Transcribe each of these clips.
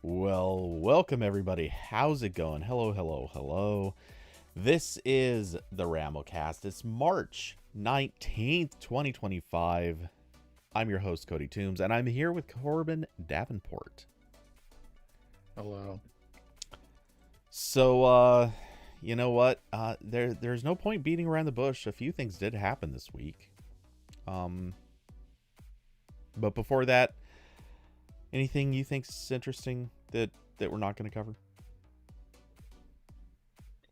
Well, welcome everybody. How's it going? Hello, hello, hello. This is the RambleCast. It's March 19th, 2025. I'm your host, Cody Toombs, and I'm here with Corbin Davenport. Hello. So, you know what? There's no point beating around the bush. A few things did happen this week. Um, but before that, anything you think's interesting that we're not going to cover?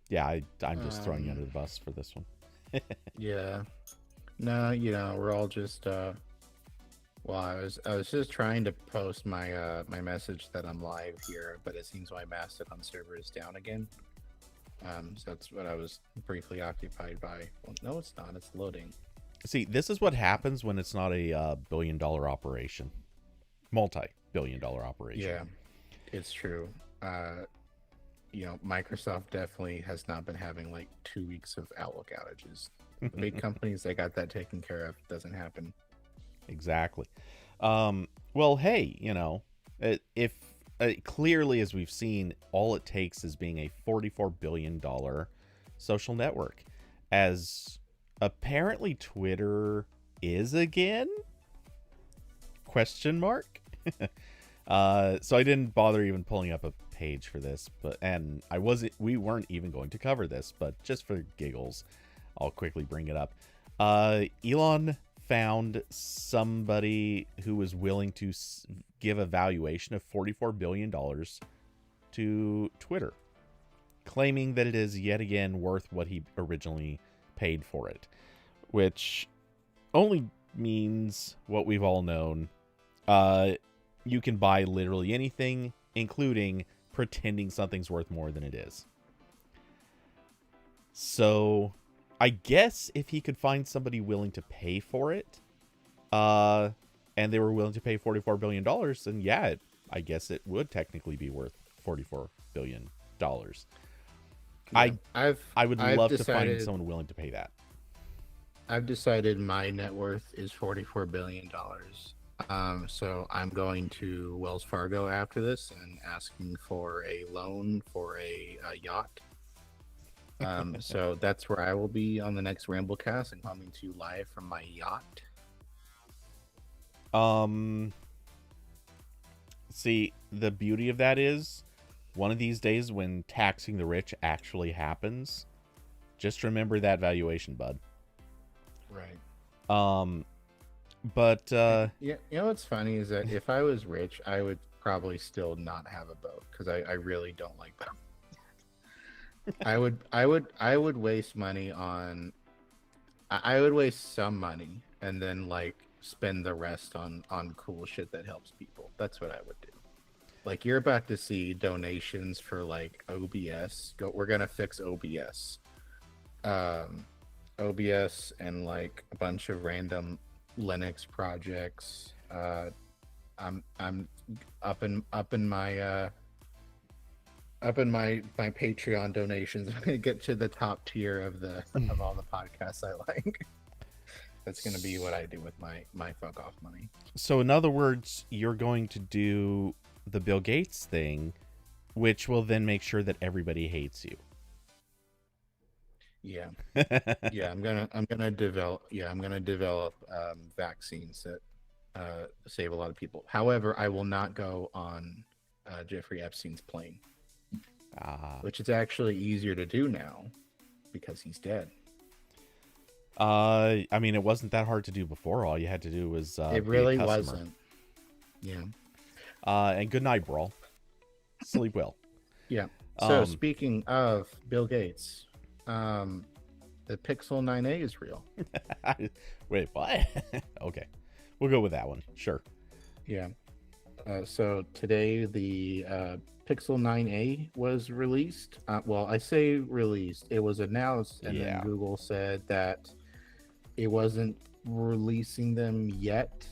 Yeah, I'm just throwing you under the bus for this one. Yeah. No, we're all just well, I was just trying to post my message that I'm live here, but it seems my Mastodon server is down again. So that's what I was briefly occupied by. Well, no, it's not. It's loading. See, this is what happens when it's not a billion-dollar operation, multi-billion-dollar operation. Yeah, it's true. Microsoft definitely has not been having like 2 weeks of Outlook outages. The big companies, they got that taken care of. Doesn't happen. Exactly. Well, hey, if clearly, as we've seen, all it takes is being a $44 billion social network, as apparently Twitter is again? Question mark? So I didn't bother even pulling up a page for this, we weren't even going to cover this, but just for giggles, I'll quickly bring it up. Elon found somebody who was willing to give a valuation of $44 billion to Twitter, claiming that it is yet again worth what he originally paid for it, which only means what we've all known. You can buy literally anything, including pretending something's worth more than it is. So I guess if he could find somebody willing to pay for it, and they were willing to pay $44 billion, then yeah, I guess it would technically be worth $44 billion. Yeah, I would I've love decided, to find someone willing to pay that. I've decided my net worth is $44 billion. So I'm going to Wells Fargo after this and asking for a loan for a yacht. So that's where I will be on the next RambleCast and coming to you live from my yacht. See, the beauty of that is, one of these days when taxing the rich actually happens, just remember that valuation, bud. Right. But Yeah, you know what's funny is that if I was rich, I would probably still not have a boat because I really don't like boats. I would waste money on. I would waste some money and then like spend the rest on cool shit that helps people. That's what I would do. Like you're about to see donations for like OBS. We're gonna fix OBS. Um, OBS and like a bunch of random Linux projects. I'm up in my Patreon donations. I'm gonna get to the top tier of all the podcasts I like. That's gonna be what I do with my fuck off money. so in other words, you're going to do the Bill Gates thing, which will then make sure that everybody hates you. Yeah, yeah. I'm gonna develop vaccines that save a lot of people. However, I will not go on Jeffrey Epstein's plane, which is actually easier to do now because he's dead. I mean, it wasn't that hard to do before. All you had to do was It be a really customer. wasn't. Yeah. And good night, brawl. Sleep well. Yeah. So Um, speaking of Bill Gates, the Pixel 9a is real. Wait, what? Okay, we'll go with that one. Sure. Yeah. So today the Pixel 9a was released. Well, I say released. It was announced, and Yeah. then Google said that it wasn't releasing them yet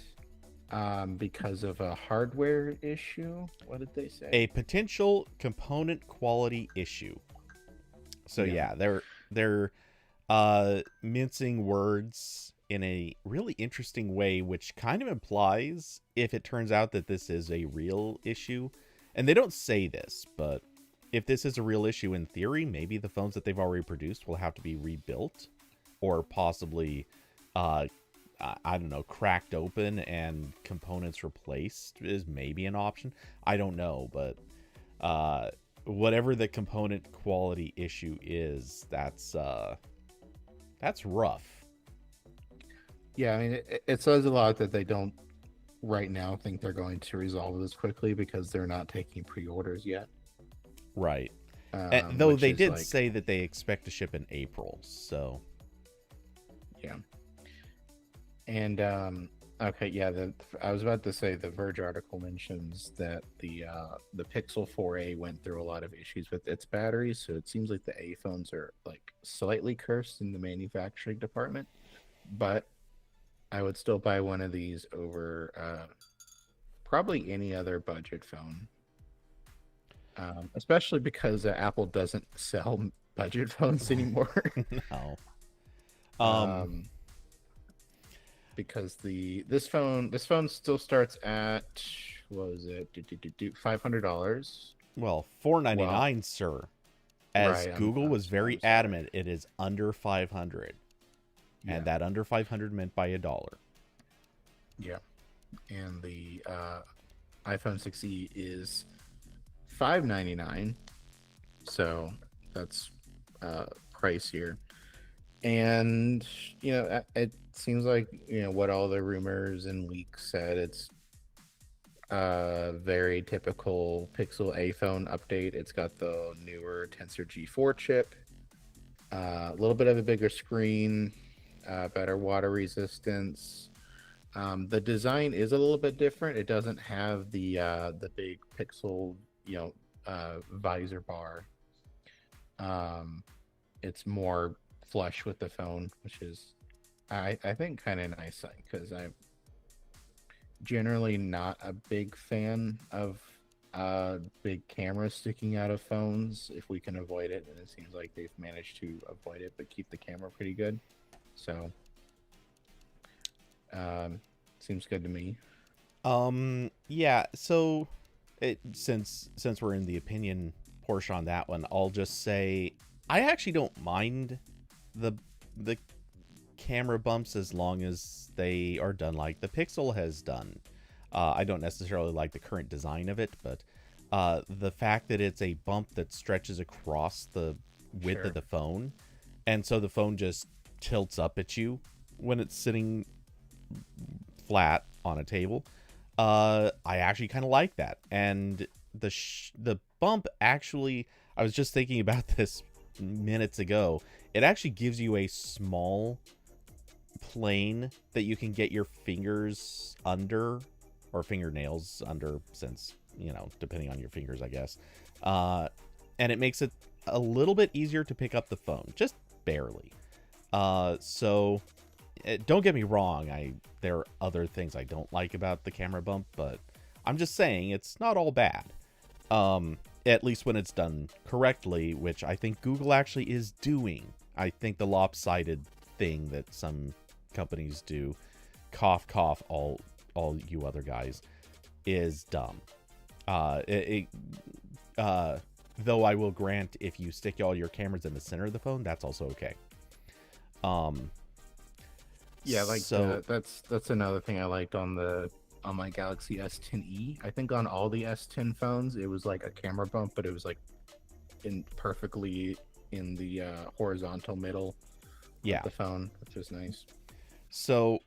because of a hardware issue. What did they say? A potential component quality issue. So Yeah. yeah, they're mincing words in a really interesting way, which kind of implies, if it turns out that this is a real issue, and they don't say this, but if this is a real issue in theory, maybe the phones that they've already produced will have to be rebuilt, or possibly, I don't know, cracked open and components replaced is maybe an option. I don't know, but whatever the component quality issue is, that's rough. Yeah, I mean, it says a lot that they don't right now think they're going to resolve this quickly because they're not taking pre-orders yet. Right. Though they did like, say that they expect to ship in April, so yeah. And okay, yeah. I was about to say the Verge article mentions that the Pixel 4a went through a lot of issues with its batteries, so it seems like the A phones are like slightly cursed in the manufacturing department. But I would still buy one of these over probably any other budget phone, especially because Apple doesn't sell budget phones anymore. no. Because this phone still starts at, what was it, $500. Well, $499, sir. As Right, Google was very adamant, it is under 500, and that under 500 meant by $1. Yeah, and the iPhone 6e is $599, so that's pricier. And it seems like what all the rumors and leaks said. It's a very typical Pixel A phone update. It's got the newer Tensor G4 chip, a little bit of a bigger screen, better water resistance. The design is a little bit different. It doesn't have the big Pixel visor bar. It's more flush with the phone, which is I think kind of nice, because I'm generally not a big fan of big cameras sticking out of phones if we can avoid it, and it seems like they've managed to avoid it but keep the camera pretty good. So seems good to me. Yeah, so since we're in the opinion portion on that one, I'll just say I actually don't mind the camera bumps as long as they are done like the Pixel has done. I don't necessarily like the current design of it, but the fact that it's a bump that stretches across the width of the phone, and so the phone just tilts up at you when it's sitting flat on a table. I actually kind of like that, and the bump actually, I was just thinking about this minutes ago, it actually gives you a small plane that you can get your fingers under, or fingernails under, since depending on your fingers, I guess, and it makes it a little bit easier to pick up the phone, just barely. So don't get me wrong, there are other things I don't like about the camera bump, but I'm just saying it's not all bad. At least when it's done correctly, which I think Google actually is doing. I think the lopsided thing that some companies do, cough cough, all you other guys, is dumb. Though I will grant, if you stick all your cameras in the center of the phone, that's also okay. Yeah, like so, that's another thing I liked on my Galaxy S10e. I think on all the S10 phones, it was like a camera bump, but it was like perfectly in the horizontal middle of the phone, which was nice. So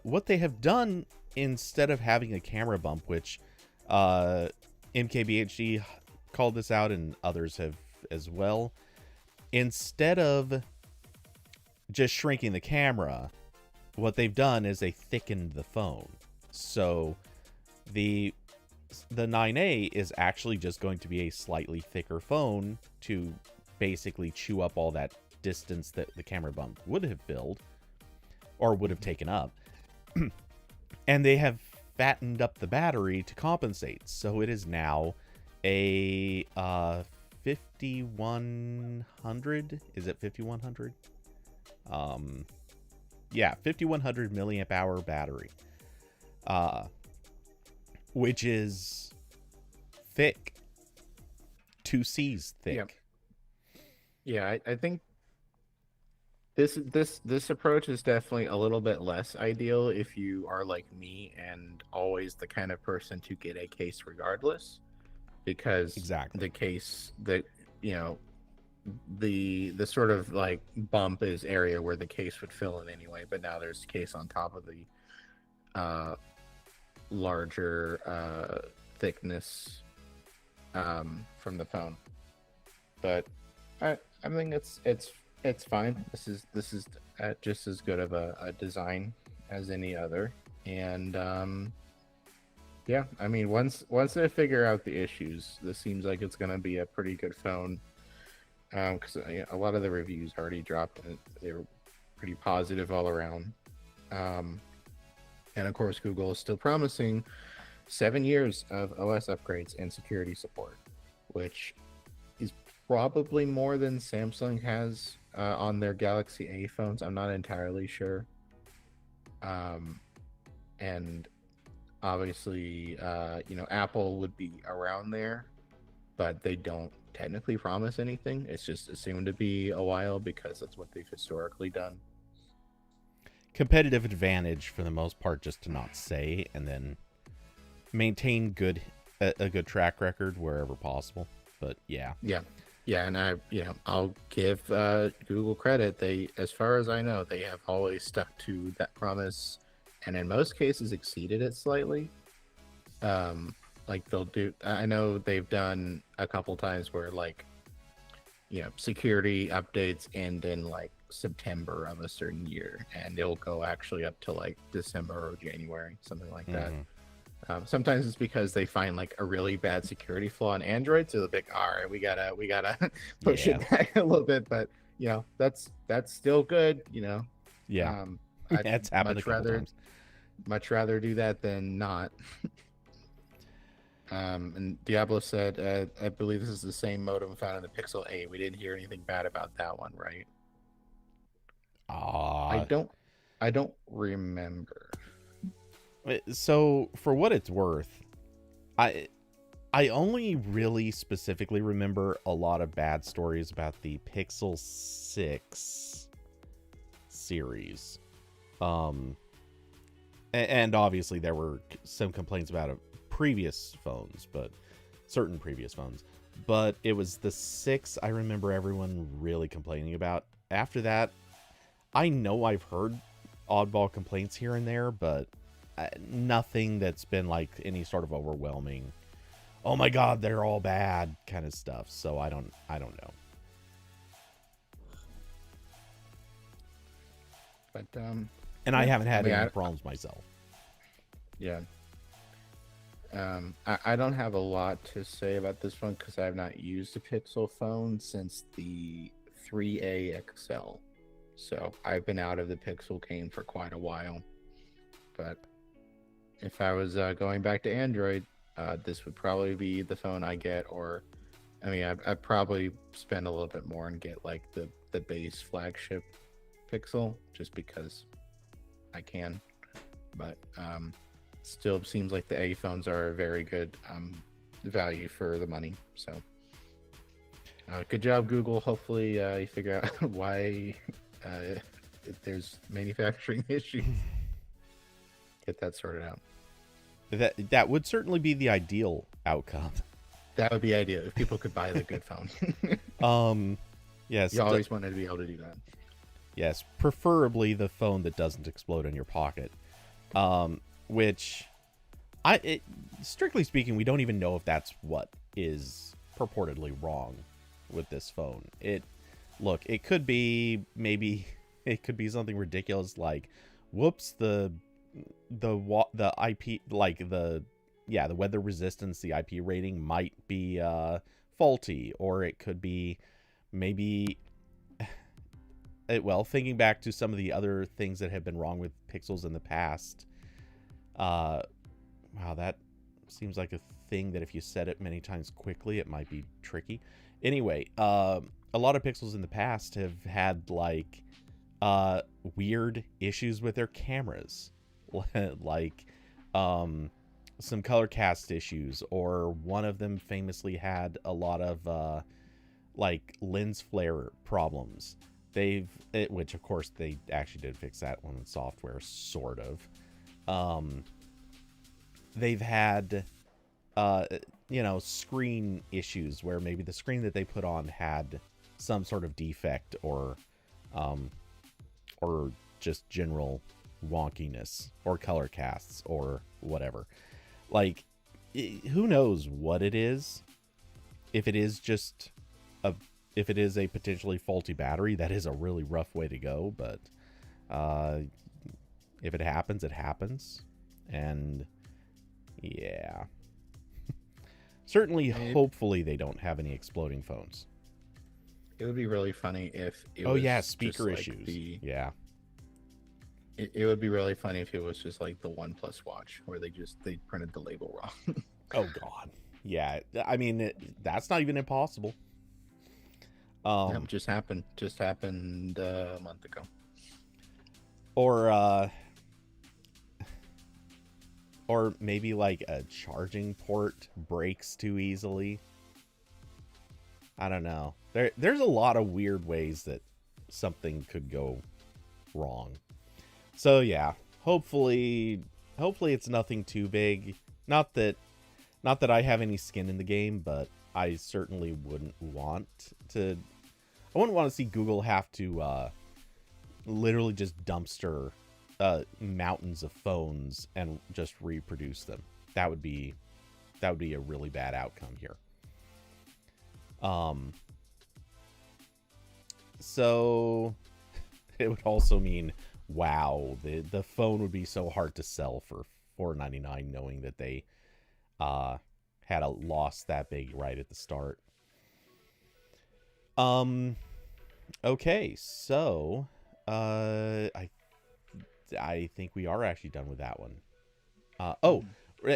what they have done, instead of having a camera bump, which MKBHD called this out and others have as well, instead of just shrinking the camera, what they've done is they thickened the phone. So the 9A is actually just going to be a slightly thicker phone to basically chew up all that distance that the camera bump would have filled or would have taken up. And they have fattened up the battery to compensate. So it is now a 5100. Is it 5100? Yeah, 5100 milliamp hour battery. Which is thick. 2C's Yeah. thick. Yeah, I think this approach is definitely a little bit less ideal if you are like me and always the kind of person to get a case regardless, because Exactly. the case that you know the sort of like bump is area where the case would fill in anyway, but now there's case on top of the uh larger thickness from the phone. But I think it's fine. This is just as good of a design as any other. And yeah, I mean once they figure out the issues, this seems like it's gonna be a pretty good phone. Because a lot of the reviews already dropped and they were pretty positive all around. And of course, Google is still promising 7 years of OS upgrades and security support, which is probably more than Samsung has on their Galaxy A phones. I'm not entirely sure. And obviously, Apple would be around there, but they don't technically promise anything. It's just assumed to be a while because that's what they've historically done. Competitive advantage for the most part, just to not say, and then maintain a good track record wherever possible. But yeah. And I'll give Google credit. They, as far as I know, they have always stuck to that promise, and in most cases exceeded it slightly. Like they'll do, I know they've done a couple times where like, security updates end in like September of a certain year, and it'll go actually up to like December or January, something like that. Sometimes it's because they find like a really bad security flaw in Android, so they're like, all right, we gotta push it back a little bit. But that's still good. Yeah. I'd That's happened a couple times. much rather do that than not. And Diablo said, I believe this is the same modem found in the Pixel 8. We didn't hear anything bad about that one, right? I don't remember. So for what it's worth, I only really specifically remember a lot of bad stories about the Pixel 6 series. And obviously there were some complaints about previous phones, but certain previous phones. But it was the 6 I remember everyone really complaining about. After that, I know I've heard oddball complaints here and there, but nothing that's been like any sort of overwhelming, oh my god, they're all bad kind of stuff. So I don't know. But and I haven't had any problems myself. Yeah. I don't have a lot to say about this one because I have not used a Pixel phone since the 3A XL. So I've been out of the Pixel game for quite a while. But if I was going back to Android, this would probably be the phone I get. Or, I mean, I'd probably spend a little bit more and get like the base flagship Pixel just because I can. But still seems like the A phones are a very good value for the money. So good job, Google. Hopefully you figure out why there's manufacturing issues. Get that sorted out. That would certainly be the ideal outcome. That would be ideal if people could buy the good phone. Yes. You always wanted to be able to do that. Yes, preferably the phone that doesn't explode in your pocket. Which, strictly speaking, we don't even know if that's what is purportedly wrong with this phone. It could be something ridiculous like, whoops, the IP, like the weather resistance, the IP rating might be faulty, or it could be maybe. Thinking back to some of the other things that have been wrong with Pixels in the past, wow, that seems like a thing that if you said it many times quickly, it might be tricky. Anyway, a lot of Pixels in the past have had like weird issues with their cameras, like some color cast issues, or one of them famously had a lot of like lens flare problems. Which of course they actually did fix that one in software, sort of. They've had screen issues where maybe the screen that they put on had some sort of defect, or just general wonkiness, or color casts, or whatever. Like, who knows what it is? If it is a potentially faulty battery, that is a really rough way to go. But if it happens, it happens. And yeah, certainly, hopefully they don't have any exploding phones. It would be really funny if it was speaker like issues. Yeah. It would be really funny if it was just like the OnePlus watch, where they printed the label wrong. Oh God. Yeah. I mean, that's not even impossible. Just happened a month ago. Or maybe like a charging port breaks too easily. I don't know. There's a lot of weird ways that something could go wrong. So yeah, hopefully it's nothing too big. Not that I have any skin in the game, but I certainly wouldn't want to. I wouldn't want to see Google have to literally just dumpster mountains of phones and just reproduce them. That would be a really bad outcome here. So it would also mean, wow, the phone would be so hard to sell for $499, knowing that they had a loss that big right at the start. Okay, so I think we are actually done with that one.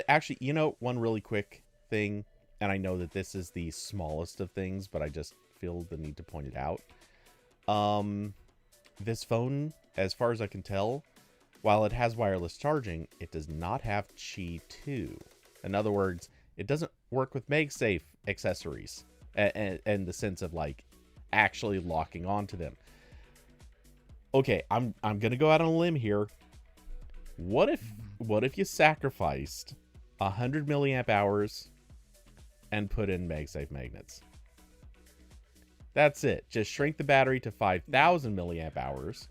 Actually, one really quick thing, and I know that this is the smallest of things, but I just feel the need to point it out. This phone, as far as I can tell, while it has wireless charging, it does not have Qi 2. In other words, it doesn't work with MagSafe accessories, and the sense of like actually locking onto them. Okay, I'm gonna go out on a limb here. What if you sacrificed 100 milliamp hours and put in MagSafe magnets? That's it. Just shrink the battery to 5,000 milliamp hours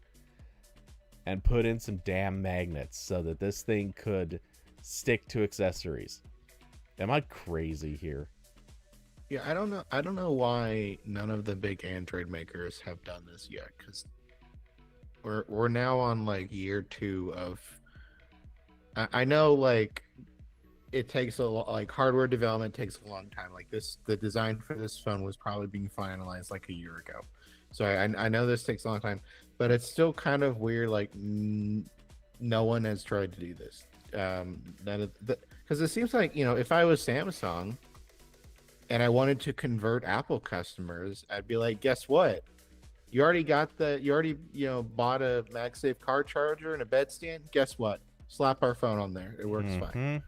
and put in some damn magnets so that this thing could stick to accessories. Am I crazy here? Yeah, I don't know why none of the big Android makers have done this yet, because we're now on like year 2 of. I know, like, it takes a lot, like hardware development takes a long time. Like the design for this phone was probably being finalized like a year ago, so I know this takes a long time, but it's still kind of weird. Like no one has tried to do this. Because it seems like, if I was Samsung and I wanted to convert Apple customers, I'd be like, guess what? You already bought a MagSafe car charger and a bed stand. Guess what? Slap our phone on there. It works fine.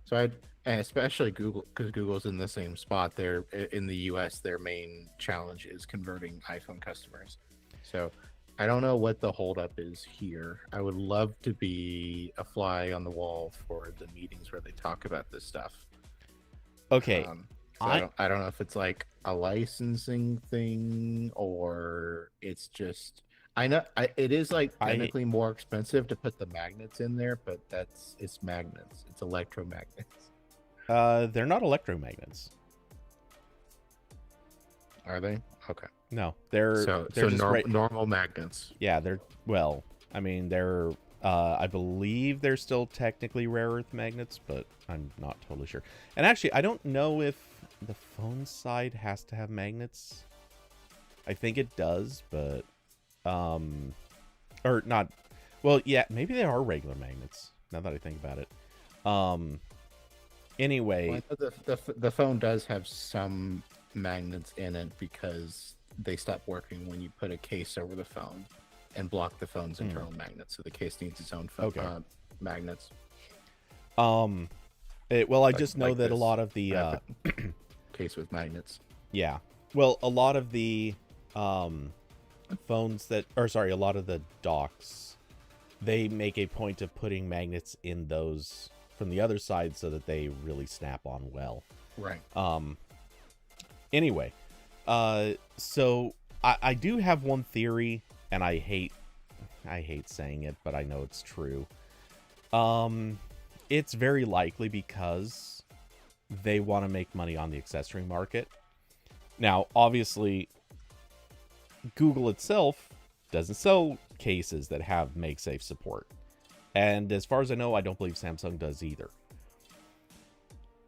So and especially Google, because Google's in the same spot. They're in the US. Their main challenge is converting iPhone customers. So I don't know what the holdup is here. I would love to be a fly on the wall for the meetings where they talk about this stuff. Okay. I don't know if it's like a licensing thing or it's just. I know it is like technically more expensive to put the magnets in there, but it's magnets. It's electromagnets. They're not electromagnets. Are they? Okay. No, they're normal magnets. Yeah, they're I believe they're still technically rare earth magnets, but I'm not totally sure. And actually, I don't know if the phone side has to have magnets. I think it does, but or not. Well, yeah, maybe they are regular magnets. Now that I think about it. Anyway, the phone does have some magnets in it because they stop working when you put a case over the phone and block the phone's internal magnets. So the case needs its own magnets. Well, I just know like that a this lot of the case with magnets. yeah. Well, a lot of the phones that, or sorry, a lot of the docks, they make a point of putting magnets in those from the other side so that they really snap on well. Right. Anyway, so I do have one theory, and I hate saying it, but I know it's true. It's very likely because they want to make money on the accessory market. Now, obviously, Google itself doesn't sell cases that have MagSafe support. And as far as I know, I don't believe Samsung does either.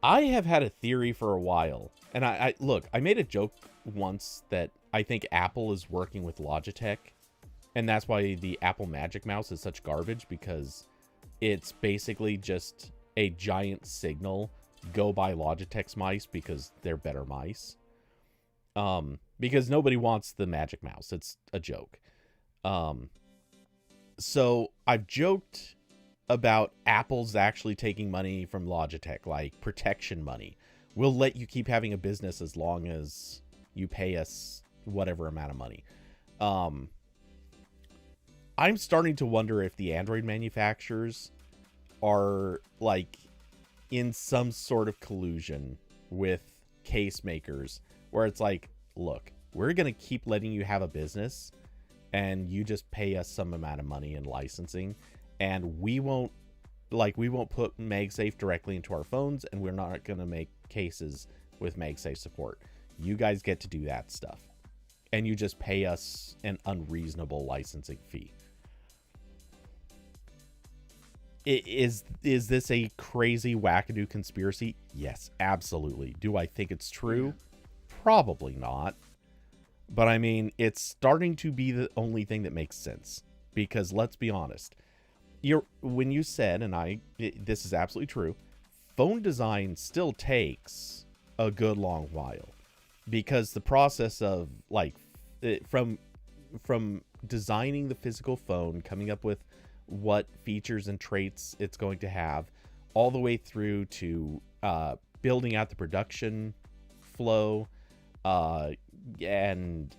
I have had a theory for a while. And I look, I made a joke once that I think Apple is working with Logitech. And that's why the Apple Magic Mouse is such garbage, because it's basically just a giant signal. Go buy Logitech's mice because they're better mice. Because nobody wants the Magic Mouse. It's a joke. So I've joked about Apple's actually taking money from Logitech, like protection money. We'll let you keep having a business as long as you pay us whatever amount of money. I'm starting to wonder if the Android manufacturers are like in some sort of collusion with case makers, where it's like, look, we're going to keep letting you have a business and you just pay us some amount of money in licensing, and we won't put MagSafe directly into our phones, and we're not going to make cases with MagSafe support. You guys get to do that stuff, and you just pay us an unreasonable licensing fee. Is this a crazy wackadoo conspiracy? Yes, absolutely. Do I think it's true? Probably not. But I mean, it's starting to be the only thing that makes sense. Because let's be honest, when you said, and this is absolutely true, phone design still takes a good long while. Because the process of from designing the physical phone, coming up with what features and traits it's going to have, all the way through to building out the production flow, and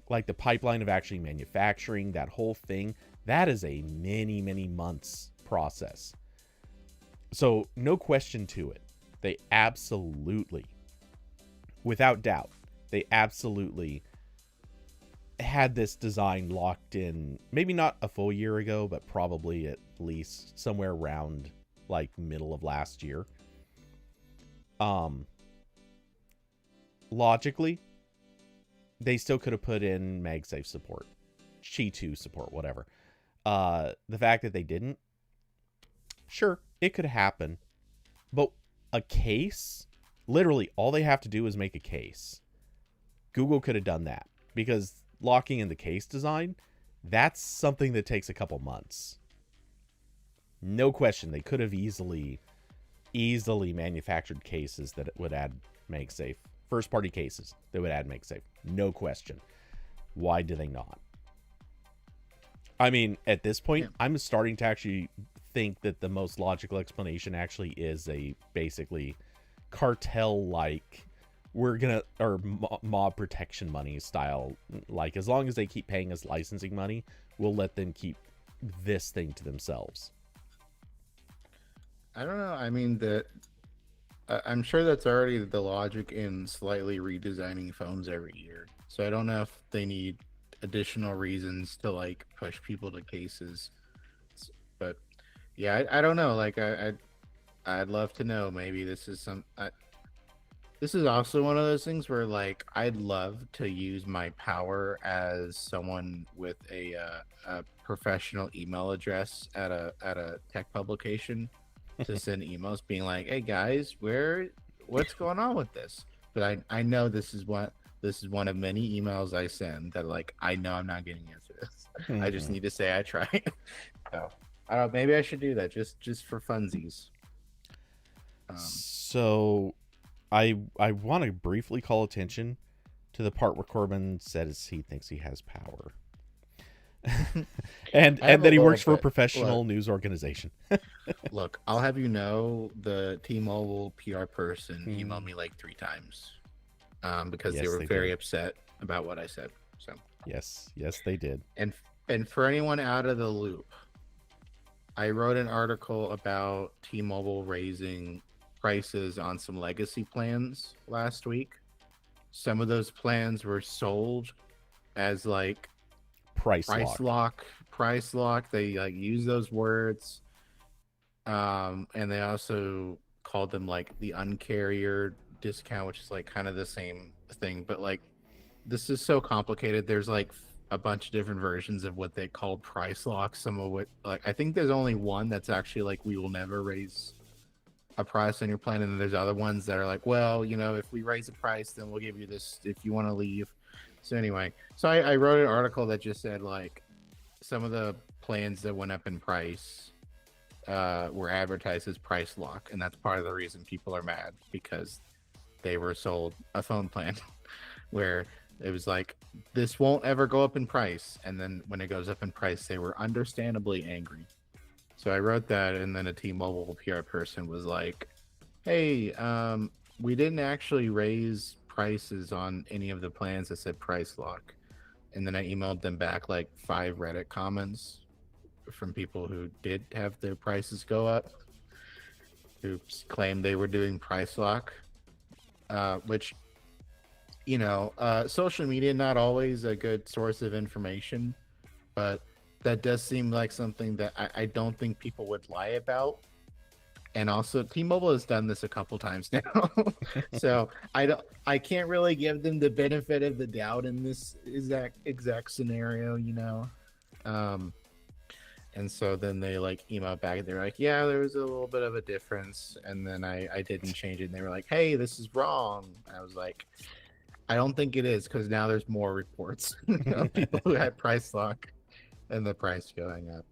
like the pipeline of actually manufacturing that whole thing, that is a many months process. So no question to it, they absolutely, without doubt, they absolutely had this design locked in, maybe not a full year ago, but probably at least somewhere around like middle of last year. Logically, they still could have put in MagSafe support, Qi 2 support, whatever. The fact that they didn't, sure, it could happen, but a case, literally all they have to do is make a case. Google could have done that, because locking in the case design, that's something that takes a couple months. No question, they could have easily manufactured cases that would add MagSafe. First party cases that would add MagSafe. No question. Why do they not? I mean, at this point, I'm starting to actually think that the most logical explanation actually is a basically cartel-like, we're gonna, or mob protection money style. Like, as long as they keep paying us licensing money, we'll let them keep this thing to themselves. I don't know. I mean, I'm sure that's already the logic in slightly redesigning phones every year. So I don't know if they need additional reasons to like push people to cases. But yeah, I don't know. Like I'd love to know. Maybe this is this is also one of those things where like I'd love to use my power as someone with a professional email address at a tech publication to send emails being like, "Hey guys, what's going on with this?" But I know this is one of many emails I send that like I know I'm not getting answers. I just need to say I tried. So I don't know, maybe I should do that just for funsies. So I want to briefly call attention to the part where Corbin says he thinks he has power. and I have a that he little works for a bit. professional Look, news organization. look. I'll have you know, the T-Mobile PR person emailed Hmm. me like 3 times, because they Yes, were they very did. upset about what I said. So, Yes, they did. and and for anyone out of the loop, I wrote an article about T-Mobile raising prices on some legacy plans last week. Some of those plans were sold as like Price lock. price lock. They like use those words. And they also called them like the uncarrier discount, which is like kind of the same thing, but like this is so complicated. There's like a bunch of different versions of what they call price lock. Some of what, like, I think there's only one that's actually like, we will never raise a price on your plan, and then there's other ones that are like, well, if we raise the price, then we'll give you this if you want to leave. So anyway, so I wrote an article that just said like some of the plans that went up in price were advertised as price lock, and that's part of the reason people are mad, because they were sold a phone plan where it was like, this won't ever go up in price, and then when it goes up in price, they were understandably angry. So I wrote that, and then a T-Mobile PR person was like, hey, we didn't actually raise prices on any of the plans that said price lock. And then I emailed them back like 5 Reddit comments from people who did have their prices go up, who claimed they were doing price lock, which, social media, not always a good source of information, but that does seem like something that I don't think people would lie about. And also, T-Mobile has done this a couple times now, so I can't really give them the benefit of the doubt in this exact scenario. Um, and so then they like email back. They're like, yeah, there was a little bit of a difference, and then I didn't change it. And they were like, hey, this is wrong. I was like, I don't think it is, because now there's more reports of people who had price lock and the price going up.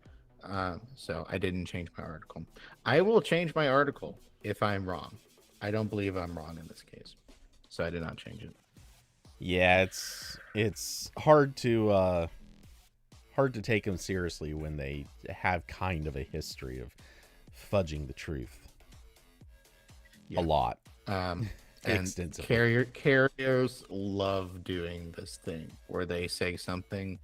So I didn't change my article. I will change my article if I'm wrong. I don't believe I'm wrong in this case, so I did not change it. Yeah, it's hard to take them seriously when they have kind of a history of fudging the truth a Yeah. lot. Um, and Extensively. carriers love doing this thing where they say something,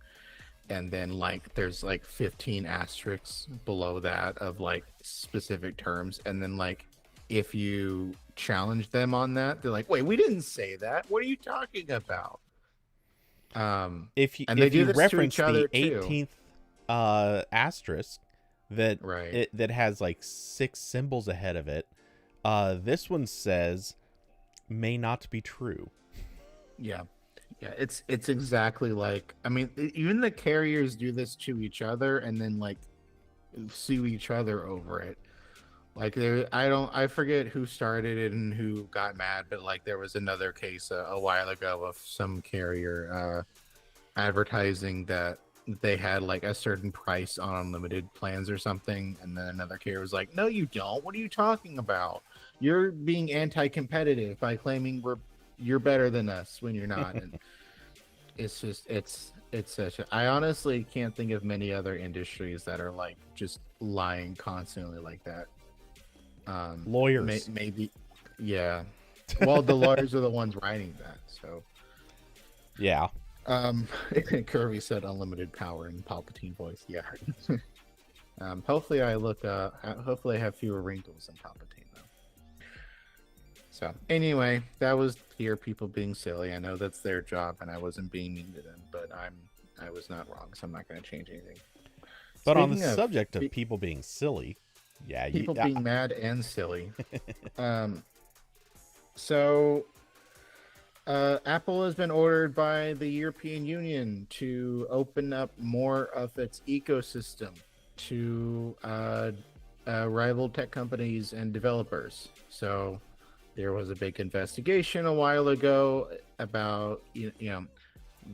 and then like there's like 15 asterisks below that of like specific terms, and then like if you challenge them on that, they're like, wait, we didn't say that, what are you talking about? If you And they if do you this to each reference the other too. 18th asterisk Right. that has like 6 symbols ahead of it, this one says may not be true. Yeah. Yeah, it's exactly like, I mean, even the carriers do this to each other and then like sue each other over it. Like I forget who started it and who got mad, but like there was another case a while ago of some carrier advertising that they had like a certain price on unlimited plans or something, and then another carrier was like, no you don't, what are you talking about, you're being anti-competitive by claiming you're better than us when you're not. And it's just it's such a, I honestly can't think of many other industries that are like just lying constantly like that. Lawyers. Maybe, yeah, well the lawyers are the ones writing that, so Yeah. um Kirby said unlimited power in Palpatine voice, yeah. Hopefully hopefully I have fewer wrinkles in Palpatine though. So anyway, that was here people being silly. I know that's their job, and I wasn't being mean to them, but I was not wrong, so I'm not going to change anything. But on the Speaking of subject of people being silly, yeah, people being mad and silly, um, so Apple has been ordered by the European Union to open up more of its ecosystem to rival tech companies and developers. So there was a big investigation a while ago about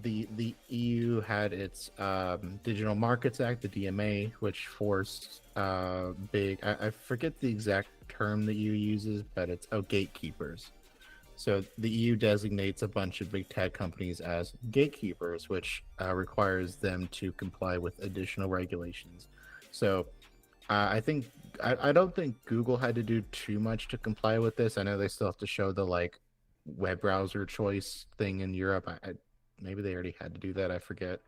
the EU had its Digital Markets Act, the DMA, which forced big, I forget the exact term that EU uses, but it's gatekeepers. So the EU designates a bunch of big tech companies as gatekeepers, which requires them to comply with additional regulations. So I don't think Google had to do too much to comply with this. I know they still have to show the like web browser choice thing in Europe. Maybe they already had to do that. I forget.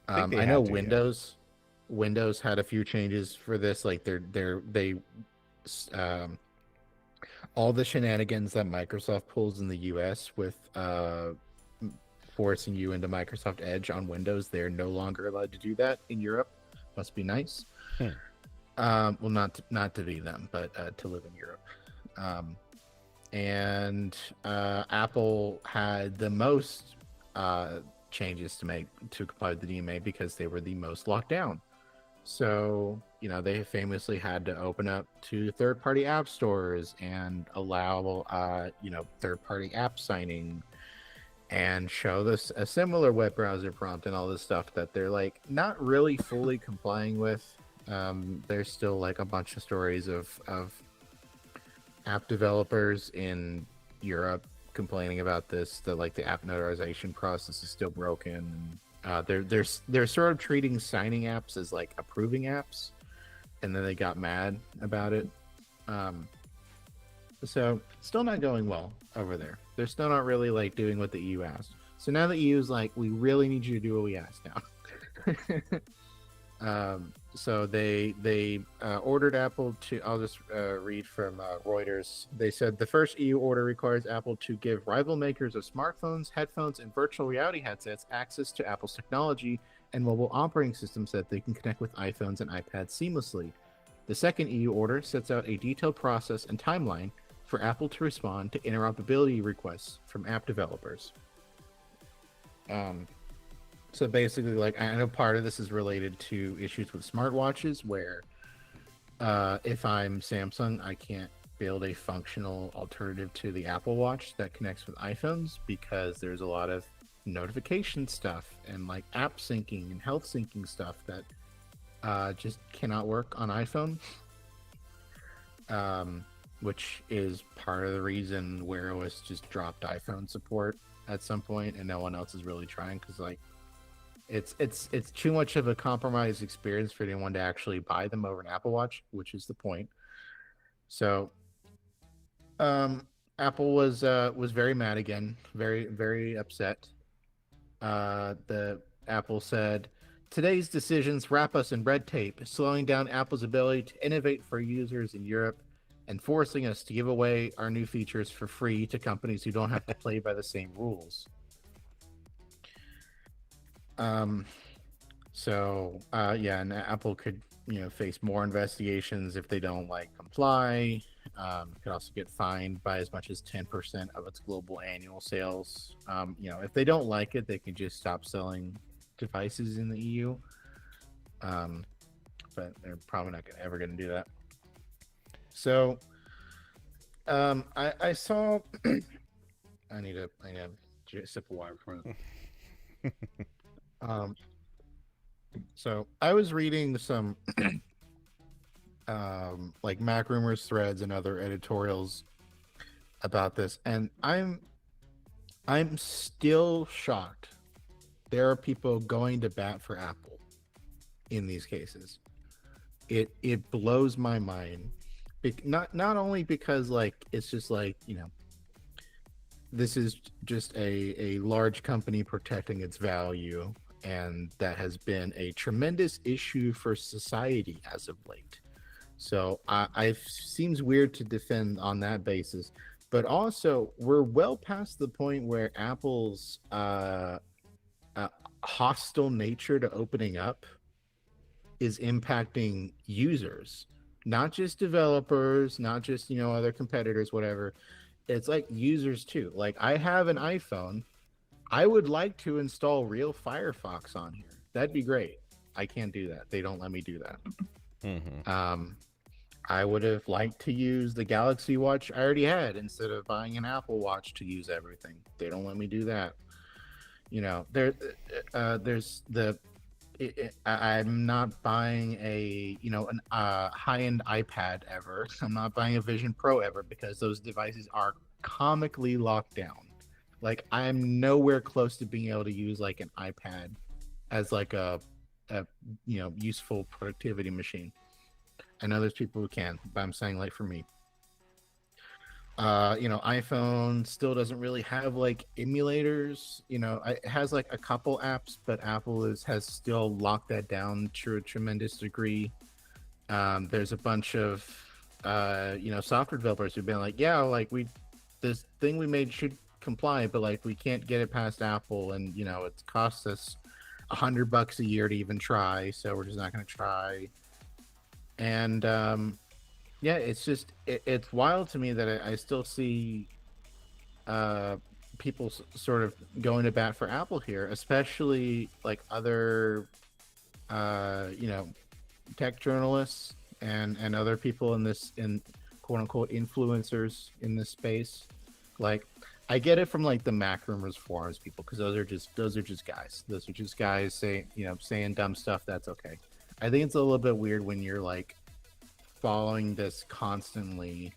I think they I know had to, yeah. Windows had a few changes for this. Like they um, all the shenanigans that Microsoft pulls in the US with forcing you into Microsoft Edge on Windows, they're no longer allowed to do that in Europe. Must be nice. Hmm. Well, not to be them, but to live in Europe. And Apple had the most changes to make to comply with the DMA because they were the most locked down. So, they famously had to open up to third-party app stores and allow, third-party app signing and show this a similar web browser prompt and all this stuff that they're like not really fully complying with. There's still like a bunch of stories of app developers in Europe complaining about this. That like the app notarization process is still broken. They're sort of treating signing apps as like approving apps, and then they got mad about it. So still not going well over there. They're still not really like doing what the EU asked. So now the EU is like, we really need you to do what we asked now. So they ordered Apple to. I'll just read from Reuters. They said the first EU order requires Apple to give rival makers of smartphones, headphones, and virtual reality headsets access to Apple's technology and mobile operating systems so that they can connect with iPhones and iPads seamlessly. The second EU order sets out a detailed process and timeline for Apple to respond to interoperability requests from app developers. So basically, like, I know part of this is related to issues with smartwatches where if I'm Samsung, I can't build a functional alternative to the Apple Watch that connects with iPhones because there's a lot of notification stuff and like app syncing and health syncing stuff that just cannot work on iPhone. Which is part of the reason Wear OS just dropped iPhone support at some point, and no one else is really trying because like it's too much of a compromised experience for anyone to actually buy them over an Apple Watch, which is the point. So, Apple was very mad again, very upset. The Apple said, "Today's decisions wrap us in red tape, slowing down Apple's ability to innovate for users in Europe and forcing us to give away our new features for free to companies who don't have to play by the same rules." And Apple could, face more investigations if they don't like comply. Could also get fined by as much as 10% of its global annual sales. If they don't like it, they can just stop selling devices in the EU. But they're probably not ever going to do that. So, I saw. I need a sip of water before. So I was reading some like Mac Rumors threads and other editorials about this, and I'm still shocked. There are people going to bat for Apple in these cases. It blows my mind. Not only because like it's just like this is just a large company protecting its value, and that has been a tremendous issue for society as of late. So I seems weird to defend on that basis, but also we're well past the point where Apple's hostile nature to opening up is impacting users, not just developers, not just other competitors, whatever. It's like users too. Like I have an iPhone. I would like to install real Firefox on here. That'd be great. I can't do that. They don't let me do that. Mm-hmm. I would have liked to use the Galaxy Watch I already had instead of buying an Apple Watch to use everything. They don't let me do that. There's the. I'm not buying a high-end iPad ever. I'm not buying a Vision Pro ever because those devices are comically locked down. Like I'm nowhere close to being able to use like an iPad as like a useful productivity machine. I know there's people who can, but I'm saying like for me, iPhone still doesn't really have like emulators. It has like a couple apps, but Apple has still locked that down to a tremendous degree. There's a bunch of software developers who've been like, yeah, like this thing we made should comply, but like we can't get it past Apple, and it costs us $100 a year to even try, so we're just not going to try. And yeah, it's just it's wild to me that I still see people sort of going to bat for Apple here, especially like other tech journalists and other people in quote unquote influencers in this space. Like I get it from like the Mac rumors forums people, because those are just guys. Those are just guys saying dumb stuff. That's okay. I think it's a little bit weird when you're like following this constantly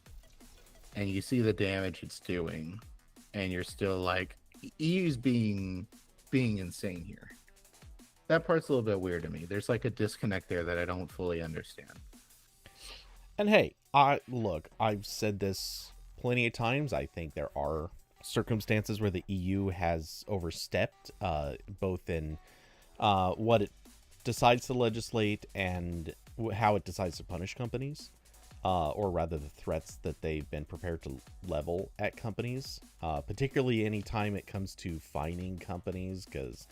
and you see the damage it's doing and you're still like, EU's being insane here. That part's a little bit weird to me. There's like a disconnect there that I don't fully understand. And hey, I've said this plenty of times. I think there are circumstances where the EU has overstepped, both in what it decides to legislate and how it decides to punish companies, or rather the threats that they've been prepared to level at companies, particularly anytime it comes to fining companies, because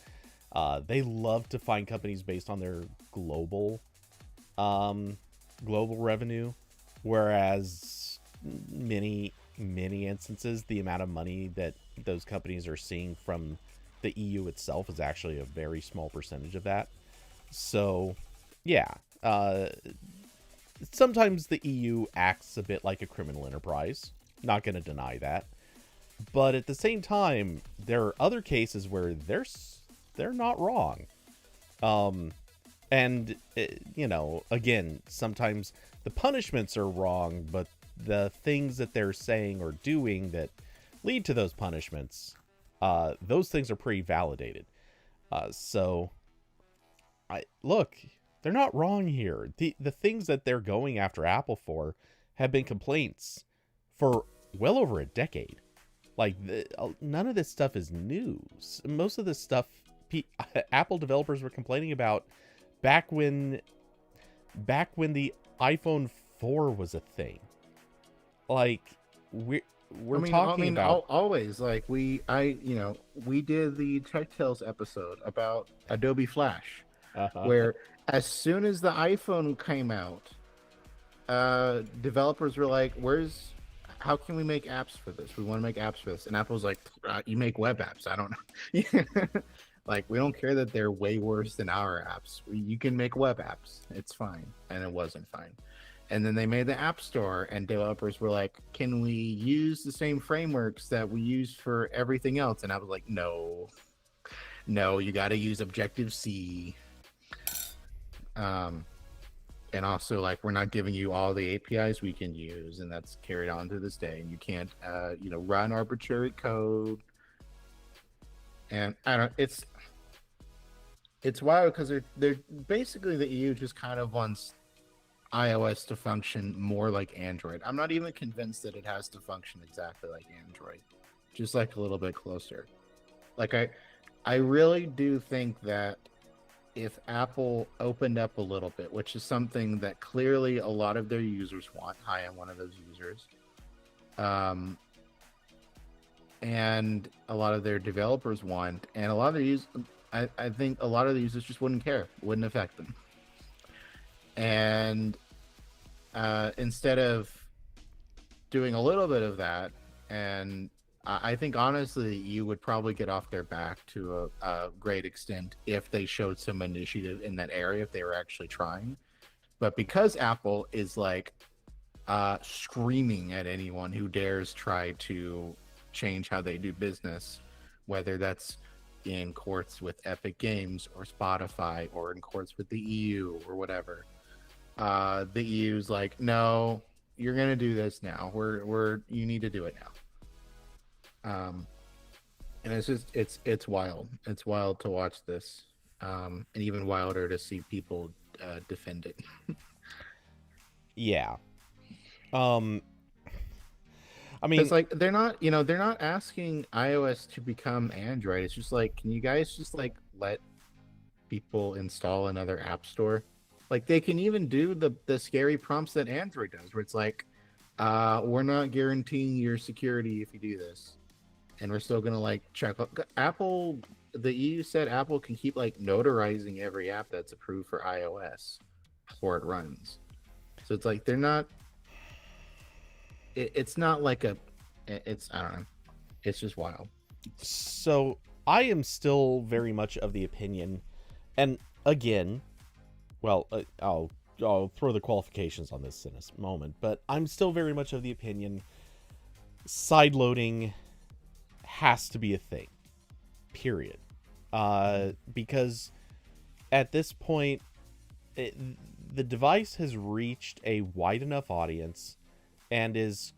they love to fine companies based on their global revenue, whereas many instances the amount of money that those companies are seeing from the EU itself is actually a very small percentage of that. So yeah, sometimes the EU acts a bit like a criminal enterprise, not going to deny that, but at the same time there are other cases where they're not wrong. And again, sometimes the punishments are wrong, but the things that they're saying or doing that lead to those punishments, those things are pretty validated. So they're not wrong here. The things that they're going after Apple for have been complaints for well over a decade. Like none of this stuff is news. Most of this stuff Apple developers were complaining about back when the iPhone 4 was a thing. Like we're talking about always like we did the Tech Tales episode about Adobe Flash, where as soon as the iPhone came out, developers were like, how can we make apps for this? We want to make apps for this. And Apple's like, you make web apps. I don't know. Like, we don't care that they're way worse than our apps. You can make web apps. It's fine. And it wasn't fine. And then they made the App Store, and developers were like, can we use the same frameworks that we use for everything else? And I was like, no, you got to use Objective-C. And also, like, we're not giving you all the APIs we can use, and that's carried on to this day. And you can't, run arbitrary code. And I don't. It's wild because they're basically the EU just kind of wants iOS to function more like Android. I'm not even convinced that it has to function exactly like Android, just like a little bit closer. Like I really do think that if Apple opened up a little bit, which is something that clearly a lot of their users want. Hi, I'm one of those users. And a lot of their developers want, and a lot of the users, I think a lot of the users just wouldn't care, wouldn't affect them. And instead of doing a little bit of that, and I think honestly you would probably get off their back to a great extent if they showed some initiative in that area, if they were actually trying. But because Apple is like screaming at anyone who dares try to change how they do business, whether that's in courts with Epic Games or Spotify or in courts with the EU or whatever, the EU's like, no, you're gonna do this now. You need to do it now. And it's just it's wild. It's wild to watch this, and even wilder to see people defend it. Yeah. Um, I Because mean, like they're not asking iOS to become Android. It's just like, can you guys just like let people install another app store? Like they can even do the scary prompts that Android does, where it's like, we're not guaranteeing your security if you do this, and we're still gonna like check Apple. The EU said Apple can keep like notarizing every app that's approved for iOS before it runs. So it's like they're not. It's not like a. It's I don't know. It's just wild. so I am still very much of the opinion, and again, well, I'll throw the qualifications on this in a moment, but I'm still very much of the opinion sideloading has to be a thing. Period. Because at this point, it, the device has reached a wide enough audience and is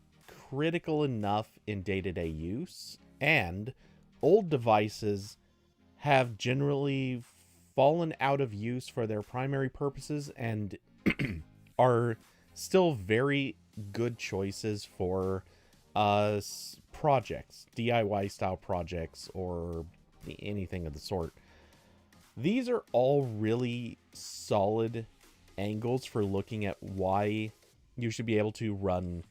critical enough in day-to-day use, and old devices have generally fallen out of use for their primary purposes and are still very good choices for projects, DIY style projects, or anything of the sort. These are all really solid angles for looking at why you should be able to run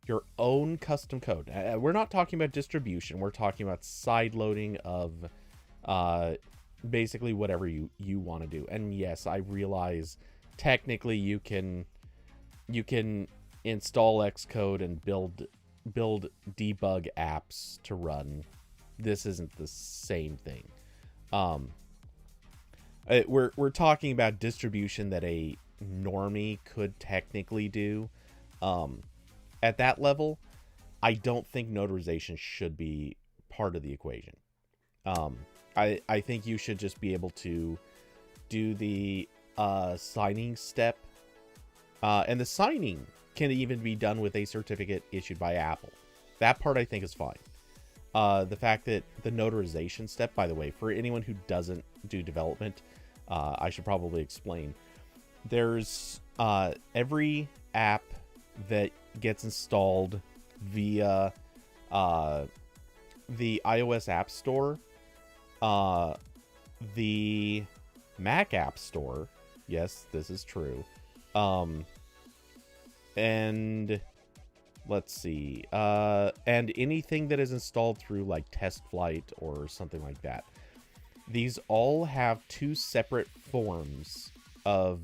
your own custom code. We're not talking about distribution. We're talking about side loading of basically whatever you want to do. And yes, I realize technically you can install Xcode and build debug apps to run. This isn't the same thing. We're talking about distribution that a normie could technically do. At that level, I don't think notarization should be part of the equation. I think you should just be able to do the signing step, and the signing can even be done with a certificate issued by Apple. That part I think is fine. The fact that the notarization step, by the way, for anyone who doesn't do development, I should probably explain. There's every app that gets installed via the iOS App Store, the Mac App Store. Yes, this is true. And let's see. And anything that is installed through like Test Flight or something like that. These all have two separate forms of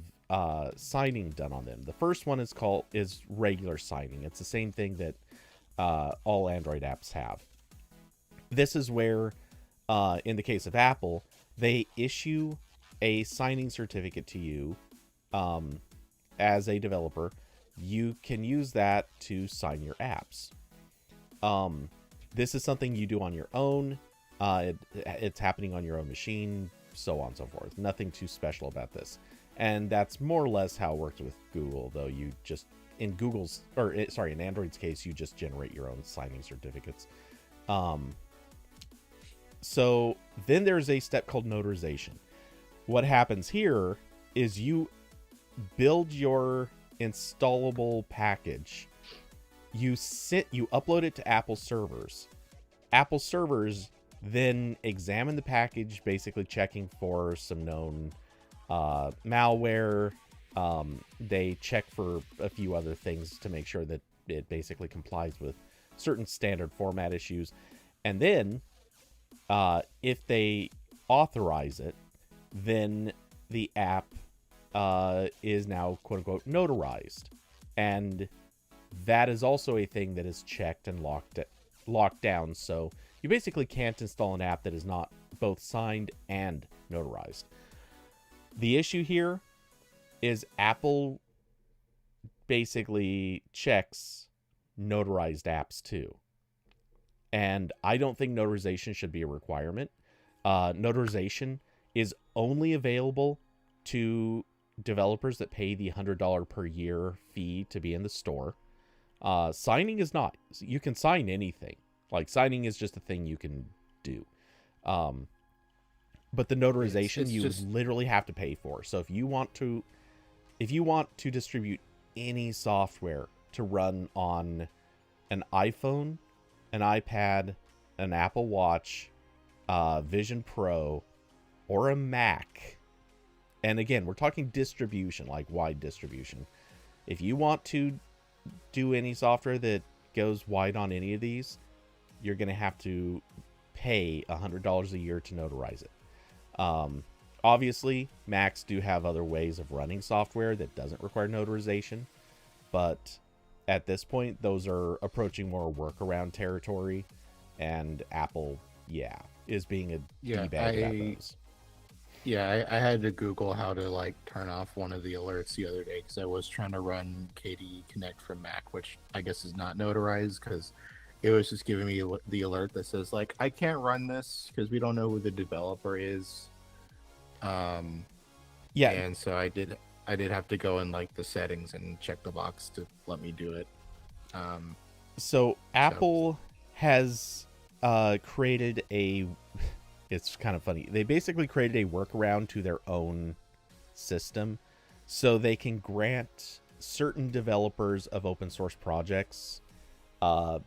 signing done on them. The first one is regular signing. It's the same thing that all Android apps have. This is where, in the case of Apple, they issue a signing certificate to you as a developer. You can use that to sign your apps. This is something you do on your own. It's happening on your own machine, so on and so forth. Nothing too special about this. And that's more or less how it works with Google, though you just, in Android's case, you just generate your own signing certificates. So then there's a step called notarization. What happens here is you build your installable package. You upload it to Apple servers. Apple servers then examine the package, basically checking for some known malware. They check for a few other things to make sure that it basically complies with certain standard format issues. And then if they authorize it, then the app is now quote unquote notarized. And that is also a thing that is checked and locked down. So you basically can't install an app that is not both signed and notarized. The issue here is Apple basically checks notarized apps too. And I don't think notarization should be a requirement. Notarization is only available to developers that pay the $100 per year fee to be in the store. Signing is not. You can sign anything. Like signing is just a thing you can do. Um, but the notarization It's you just literally have to pay for. So if you want to distribute any software to run on an iPhone, an iPad, an Apple Watch, Vision Pro, or a Mac, and again, we're talking distribution, like wide distribution. If you want to do any software that goes wide on any of these, you're going to have to pay $100 a year to notarize it. Obviously, Macs do have other ways of running software that doesn't require notarization, but at this point, those are approaching more workaround territory, and Apple, yeah, is being a yeah, D-bag about those. I had to Google how to like turn off one of the alerts the other day because I was trying to run KDE Connect from Mac, which I guess is not notarized because it was just giving me the alert that says like I can't run this because we don't know who the developer is. Yeah, And so I did have to go in like the settings and check the box to let me do it. so Apple has created a it's kind of funny. They basically created a workaround to their own system so they can grant certain developers of open source projects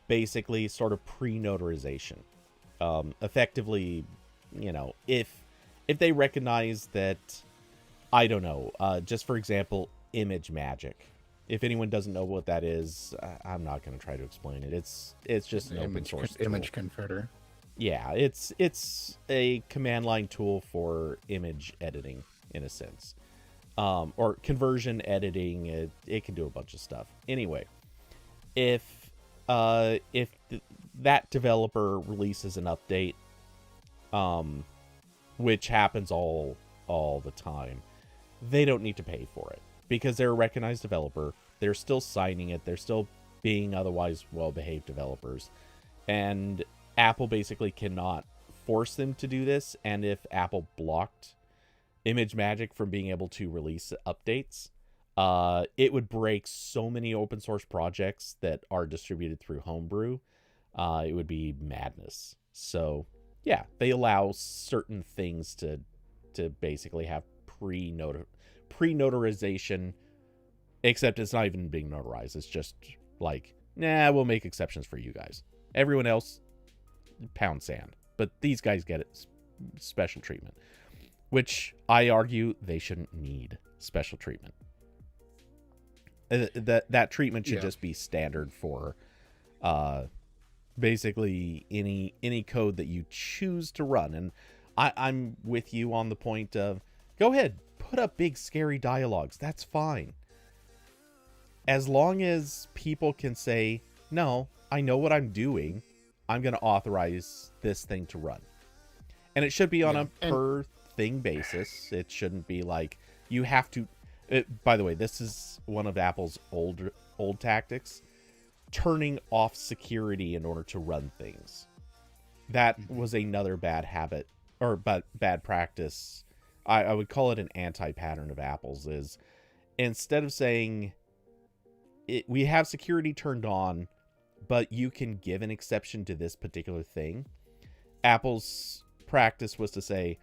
basically sort of pre-notarization. Effectively, you know, if they recognize that, I don't know, just for example, image magic. If anyone doesn't know what that is, I'm not going to try to explain it. It's just an open source tool. Image converter. Yeah, it's a command line tool for image editing in a sense, or conversion editing. It can do a bunch of stuff. Anyway, if that developer releases an update, which happens all the time, they don't need to pay for it because they're a recognized developer. They're still signing it. They're still being otherwise well-behaved developers, and Apple basically cannot force them to do this. And if Apple blocked ImageMagick from being able to release updates, it would break so many open source projects that are distributed through Homebrew. It would be madness. So yeah, they allow certain things to basically have pre-notarization, except it's not even being notarized. It's just like, nah, we'll make exceptions for you guys. Everyone else, pound sand. But these guys get it special treatment, which I argue they shouldn't need special treatment. That treatment should just be standard for basically any code that you choose to run. And I'm with you on the point of, go ahead, put up big scary dialogues. That's fine. As long as people can say, no, I know what I'm doing. I'm going to authorize this thing to run. And it should be on a per thing basis. It shouldn't be like you have to. By the way, this is one of Apple's old tactics, turning off security in order to run things. That was another bad habit or bad practice. I would call it an anti-pattern of Apple's, is instead of saying we have security turned on, but you can give an exception to this particular thing, Apple's practice was to say,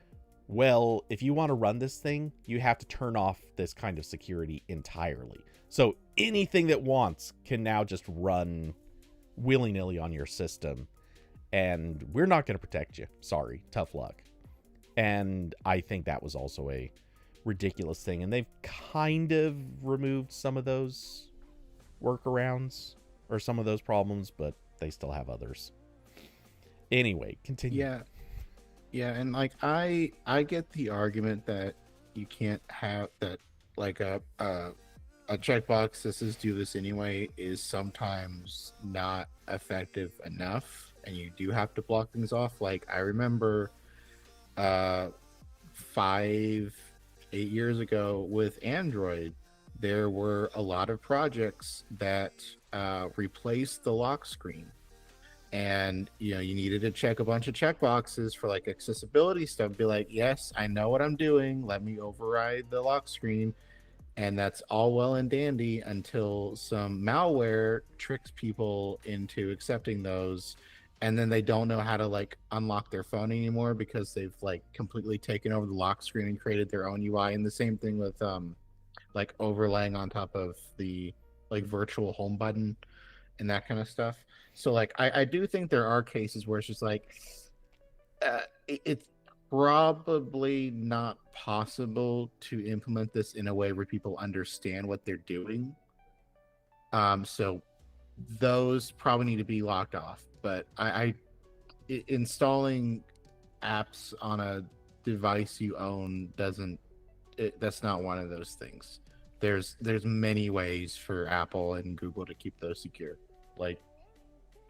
well, if you want to run this thing, you have to turn off this kind of security entirely. So anything that wants can now just run willy-nilly on your system, and we're not going to protect you. Sorry, tough luck. And I think that was also a ridiculous thing, and they've kind of removed some of those workarounds or some of those problems, but they still have others. Anyway, continue. Yeah, and like I get the argument that you can't have that, like a checkbox that says do this anyway is sometimes not effective enough, and you do have to block things off. Like I remember 5-8 years ago with Android, there were a lot of projects that replaced the lock screen, and you needed to check a bunch of checkboxes for like accessibility stuff. Be like, yes, I know what I'm doing, let me override the lock screen. And that's all well and dandy until some malware tricks people into accepting those, and then they don't know how to like unlock their phone anymore because they've like completely taken over the lock screen and created their own UI. And the same thing with like overlaying on top of the like virtual home button and that kind of stuff. So like I do think there are cases where it's just like it's probably not possible to implement this in a way where people understand what they're doing. So those probably need to be locked off. But installing apps on a device you own doesn't. That's not one of those things. There's many ways for Apple and Google to keep those secure. Like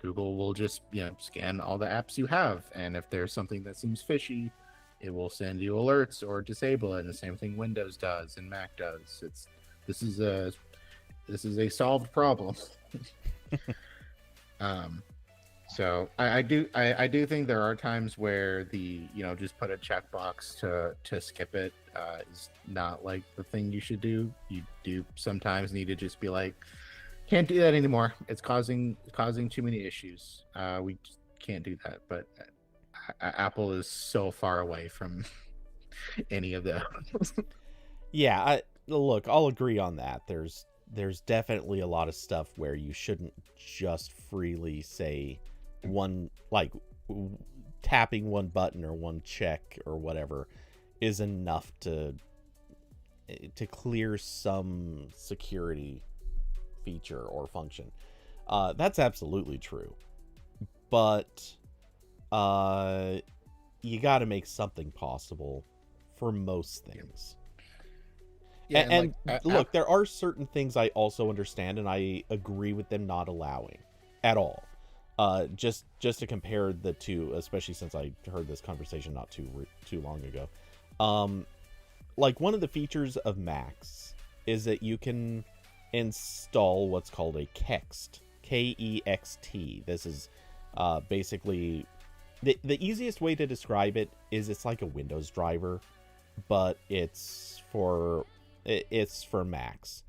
Google will just scan all the apps you have, and if there's something that seems fishy, it will send you alerts or disable it. And the same thing Windows does and Mac does. This is a this is a solved problem. um, so I do think there are times where the just put a checkbox to skip it is not like the thing you should do. You do sometimes need to just be like, can't do that anymore. It's causing too many issues. We just can't do that. But Apple is so far away from any of those. Yeah, look, I'll agree on that. There's definitely a lot of stuff where you shouldn't just freely say one, like tapping one button or one check or whatever is enough to clear some security feature or function. That's absolutely true. But you got to make something possible for most things. Yeah, and look, there are certain things I also understand, and I agree with them not allowing at all. Just to compare the two, especially since I heard this conversation not too long ago. Like one of the features of Macs is that you can install what's called a KEXT, KEXT. This is basically the easiest way to describe it is it's like a Windows driver, but it's for Macs.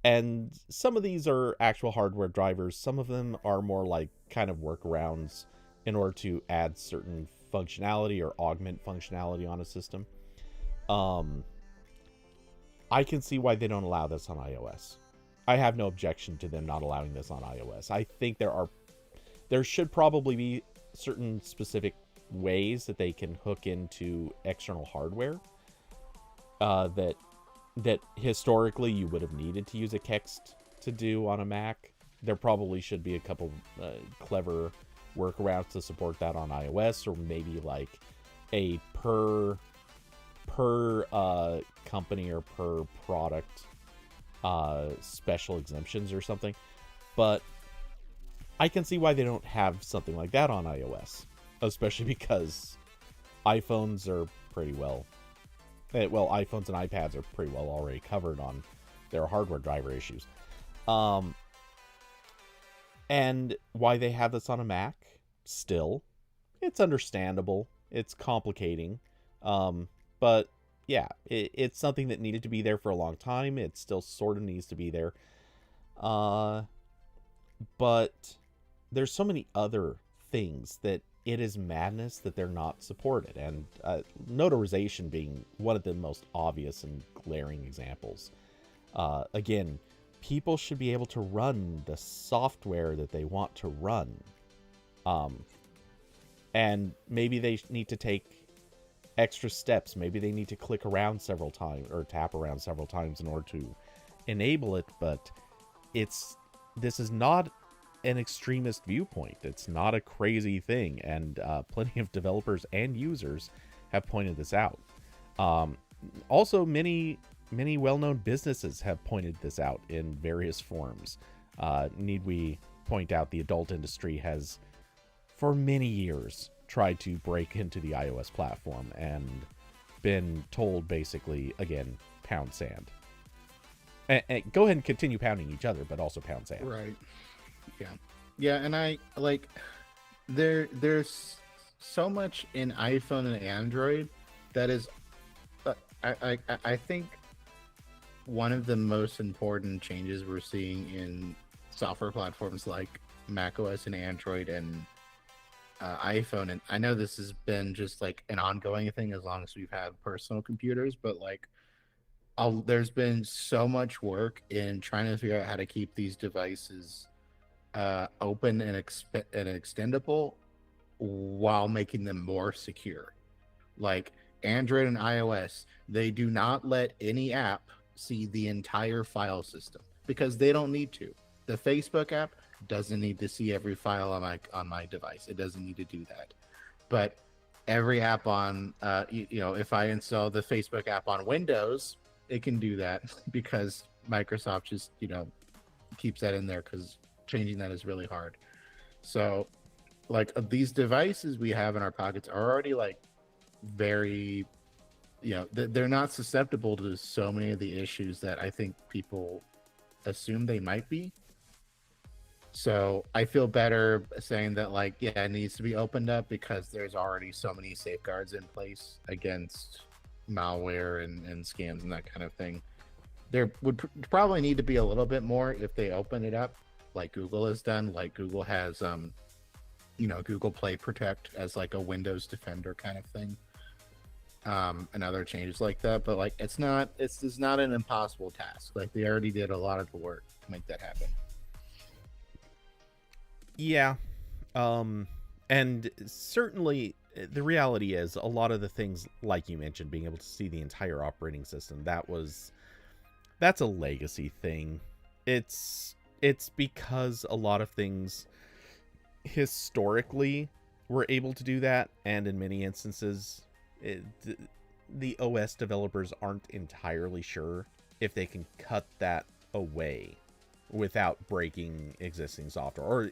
And some of these are actual hardware drivers. Some of them are more like kind of workarounds in order to add certain functionality or augment functionality on a system. I can see why they don't allow this on iOS. I have no objection to them not allowing this on iOS. I think there should probably be certain specific ways that they can hook into external hardware that historically you would have needed to use a KEXT to do on a Mac. There probably should be a couple clever workarounds to support that on iOS, or maybe like a per company or per product special exemptions or something. But I can see why they don't have something like that on iOS, especially because iPhones are pretty well iPhones and iPads are pretty well already covered on their hardware driver issues. And why they have this on a Mac, still, it's understandable. It's complicating. But yeah, it's something that needed to be there for a long time. It still sort of needs to be there. But there's so many other things that it is madness that they're not supported, and notarization being one of the most obvious and glaring examples. Again, people should be able to run the software that they want to run, and maybe they need to take extra steps. Maybe they need to click around several times or tap around several times in order to enable it. But this is not an extremist viewpoint. It's not a crazy thing, and plenty of developers and users have pointed this out. Also, many well-known businesses have pointed this out in various forms. Need we point out the adult industry has, for many years, tried to break into the iOS platform and been told basically, again, pound sand. And go ahead and continue pounding each other, but also pound sand. Right. Yeah, and I like there's so much in iPhone and Android that is I think one of the most important changes we're seeing in software platforms like macOS and Android and iPhone, and I know this has been just like an ongoing thing as long as we've had personal computers, but like there's been so much work in trying to figure out how to keep these devices open and extendable while making them more secure. Like Android and iOS, they do not let any app see the entire file system because they don't need to. The Facebook app doesn't need to see every file on my device. It doesn't need to do that. But every app on if I install the Facebook app on Windows, it can do that because Microsoft just keeps that in there because changing that is really hard. So like these devices we have in our pockets are already like very they're not susceptible to so many of the issues that I think people assume they might be. So I feel better saying that like it needs to be opened up because there's already so many safeguards in place against malware and scams and that kind of thing. There would probably need to be a little bit more if they open it up like Google has done. Like Google has Google Play Protect as like a Windows Defender kind of thing, and other changes like that. But like it's not an impossible task. Like they already did a lot of the work to make that happen. Yeah. And certainly the reality is a lot of the things like you mentioned, being able to see the entire operating system, that's a legacy thing. It's because a lot of things historically were able to do that, and in many instances the OS developers aren't entirely sure if they can cut that away without breaking existing software,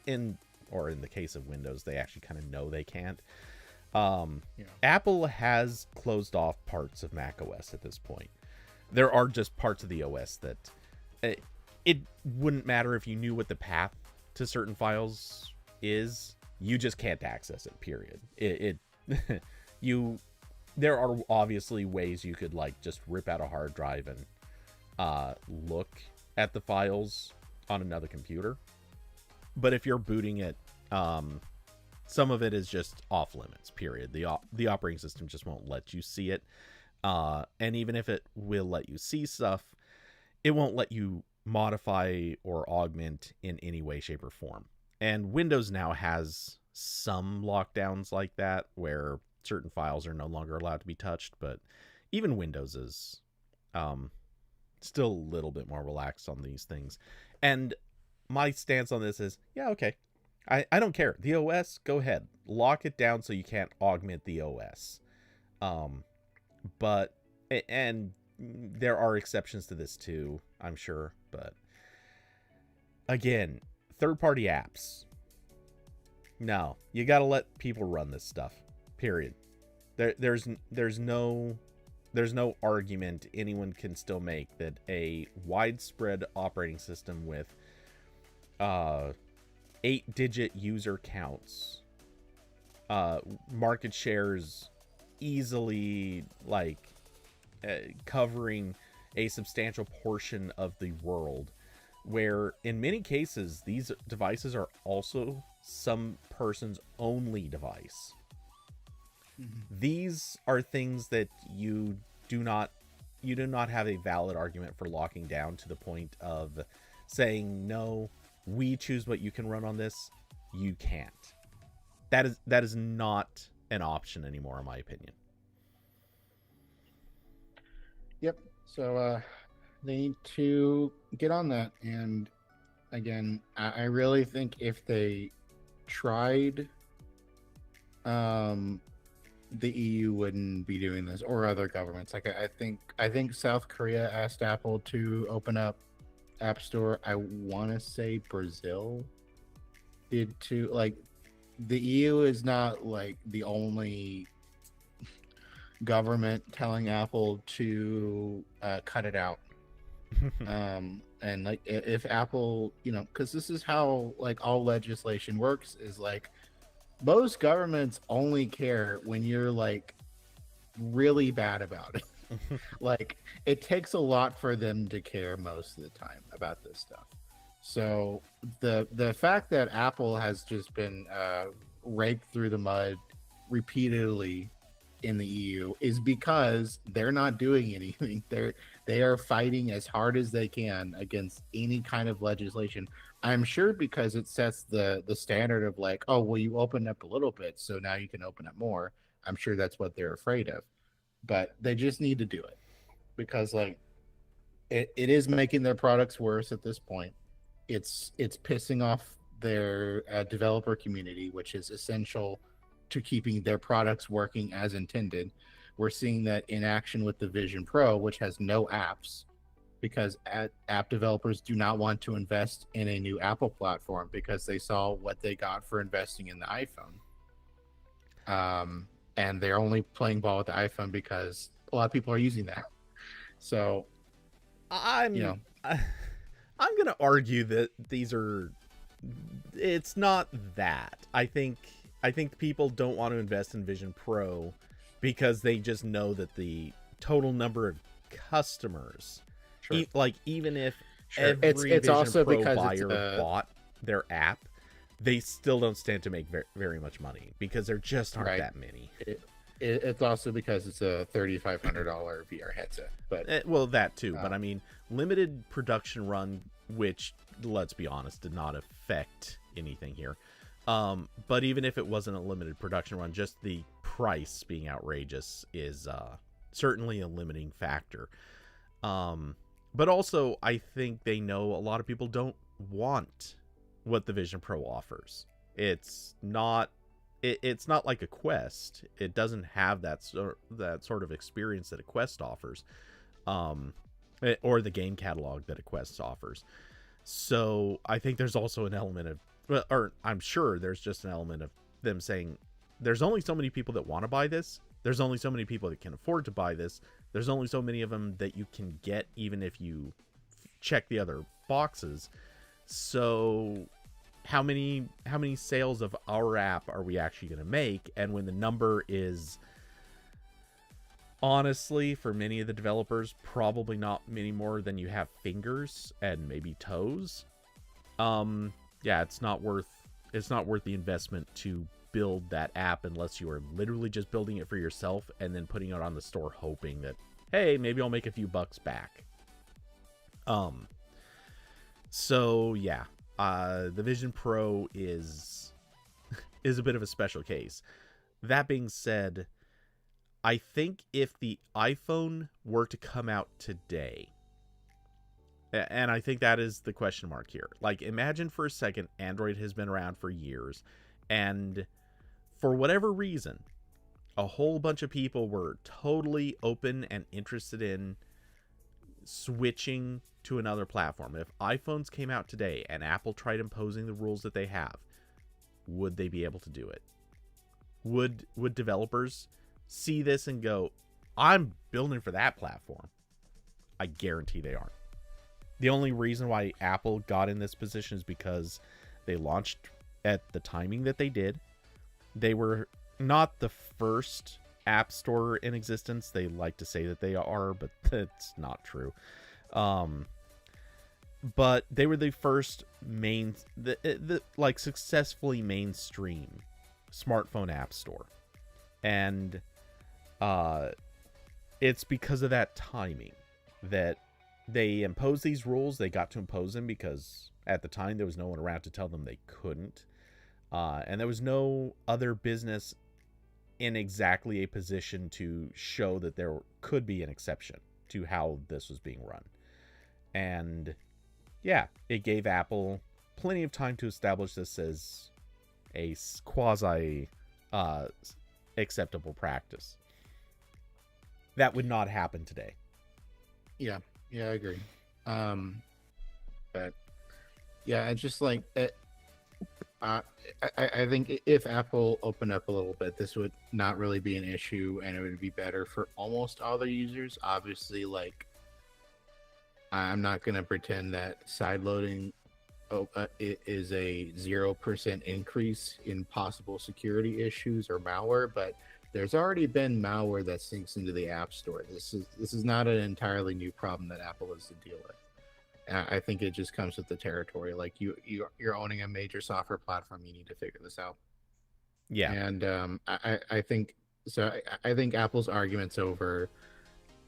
or in the case of Windows, they actually kind of know they can't. Apple has closed off parts of Mac OS at this point. There are just parts of the OS that it wouldn't matter if you knew what the path to certain files is. You just can't access it, period. There are obviously ways you could like just rip out a hard drive and look at the files on another computer. But if you're booting it, some of it is just off limits, period. The operating system just won't let you see it. And even if it will let you see stuff, it won't let you modify or augment in any way, shape, or form. And Windows now has some lockdowns like that where certain files are no longer allowed to be touched, but even Windows is still a little bit more relaxed on these things. And my stance on this is, yeah, okay. I don't care. The OS, go ahead. Lock it down so you can't augment the OS. But, and there are exceptions to this too, I'm sure. But, again, third-party apps. No, you gotta let people run this stuff. Period. There's no argument anyone can still make that a widespread operating system with 8-digit user counts, market shares easily like covering a substantial portion of the world, where in many cases these devices are also some person's only device. Mm-hmm. These are things that you do not have a valid argument for locking down to the point of saying, no, we choose what you can run on this, you can't. That is not an option anymore, in my opinion. Yep. So they need to get on that. And again, I really think if they tried, the EU wouldn't be doing this, or other governments. Like I think South Korea asked Apple to open up App Store. I want to say Brazil did too. Like the EU is not like the only government telling Apple to cut it out. And like if Apple, because this is how like all legislation works, is like most governments only care when you're like really bad about it. Like it takes a lot for them to care most of the time about this stuff. So the fact that Apple has just been raked through the mud repeatedly in the EU is because they're not doing anything. They are fighting as hard as they can against any kind of legislation. I'm sure because it sets the standard of like, oh well, you opened up a little bit, so now you can open up more. I'm sure that's what they're afraid of, but they just need to do it because like it is making their products worse at this point. It's pissing off their developer community, which is essential to keeping their products working as intended. We're seeing that in action with the Vision Pro, which has no apps, because app developers do not want to invest in a new Apple platform because they saw what they got for investing in the iPhone. And they're only playing ball with the iPhone because a lot of people are using that. So, you I'm know, I, I'm gonna argue that these are. It's not that. I think people don't want to invest in Vision Pro because they just know that the total number of customers, sure, like even if sure. every It's Vision also Pro because it's buyer bought their app, they still don't stand to make very much money because there just aren't right. that many. It's also because it's a $3,500 VR headset. But Well, that too, but I mean, limited production run, which let's be honest, did not affect anything here. But even if it wasn't a limited production run, just the price being outrageous is certainly a limiting factor. But also, I think they know a lot of people don't want what the Vision Pro offers. It's not. It's not like a Quest. It doesn't have that sort of experience that a Quest offers, or the game catalog that a Quest offers. So I think there's also an element of, or I'm sure there's just an element of them saying, there's only so many people that want to buy this. There's only so many people that can afford to buy this. There's only so many of them that you can get, even if you check the other boxes. So how many sales of our app are we actually going to make? And when the number is, honestly, for many of the developers, probably not many more than you have fingers and maybe toes. Yeah, it's not worth the investment to build that app unless you are literally just building it for yourself and then putting it on the store hoping that, hey, maybe I'll make a few bucks back. So yeah, the Vision Pro is a bit of a special case. That being said, I think if the iPhone were to come out today, and I think that is the question mark here. Like, imagine for a second, Android has been around for years, and for whatever reason, a whole bunch of people were totally open and interested in switching to another platform. If iPhones came out today and Apple tried imposing the rules that they have, would they be able to do it? Would developers see this and go, I'm building for that platform? I guarantee they aren't. The only reason why Apple got in this position is because they launched at the timing that they did. They were not the first app store in existence. They like to say that they are, but that's not true. But they were the first like successfully mainstream smartphone app store. And it's because of that timing that they imposed these rules. They got to impose them because at the time there was no one around to tell them they couldn't. And there was no other business in exactly a position to show that there could be an exception to how this was being run. And yeah, it gave Apple plenty of time to establish this as a quasi acceptable practice. That would not happen today. yeah, I agree. But yeah, it's just like I think if Apple opened up a little bit, this would not really be an issue, and it would be better for almost all their users. Obviously, like I'm not gonna pretend that sideloading is a 0% increase in possible security issues or malware, but there's already been malware that sinks into the App Store. This is not an entirely new problem that Apple has to deal with. And I think it just comes with the territory. Like you're owning a major software platform, you need to figure this out. Yeah. And I think so. I think Apple's arguments over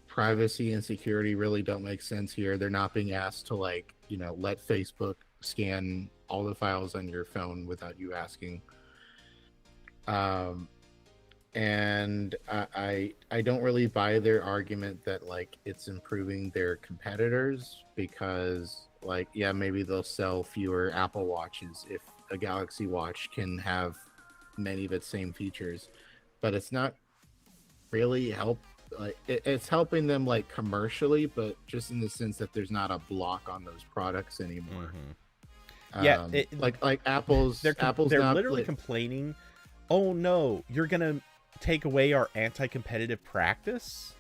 privacy and security really don't make sense here. They're not being asked to, like, let Facebook scan all the files on your phone without you asking. Um, and I don't really buy their argument that, like, it's improving their competitors, because, like, yeah, maybe they'll sell fewer Apple Watches if a Galaxy Watch can have many of its same features, but it's not really like it's helping them, like, commercially, but just in the sense that there's not a block on those products anymore. Yeah, Like Apple's they're not literally like, complaining, "Oh no, you're going to take away our anti-competitive practice?"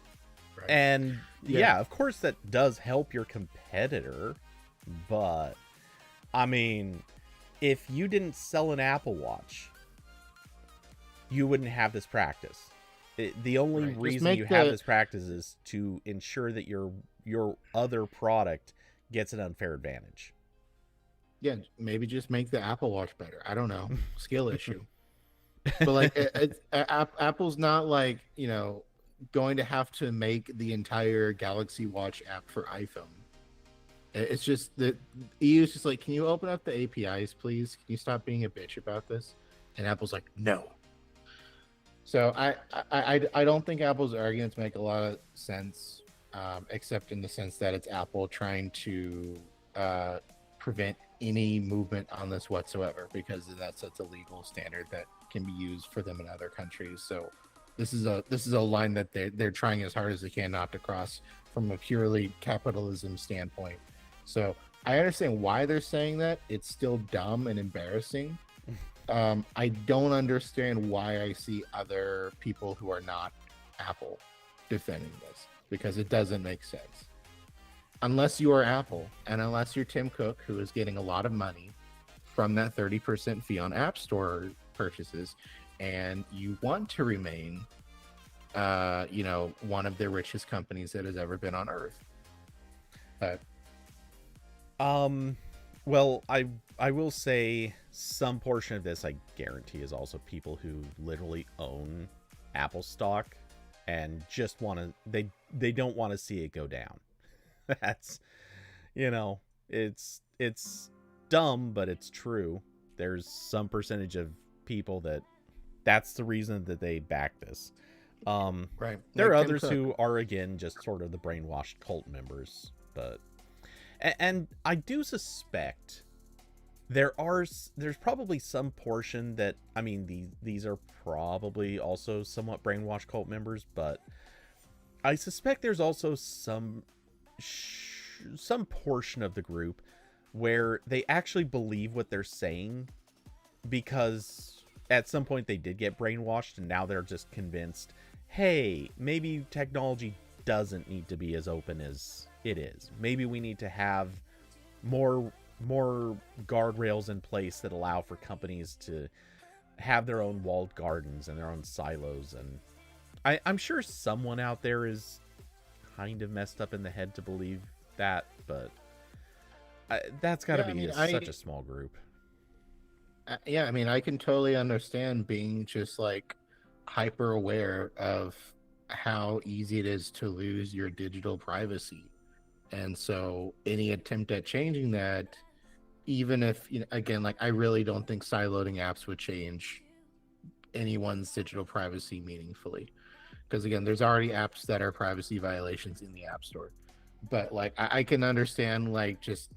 right. And Yeah, yeah, of course that does help your competitor, but I mean, if you didn't sell an Apple Watch, you wouldn't have this practice. The only right. Just reason you make have the this practice is to ensure that your other product gets an unfair advantage. Yeah, maybe just make the Apple Watch better. I don't know, skill issue. But, like, Apple's not, like, going to have to make the entire Galaxy Watch app for iPhone. It's just that EU's just like, can you open up the APIs, please? Can you stop being a bitch about this? And Apple's like, no. So I don't think Apple's arguments make a lot of sense, except in the sense that it's Apple trying to prevent any movement on this whatsoever, because that's such a legal standard that can be used for them in other countries. So this is a line that they're trying as hard as they can not to cross from a purely capitalism standpoint. So I understand why they're saying that. It's still dumb and embarrassing. I don't understand why I see other people who are not Apple defending this, because it doesn't make sense. Unless you are Apple, and unless you're Tim Cook, who is getting a lot of money from that 30% fee on App Store purchases, and you want to remain, one of the richest companies that has ever been on Earth. But Well, I will say some portion of this I guarantee is also people who literally own Apple stock and just want to they don't want to see it go down. That's it's dumb, but it's true. There's some percentage of people that's the reason that they back this. right, There like are Tim others Cook. who are, again, just sort of the brainwashed cult members, but and I do suspect there's probably some portion that, I mean, these are probably also somewhat brainwashed cult members, but I suspect there's also some portion of the group where they actually believe what they're saying, because at some point they did get brainwashed and now they're just convinced, hey, maybe technology doesn't need to be as open as it is. Maybe we need to have more guardrails in place that allow for companies to have their own walled gardens and their own silos. And I'm sure someone out there is kind of messed up in the head to believe that, but that's got to be such a small group. Yeah, I mean, I can totally understand being just, like, hyper aware of how easy it is to lose your digital privacy. And so any attempt at changing that, even if, again, like, I really don't think sideloading apps would change anyone's digital privacy meaningfully. Because, again, there's already apps that are privacy violations in the App Store. But, like, I can understand, like, just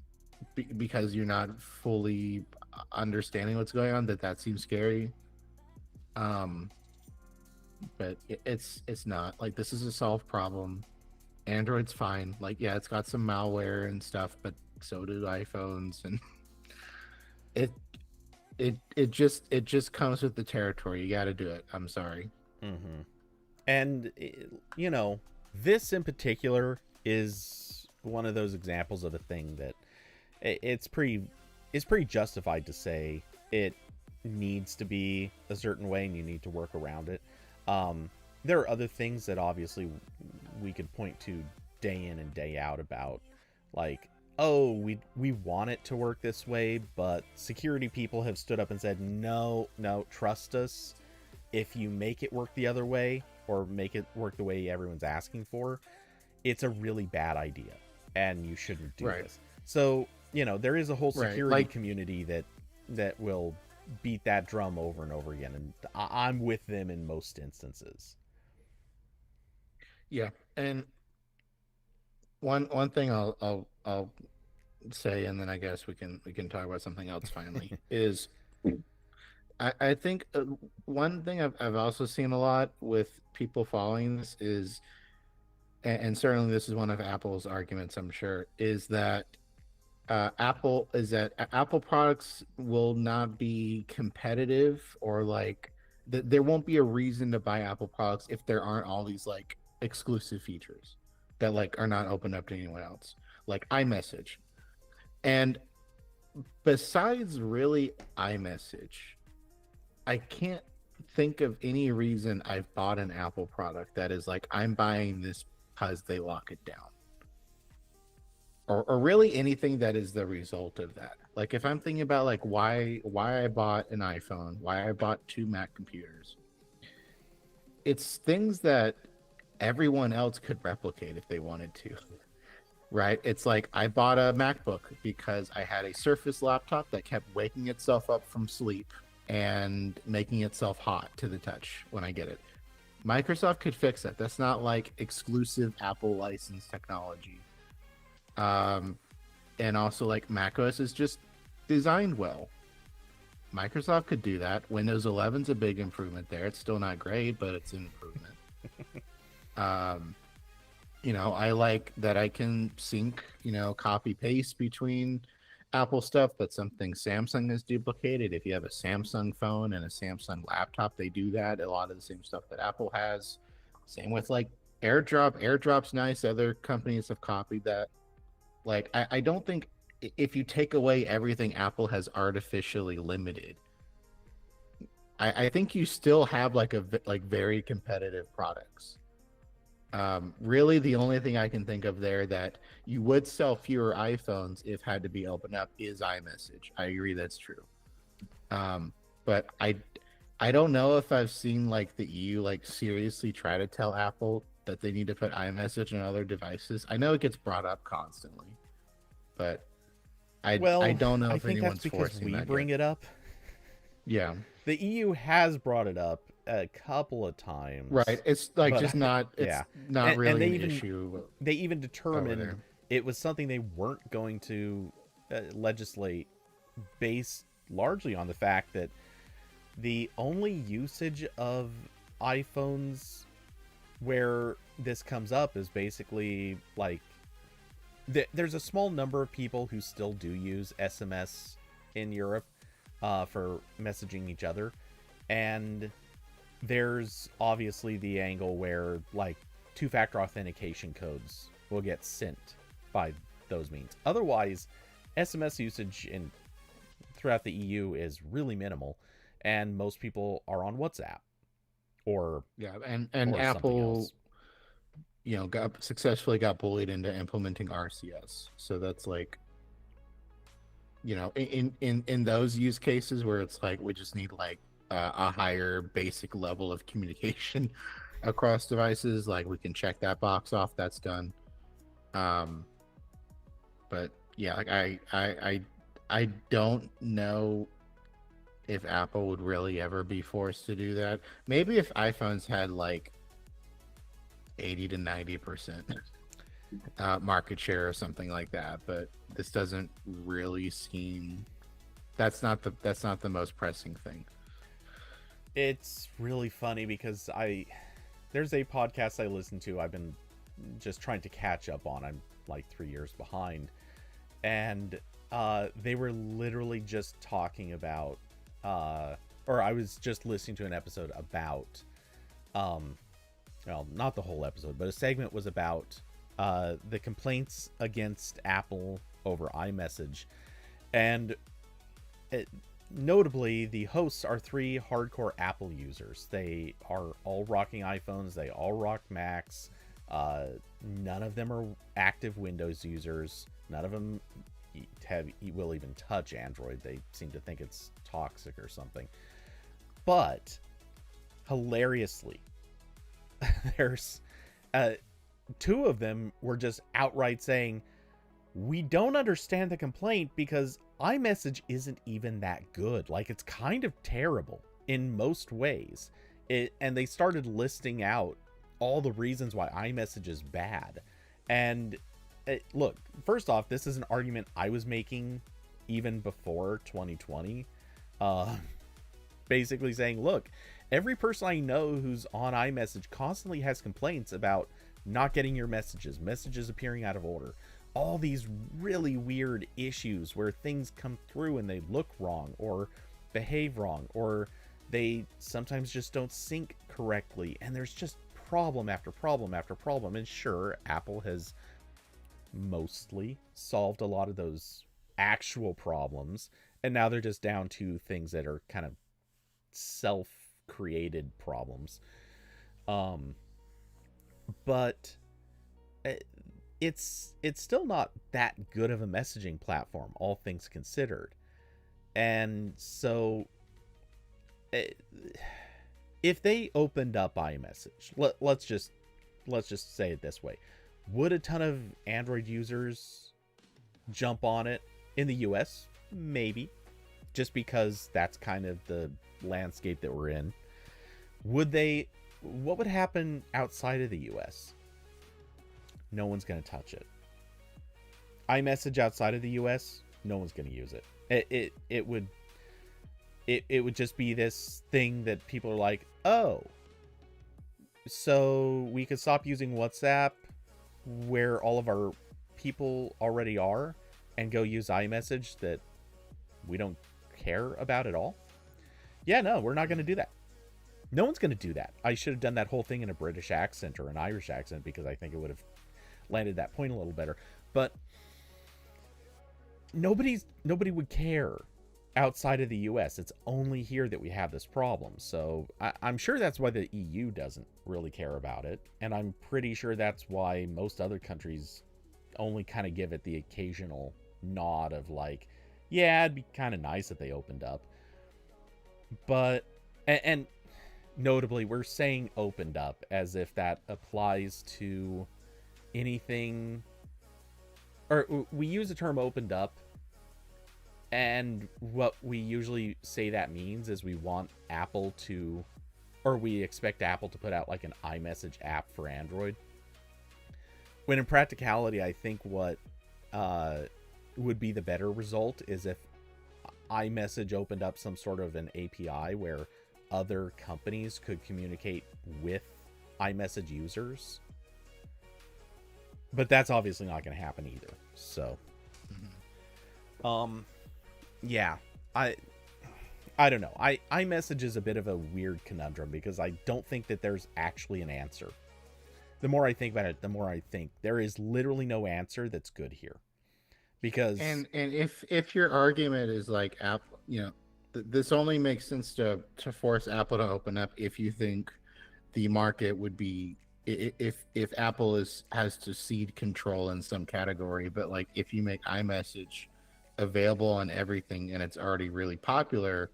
because you're not fully understanding what's going on, that seems scary. But it's not. Like, this is a solved problem. Android's fine. Like, yeah, it's got some malware and stuff, but so do iPhones, and it just comes with the territory. You got to do it. I'm sorry. Mm-hmm. And this in particular is one of those examples of a thing that it's pretty justified to say it needs to be a certain way and you need to work around it. There are other things that obviously we could point to day in and day out about, like oh, we want it to work this way, but security people have stood up and said, no, no, trust us. If you make it work the other way, or make it work the way everyone's asking for, it's a really bad idea, and you shouldn't do Right. this. So, there is a whole Right. security community that will beat that drum over and over again, and I'm with them in most instances. Yeah. And one thing I'll say, and then I guess we can talk about something else finally, is I think one thing I've also seen a lot with people following this is, and certainly this is one of Apple's arguments, I'm sure, is that Apple products will not be competitive, or like there won't be a reason to buy Apple products if there aren't all these like exclusive features that like are not open up to anyone else, like iMessage. And besides really iMessage, I can't think of any reason I've bought an Apple product that is like I'm buying this because they lock it down. Or really anything that is the result of that. Like if I'm thinking about like why I bought an iPhone, why I bought two Mac computers, it's things that everyone else could replicate if they wanted to. Right? It's like I bought a MacBook because I had a Surface laptop that kept waking itself up from sleep and making itself hot to the touch when I get it. Microsoft could fix that. That's not like exclusive Apple licensed technology. Um, and also like macOS is just designed well. Microsoft could do that. Windows 11's a big improvement there. It's still not great, but it's an improvement. um, I like that I can sync, copy paste between Apple stuff. That's something Samsung has duplicated. If you have a Samsung phone and a Samsung laptop, they do that. A lot of the same stuff that Apple has. Same with like AirDrop. AirDrop's nice. Other companies have copied that. Like, I don't think if you take away everything Apple has artificially limited, I think you still have like very competitive products. Really, the only thing I can think of there that you would sell fewer iPhones if had to be opened up is iMessage. I agree, that's true. But I don't know if I've seen like the EU like seriously try to tell Apple that they need to put iMessage on other devices. I know it gets brought up constantly, but I Well, don't know I if think that's anyone's because forcing we that bring yet. it up. Yeah, The EU has brought it up a couple of right. times, It's like but just not. yeah, It's not and really an issue they even over determined there. it was something they weren't going to legislate, based largely on the fact that the only usage of iPhones where this comes up is basically like there's a small number of people who still do use SMS in Europe for messaging each other, and there's obviously the angle where like two-factor authentication codes will get sent by those means. Otherwise, SMS usage throughout the EU is really minimal, and most people are on WhatsApp or Yeah, and something Apple, else. got successfully got bullied into implementing RCS. So that's like, in those use cases where it's like we just need like a higher basic level of communication across devices, like we can check that box off. That's done. Um, but yeah, like I don't know if Apple would really ever be forced to do that. Maybe if iPhones had like 80 to 90% market share or something like that, but this doesn't really seem. That's not the most pressing thing. It's really funny because there's a podcast I listen to. I've been just trying to catch up on. I'm like 3 years behind, and they were literally just talking about, or I was just listening to an episode about, well, not the whole episode, but a segment was about the complaints against Apple over iMessage, and notably, the hosts are three hardcore Apple users. They are all rocking iPhones. They all rock Macs. None of them are active Windows users. None of them will even touch Android. They seem to think it's toxic or something. But hilariously, there's two of them were just outright saying, we don't understand the complaint because iMessage isn't even that good. Like, it's kind of terrible in most ways. And they started listing out all the reasons why iMessage is bad. And look, first off, this is an argument I was making even before 2020. Basically saying, look, every person I know who's on iMessage constantly has complaints about not getting your messages appearing out of order, all these really weird issues where things come through and they look wrong or behave wrong, or they sometimes just don't sync correctly, and there's just problem after problem after problem. And sure, Apple has mostly solved a lot of those actual problems, and now they're just down to things that are kind of self-created problems. But it's still not that good of a messaging platform, all things considered. And so if they opened up iMessage, let's just say it this way, would a ton of Android users jump on it in the US? Maybe, just because that's kind of the landscape that we're in. Would they? What would happen outside of the US? No one's going to touch it. iMessage outside of the US, no one's going to use it. It would just be this thing that people are like, oh, so we could stop using WhatsApp where all of our people already are and go use iMessage that we don't care about at all? Yeah, no, we're not going to do that. No one's going to do that. I should have done that whole thing in a British accent or an Irish accent because I think it would have landed that point a little better. But nobody would care outside of the US. It's only here that we have this problem. So I'm sure that's why the EU doesn't really care about it. And I'm pretty sure that's why most other countries only kind of give it the occasional nod of like, yeah, it'd be kind of nice if they opened up. But, and notably, we're saying opened up as if that applies to anything, or we use the term opened up, and what we usually say that means is we want Apple to, or we expect Apple to put out like an iMessage app for Android. When in practicality, I think what would be the better result is if iMessage opened up some sort of an API where other companies could communicate with iMessage users. But that's obviously not going to happen either. So, yeah, I don't know. iMessage is a bit of a weird conundrum because I don't think that there's actually an answer. The more I think about it, the more I think there is literally no answer that's good here. Because if your argument is like Apple, this only makes sense to force Apple to open up if you think the market would be, if Apple has to cede control in some category. But like if you make iMessage available on everything and it's already really popular,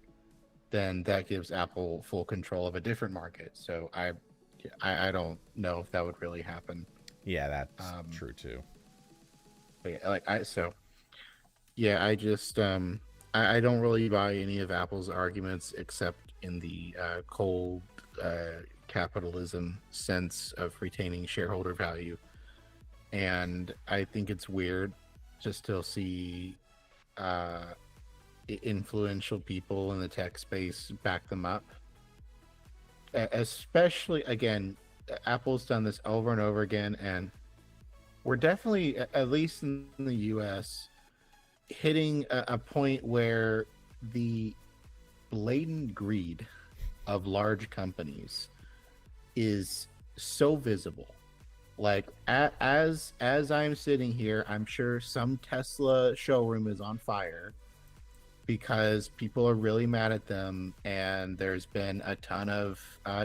then that gives Apple full control of a different market. So I don't know if that would really happen. Yeah, that's true too. But yeah, I just I don't really buy any of Apple's arguments except in the cold capitalism sense of retaining shareholder value. And I think it's weird to still see influential people in the tech space back them up. Especially, again, Apple's done this over and over again, and we're definitely, at least in the US, hitting a point where the blatant greed of large companies is so visible. Like as I'm sitting here, I'm sure some Tesla showroom is on fire because people are really mad at them, and there's been a ton of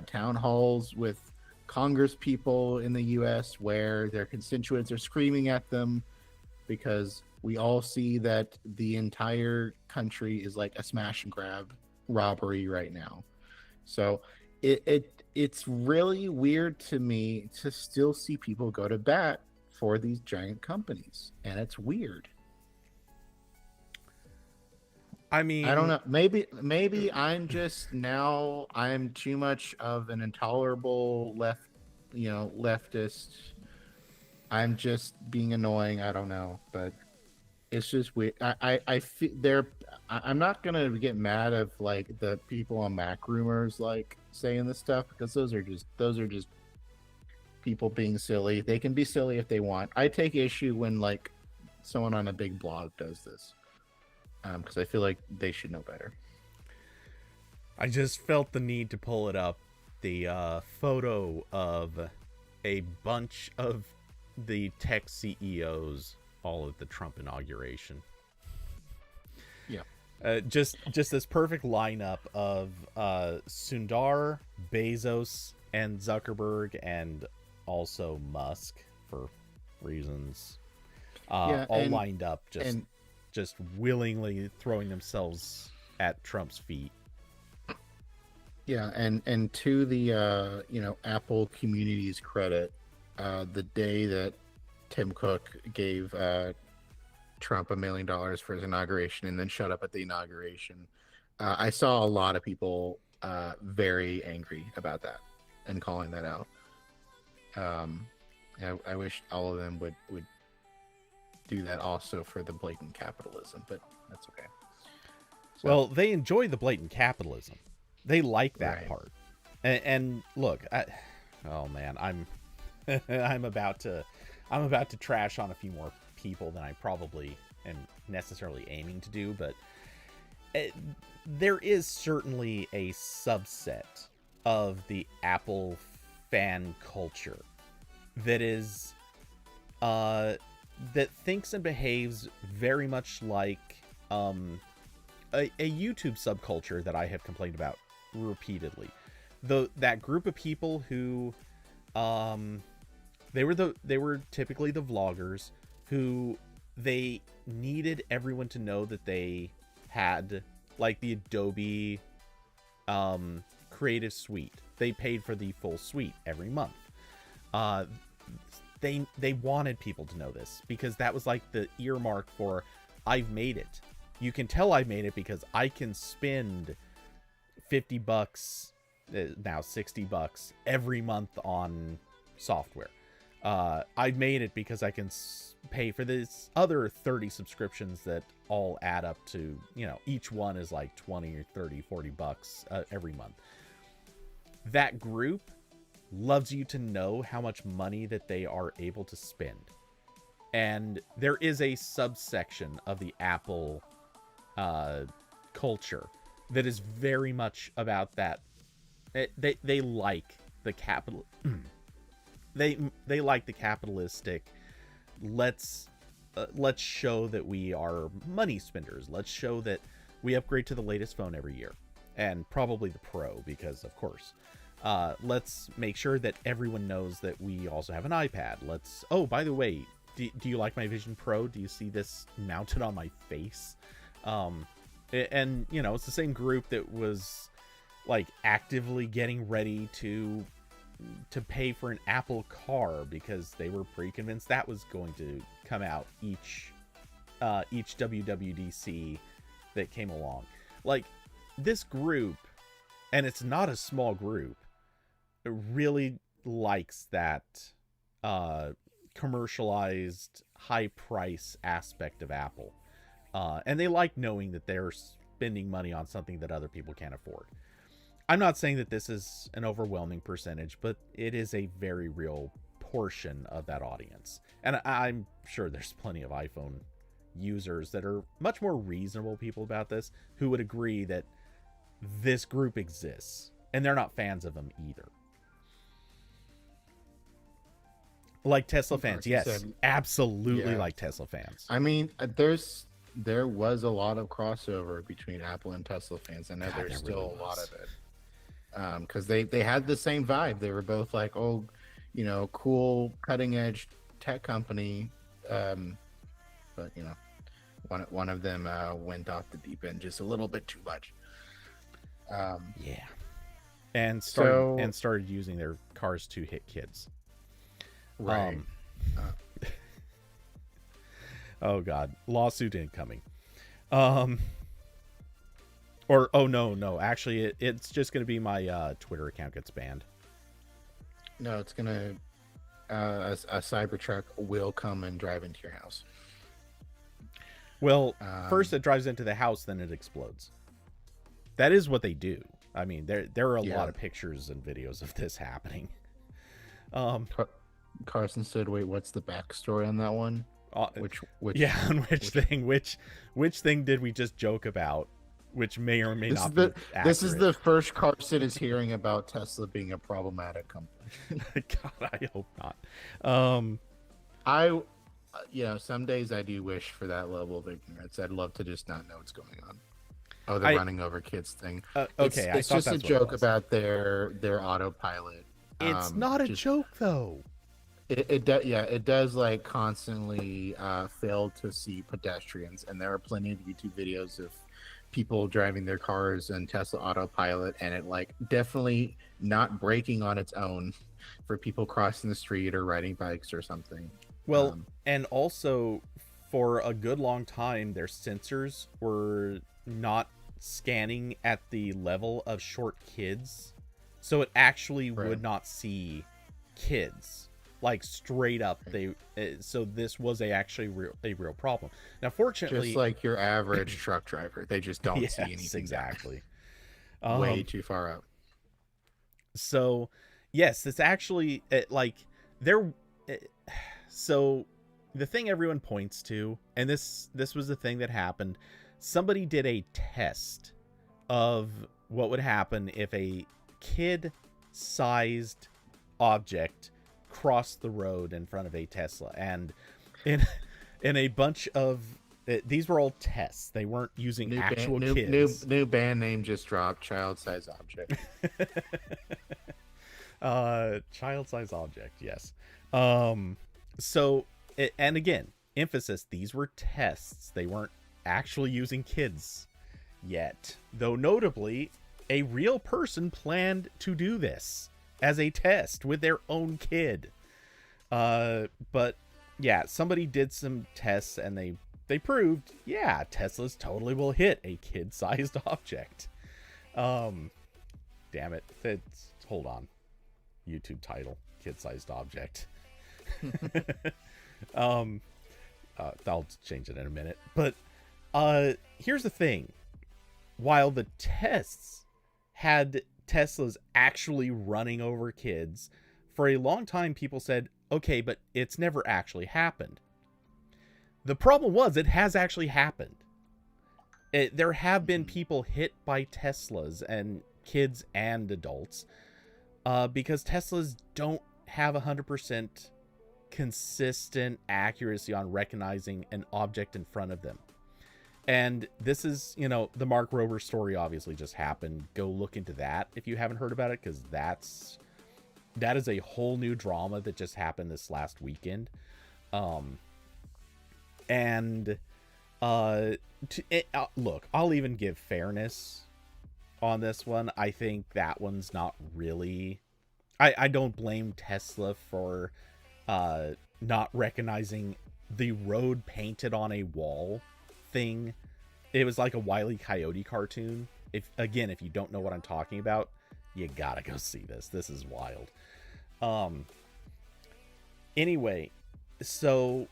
town halls with Congress people in the U.S. where their constituents are screaming at them because we all see that the entire country is like a smash and grab robbery right now. So it's really weird to me to still see people go to bat for these giant companies, and it's weird. I mean, I don't know. Maybe I'm too much of an intolerable leftist. I'm just being annoying. I don't know, but it's just weird. I feel I'm not gonna get mad of like the people on Mac rumors like saying this stuff, because those are just people being silly. They can be silly if they want. I take issue when like someone on a big blog does this, because I feel like they should know better. I just felt the need to pull it up. The photo of a bunch of the tech CEOs all at the Trump inauguration. Yeah. Just this perfect lineup of Sundar, Bezos, and Zuckerberg, and also Musk for reasons. All lined up, just willingly throwing themselves at Trump's feet. Yeah, and to the Apple community's credit, the day that Tim Cook gave Trump $1 million for his inauguration and then shut up at the inauguration, I saw a lot of people very angry about that and calling that out. I wish all of them would do that also for the blatant capitalism, but that's okay. So, well, they enjoy the blatant capitalism. They like that right. part. And look, oh man, I'm about to trash on a few more people than I probably am necessarily aiming to do, but there is certainly a subset of the Apple fan culture that is that thinks and behaves very much like a YouTube subculture that I have complained about repeatedly. That group of people who they were typically the vloggers who they needed everyone to know that they had like the Adobe Creative Suite. They paid for the full suite every month. They wanted people to know this because that was like the earmark for I've made it. You can tell I've made it because I can spend $50, now $60 every month on software. I made it because I can pay for this other 30 subscriptions that all add up to, each one is like 20 or 30, $40 every month. That group loves you to know how much money that they are able to spend. And there is a subsection of the Apple culture that is very much about that. They like the capital. They like the capitalistic. Let's show that we are money spenders. Let's show that we upgrade to the latest phone every year, and probably the Pro, because of course. Let's make sure that everyone knows that we also have an iPad. Oh, by the way, do you like my Vision Pro? Do you see this mounted on my face? And it's the same group that was like actively getting ready to pay for an Apple car because they were pretty convinced that was going to come out each WWDC that came along. Like, this group, and it's not a small group, really likes that commercialized high price aspect of Apple. And they like knowing that they're spending money on something that other people can't afford. I'm not saying that this is an overwhelming percentage, but it is a very real portion of that audience. And I'm sure there's plenty of iPhone users that are much more reasonable people about this who would agree that this group exists. And they're not fans of them either. Like Tesla fans, yes, absolutely, like Tesla fans. I mean, there was a lot of crossover between Apple and Tesla fans. I know there's still a lot of it. because they had the same vibe. They were both like, oh, cool, cutting edge tech company. But one of them went off the deep end just a little bit too much. Yeah, and started using their cars to hit kids. Right. Oh God, lawsuit incoming. Or oh no, actually it's just gonna be my Twitter account gets banned. No, it's gonna a Cybertruck will come and drive into your house. Well, first it drives into the house, then it explodes. That is what they do. I mean, there are a lot of pictures and videos of this happening. Carson said, "Wait, what's the backstory on that one? Which on which thing? Which thing did we just joke about? Which may or may not be accurate. This is the first Carson is hearing about Tesla being a problematic company. God, I hope not. Some days I do wish for that level of ignorance. I'd love to just not know what's going on. Oh, the running over kids thing. Okay, it's just a joke about their autopilot. It's not a joke though. It does like constantly fail to see pedestrians, and there are plenty of YouTube videos of people driving their cars and Tesla autopilot, and it like definitely not braking on its own for people crossing the street or riding bikes or something. Well, and also for a good long time, their sensors were not scanning at the level of short kids, so it actually would not see kids. Like straight up, so this was a real problem. Now, fortunately, just like your average truck driver, they just don't see anything. Exactly. Way too far out. So, yes, it's actually so the thing everyone points to, and this was the thing that happened. Somebody did a test of what would happen if a kid-sized object crossed the road in front of a Tesla, and in a bunch of these were all tests. They weren't using kids. New band name just dropped. Child size object. Child size object. Yes. So and again, emphasis. These were tests. They weren't actually using kids yet. Though notably, a real person planned to do this as a test with their own kid. But yeah, somebody did some tests and they proved, yeah, Teslas totally will hit a kid-sized object. Damn it. Hold on. YouTube title, kid-sized object. I'll change it in a minute. But here's the thing. While the tests had Teslas actually running over kids, for a long time people said, okay, but it's never actually happened. The problem was it has actually happened. There have been people hit by Teslas, and kids and adults, because Teslas don't have 100% consistent accuracy on recognizing an object in front of them. And this is, the Mark Rober story obviously just happened. Go look into that if you haven't heard about it, because that is a whole new drama that just happened this last weekend. Look, I'll even give fairness on this one. I think that one's not really... I don't blame Tesla for not recognizing the road painted on a wall thing. It was like a Wile E. Coyote cartoon. If you don't know what I'm talking about, you gotta go see this. This is wild. Anyway, so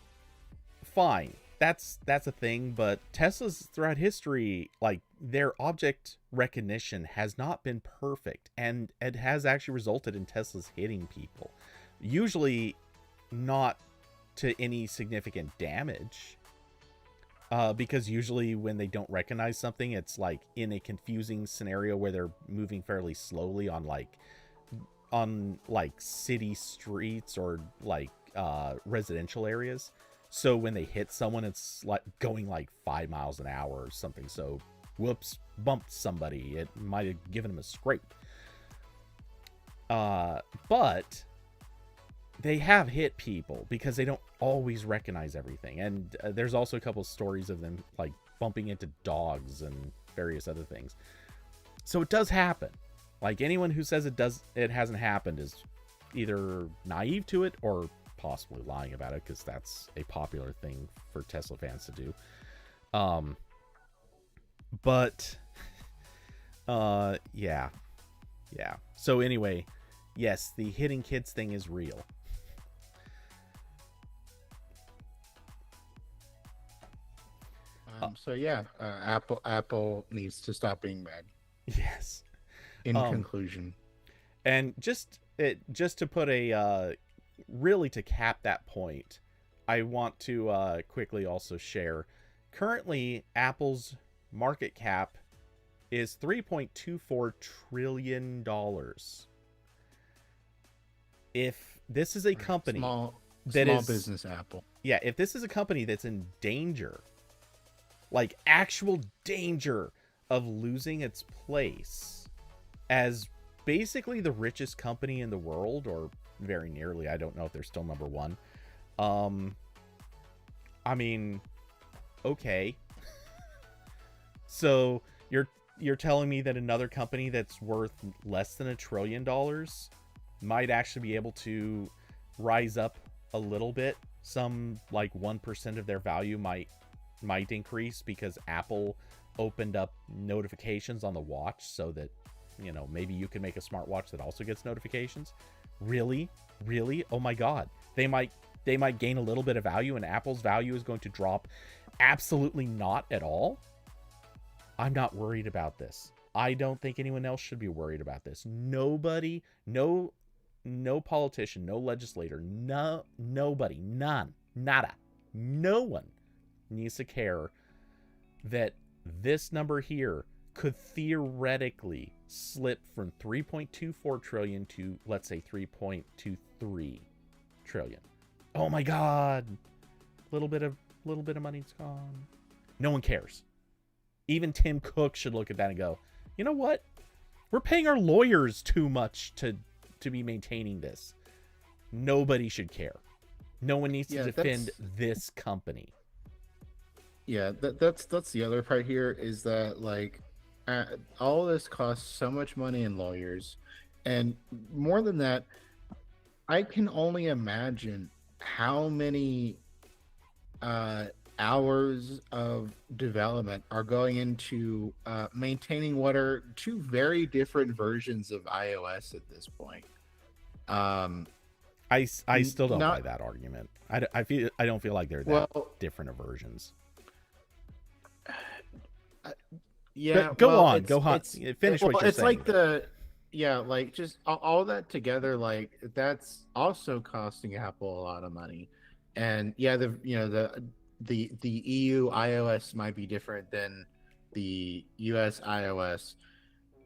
fine. That's a thing, but Teslas throughout history, like, their object recognition has not been perfect, and it has actually resulted in Teslas hitting people. Usually not to any significant damage. Because usually when they don't recognize something, it's like in a confusing scenario where they're moving fairly slowly on city streets or residential areas. So when they hit someone, it's like going like 5 miles an hour or something. So whoops, bumped somebody. It might have given them a scrape. But they have hit people because they don't always recognize everything. And there's also a couple stories of them like bumping into dogs and various other things. So it does happen. Like anyone who says it hasn't happened is either naive to it or possibly lying about it, because that's a popular thing for Tesla fans to do. But yeah. So anyway, yes, the hitting kids thing is real. So yeah, Apple needs to stop being bad. Yes. In conclusion, and just to put a really to cap that point, I want to quickly also share. Currently, Apple's market cap is $3.24 trillion. If this is a company small business Apple, yeah, if this is a company that's in danger, like actual danger of losing its place as basically the richest company in the world, or very nearly, I don't know if they're still number one. I mean, okay. So you're telling me that another company that's worth less than $1 trillion might actually be able to rise up a little bit? Some like 1% of their value might increase because Apple opened up notifications on the watch so that, you know, maybe you can make a smartwatch that also gets notifications. Really? Oh my God. They might gain a little bit of value and Apple's value is going to drop absolutely not at all. I'm not worried about this. I don't think anyone else should be worried about this. Nobody, no politician, no legislator, nobody, none, nada, no one needs to care that this number here could theoretically slip from 3.24 trillion to, let's say, 3.23 trillion. Oh my God. Little bit of money's gone. No one cares. Even Tim Cook should look at that and go, you know what? We're paying our lawyers too much to be maintaining this. Nobody should care. No one needs to defend this company. Yeah, that's the other part here, is that like all this costs so much money in lawyers, and more than that, I can only imagine how many hours of development are going into maintaining what are two very different versions of iOS at this point. I still don't buy that argument. I don't feel like they're that different versions. Yeah, but go on. Finish what you're it's saying. Like like just all that together, like that's also costing Apple a lot of money. And yeah, the EU iOS might be different than the US iOS,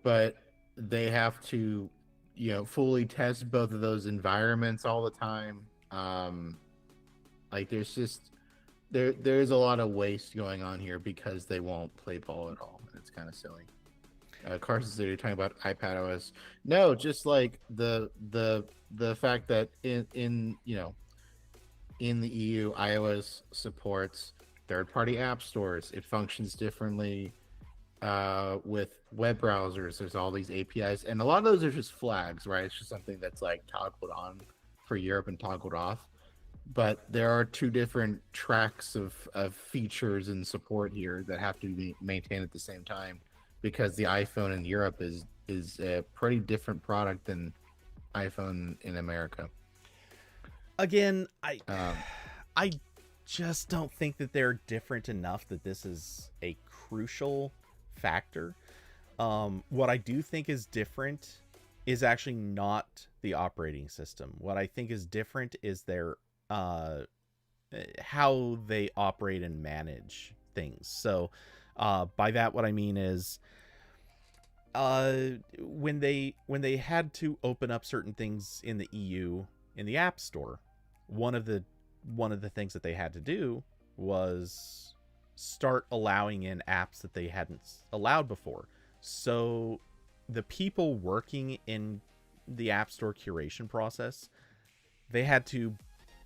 but they have to, fully test both of those environments all the time. Like there's just there's a lot of waste going on here because they won't play ball at all. It's kind of silly. Carson said you're talking about iPadOS. No, just like the fact that in the EU, iOS supports third-party app stores. It functions differently with web browsers. There's all these APIs, and a lot of those are just flags, right? It's just something that's like toggled on for Europe and toggled off. But there are two different tracks of features and support here that have to be maintained at the same time, because the iPhone in Europe is a pretty different product than iPhone in America. Again, I just don't think that they're different enough that this is a crucial factor. What I do think is different is actually not the operating system. What I think is different is their how they operate and manage things. So by that, what I mean is when they had to open up certain things in the EU in the App Store, one of the things that they had to do was start allowing in apps that they hadn't allowed before. So the people working in the App Store curation process, they had to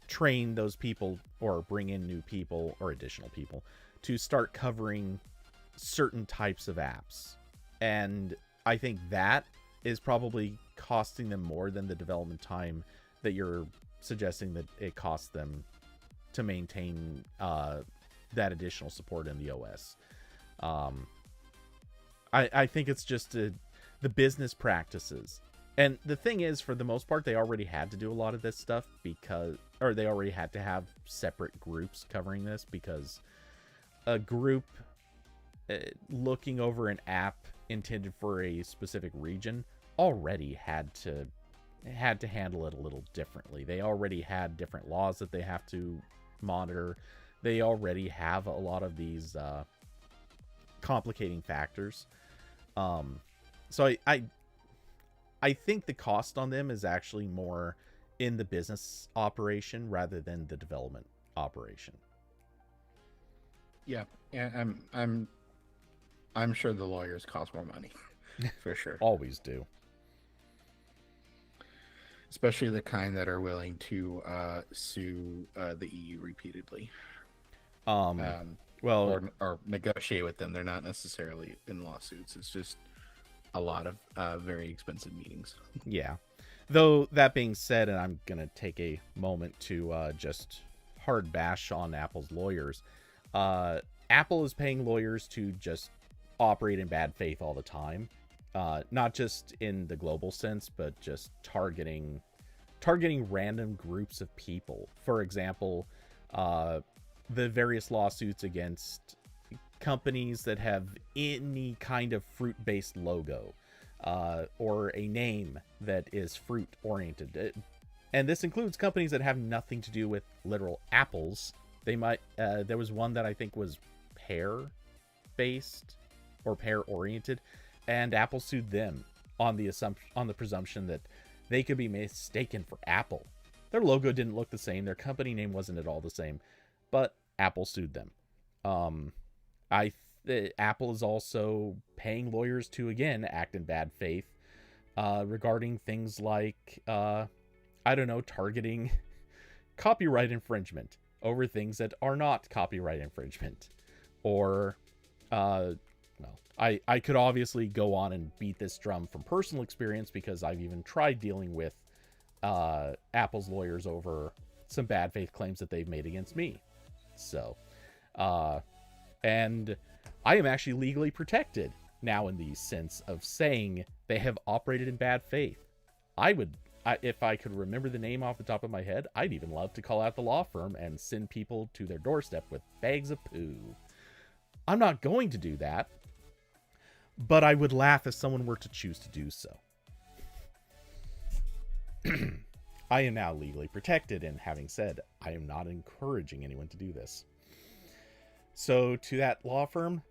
train those people or bring in new people or additional people to start covering certain types of apps. And I think that is probably costing them more than the development time that you're suggesting that it costs them to maintain that additional support in the OS. I think it's just the business practices. And the thing is, for the most part, they already had to do a lot of this stuff or they already had to have separate groups covering this, because a group looking over an app intended for a specific region already had to handle it a little differently. They already had different laws that they have to monitor. They already have a lot of these complicating factors. So I think the cost on them is actually more in the business operation rather than the development operation. Yeah, and I'm sure the lawyers cost more money, for sure. Always do. Especially the kind that are willing to sue the EU repeatedly. Well, or negotiate with them. They're not necessarily in lawsuits. It's just a lot of very expensive meetings. Yeah. Though, that being said, and I'm going to take a moment to just hard bash on Apple's lawyers. Apple is paying lawyers to just operate in bad faith all the time. Not just in the global sense, but just targeting random groups of people. For example, the various lawsuits against companies that have any kind of fruit-based logo, or a name that is fruit-oriented. And this includes companies that have nothing to do with literal apples. They might, there was one that I think was pear-based or pear-oriented, and Apple sued them on the presumption that they could be mistaken for Apple. Their logo didn't look the same, their company name wasn't at all the same, but Apple sued them. Apple is also paying lawyers to, again, act in bad faith regarding things like, targeting copyright infringement over things that are not copyright infringement. Or, I could obviously go on and beat this drum from personal experience, because I've even tried dealing with Apple's lawyers over some bad faith claims that they've made against me. So, and I am actually legally protected now in the sense of saying they have operated in bad faith. If I could remember the name off the top of my head, I'd even love to call out the law firm and send people to their doorstep with bags of poo. I'm not going to do that, but I would laugh if someone were to choose to do so. I am now legally protected, and having said, I am not encouraging anyone to do this. So, to that law firm,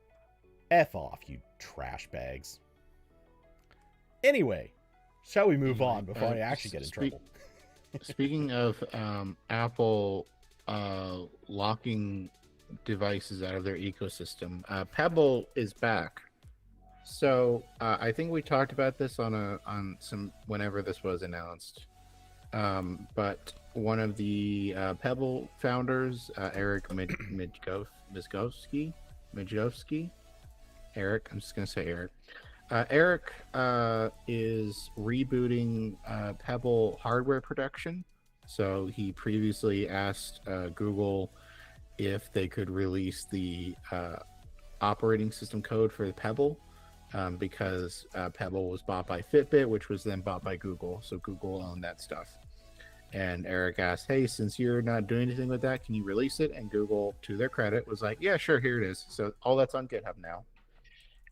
F off, you trash bags. Anyway, shall we move on before I actually get in trouble? Speaking of Apple locking devices out of their ecosystem, Pebble is back. So I think we talked about this on some whenever this was announced. But one of the Pebble founders, Eric Mijkowski, Eric, I'm just gonna say Eric. Eric is rebooting Pebble hardware production. So he previously asked Google if they could release the operating system code for the Pebble, because Pebble was bought by Fitbit, which was then bought by Google. So Google owned that stuff. And Eric asked, hey, since you're not doing anything with that, can you release it? And Google, to their credit, was like, yeah, sure, here it is. So all that's on GitHub now.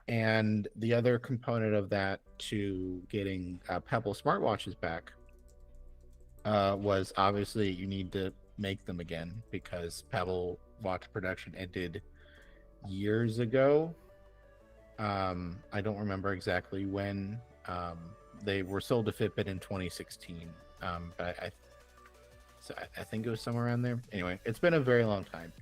And the other component of that to getting Pebble smartwatches back was obviously you need to make them again, because Pebble watch production ended years ago. I don't remember exactly when. They were sold to Fitbit in 2016, but I think it was somewhere around there. Anyway, it's been a very long time.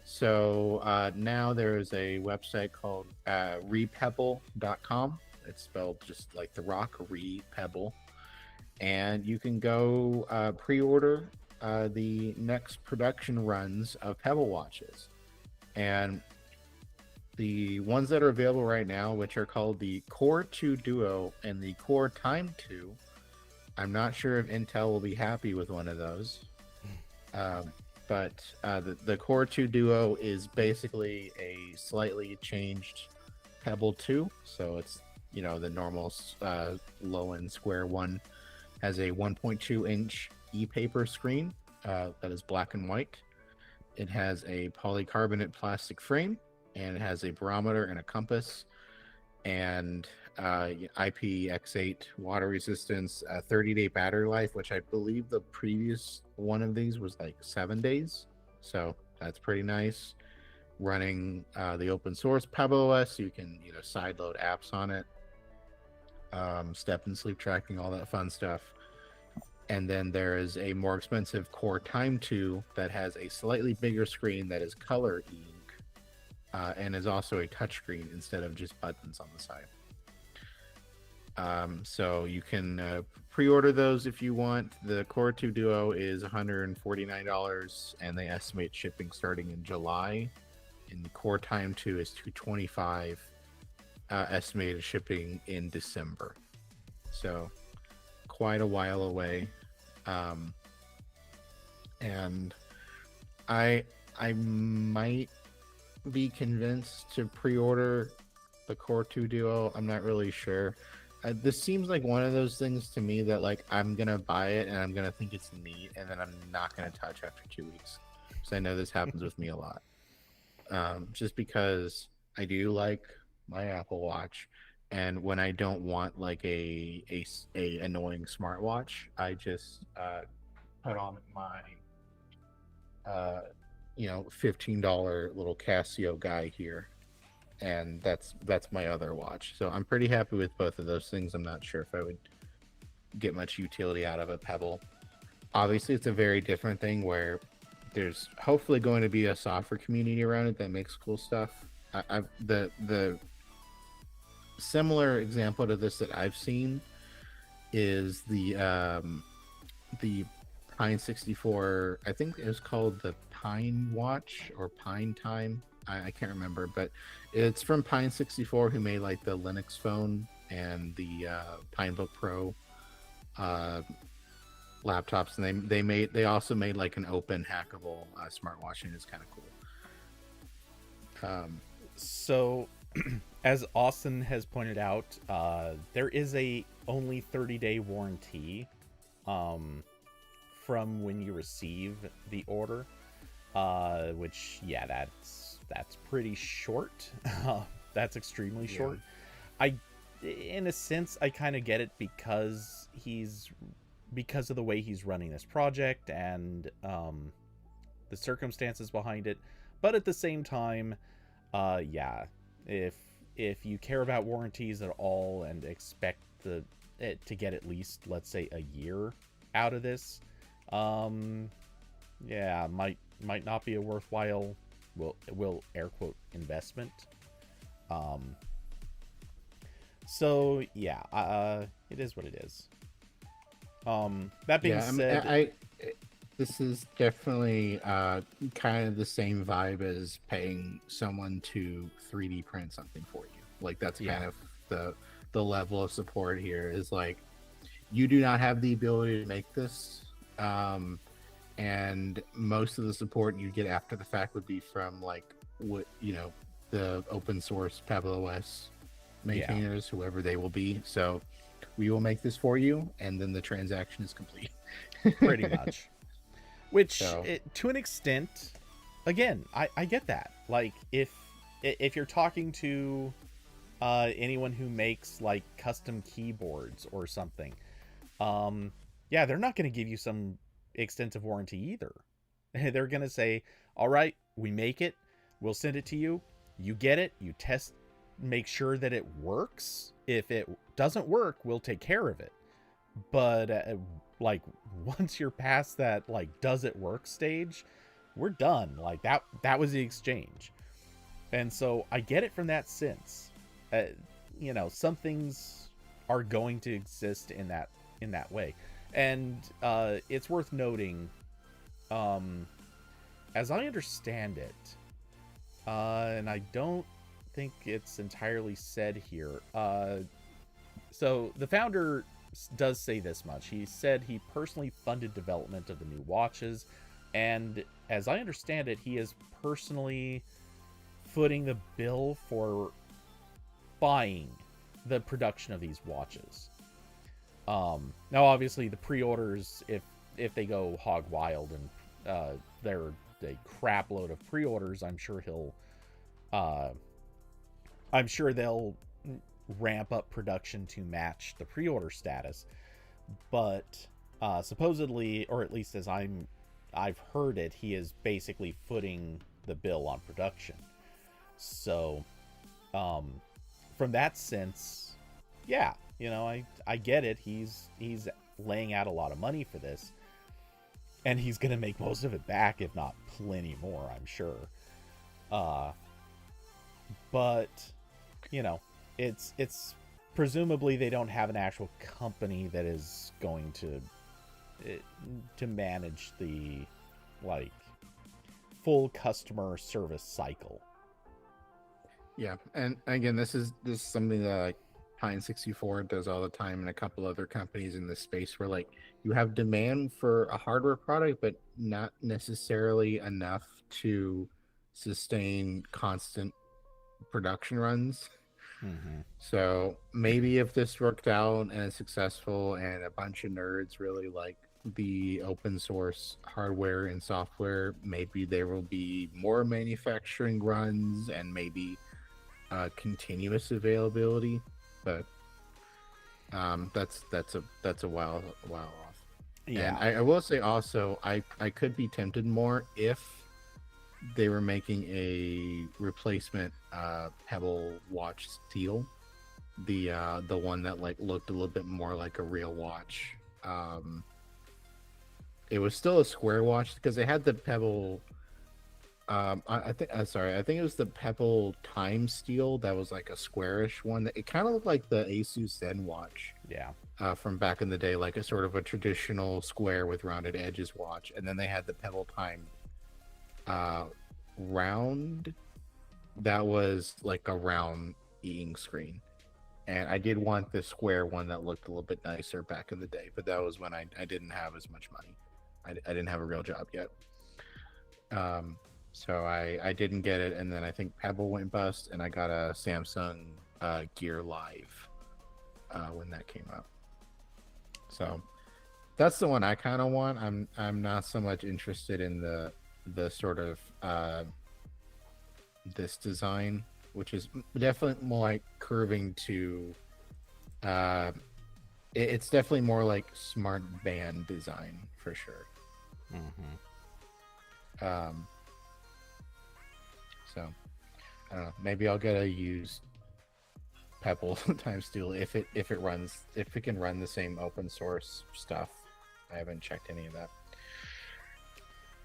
So now there is a website called repebble.com. It's spelled just like the rock, repebble. and you can go pre-order the next production runs of Pebble watches. And the ones that are available right now, which are called the Core 2 Duo and the Core Time 2, I'm not sure if Intel will be happy with one of those. But the Core 2 Duo is basically a slightly changed Pebble 2. So it's, the normal low-end square one. Has a 1.2-inch e-paper screen that is black and white. It has a polycarbonate plastic frame, and it has a barometer and a compass, and IPX8 water resistance, 30-day battery life, which I believe the previous one of these was like 7 days. So that's pretty nice. Running the open source Pebble OS, so you can sideload apps on it, step and sleep tracking, all that fun stuff. And then there is a more expensive Core Time 2 that has a slightly bigger screen that is color ink, and is also a touchscreen instead of just buttons on the side. So you can pre-order those if you want. The Core 2 Duo is $149, and they estimate shipping starting in July. And the Core Time 2 is $225, estimated shipping in December. So quite a while away. And I might be convinced to pre-order the Core 2 Duo. I'm not really sure. This seems like one of those things to me that like I'm gonna buy it and I'm gonna think it's neat, and then I'm not gonna touch after 2 weeks. So I know this happens with me a lot. Just because I do like my Apple Watch, and when I don't want like a annoying smartwatch, I just put on my $15 little Casio guy here, and that's my other watch. So I'm pretty happy with both of those things. I'm not sure if I would get much utility out of a Pebble. Obviously, it's a very different thing where there's hopefully going to be a software community around it that makes cool stuff. The similar example to this that I've seen is the Pine 64. I think it was called the Pine Watch or Pine Time. I can't remember, but it's from Pine 64, who made like the Linux phone and the Pinebook Pro laptops, and they also made like an open hackable smartwatch, and it's kind of cool. So as Austin has pointed out, there is a only 30-day warranty from when you receive the order, which that's pretty short. That's extremely short. In a sense, I kind of get it because of the way he's running this project and the circumstances behind it. But at the same time, if you care about warranties at all and expect it to get at least, let's say, a year out of this, might not be a worthwhile, will air quote, investment. It is what it is. That being said, this is definitely kind of the same vibe as paying someone to 3D print something for you. Like that's kind of the level of support here is like, you do not have the ability to make this, and most of the support you get after the fact would be from like the open source Pebble OS maintainers, whoever they will be. So we will make this for you, and then the transaction is complete. Pretty much. Which, to an extent, again, I get that. Like, if you're talking to anyone who makes like custom keyboards or something, they're not going to give you some extensive warranty either. They're going to say, all right, we make it, we'll send it to you, you get it, you test, make sure that it works. If it doesn't work, we'll take care of it. But like once you're past that like does it work stage, we're done. Like that was the exchange. And so I get it from that sense. Some things are going to exist in that way. And it's worth noting, um, as I understand it, and I don't think it's entirely said here. So the founder does say this much. He said he personally funded development of the new watches, and as I understand it, he is personally footing the bill for buying the production of these watches. Now, obviously, the pre-orders, if they go hog wild and they're a crap load of pre-orders, uh, I'm sure they'll ramp up production to match the pre-order status. But supposedly, or at least as I've heard it, he is basically footing the bill on production. So, from that sense, yeah, I get it. He's laying out a lot of money for this, and he's gonna make most of it back, if not plenty more, I'm sure. But it's presumably they don't have an actual company that is going to manage the like full customer service cycle. Yeah, and again, this is something that like Pine 64 does all the time, and a couple other companies in this space where like you have demand for a hardware product, but not necessarily enough to sustain constant production runs. Mm-hmm. So maybe if this worked out and is successful, and a bunch of nerds really like the open source hardware and software, maybe there will be more manufacturing runs and maybe continuous availability. But that's a while off. Yeah. And I will say also, I could be tempted more if they were making a replacement Pebble watch steel, the one that like looked a little bit more like a real watch. It was still a square watch because they had the Pebble. I think I think it was the Pebble Time Steel that was like a squarish one. It kind of looked like the Asus Zen watch. Yeah. From back in the day, like a sort of a traditional square with rounded edges watch, and then they had the Pebble Time round that was like a round eating screen. And I did want the square one that looked a little bit nicer back in the day, but that was when I didn't have as much money. I didn't have a real job yet. So I didn't get it, and then I think Pebble went bust, and I got a Samsung Gear Live when that came out. So that's the one I kind of want. I'm not so much interested in the sort of this design, which is definitely more like curving to. It's definitely more like smart band design for sure. Mm-hmm. So I don't know. Maybe I'll get a used Pebble Time Steel if it can run the same open source stuff. I haven't checked any of that.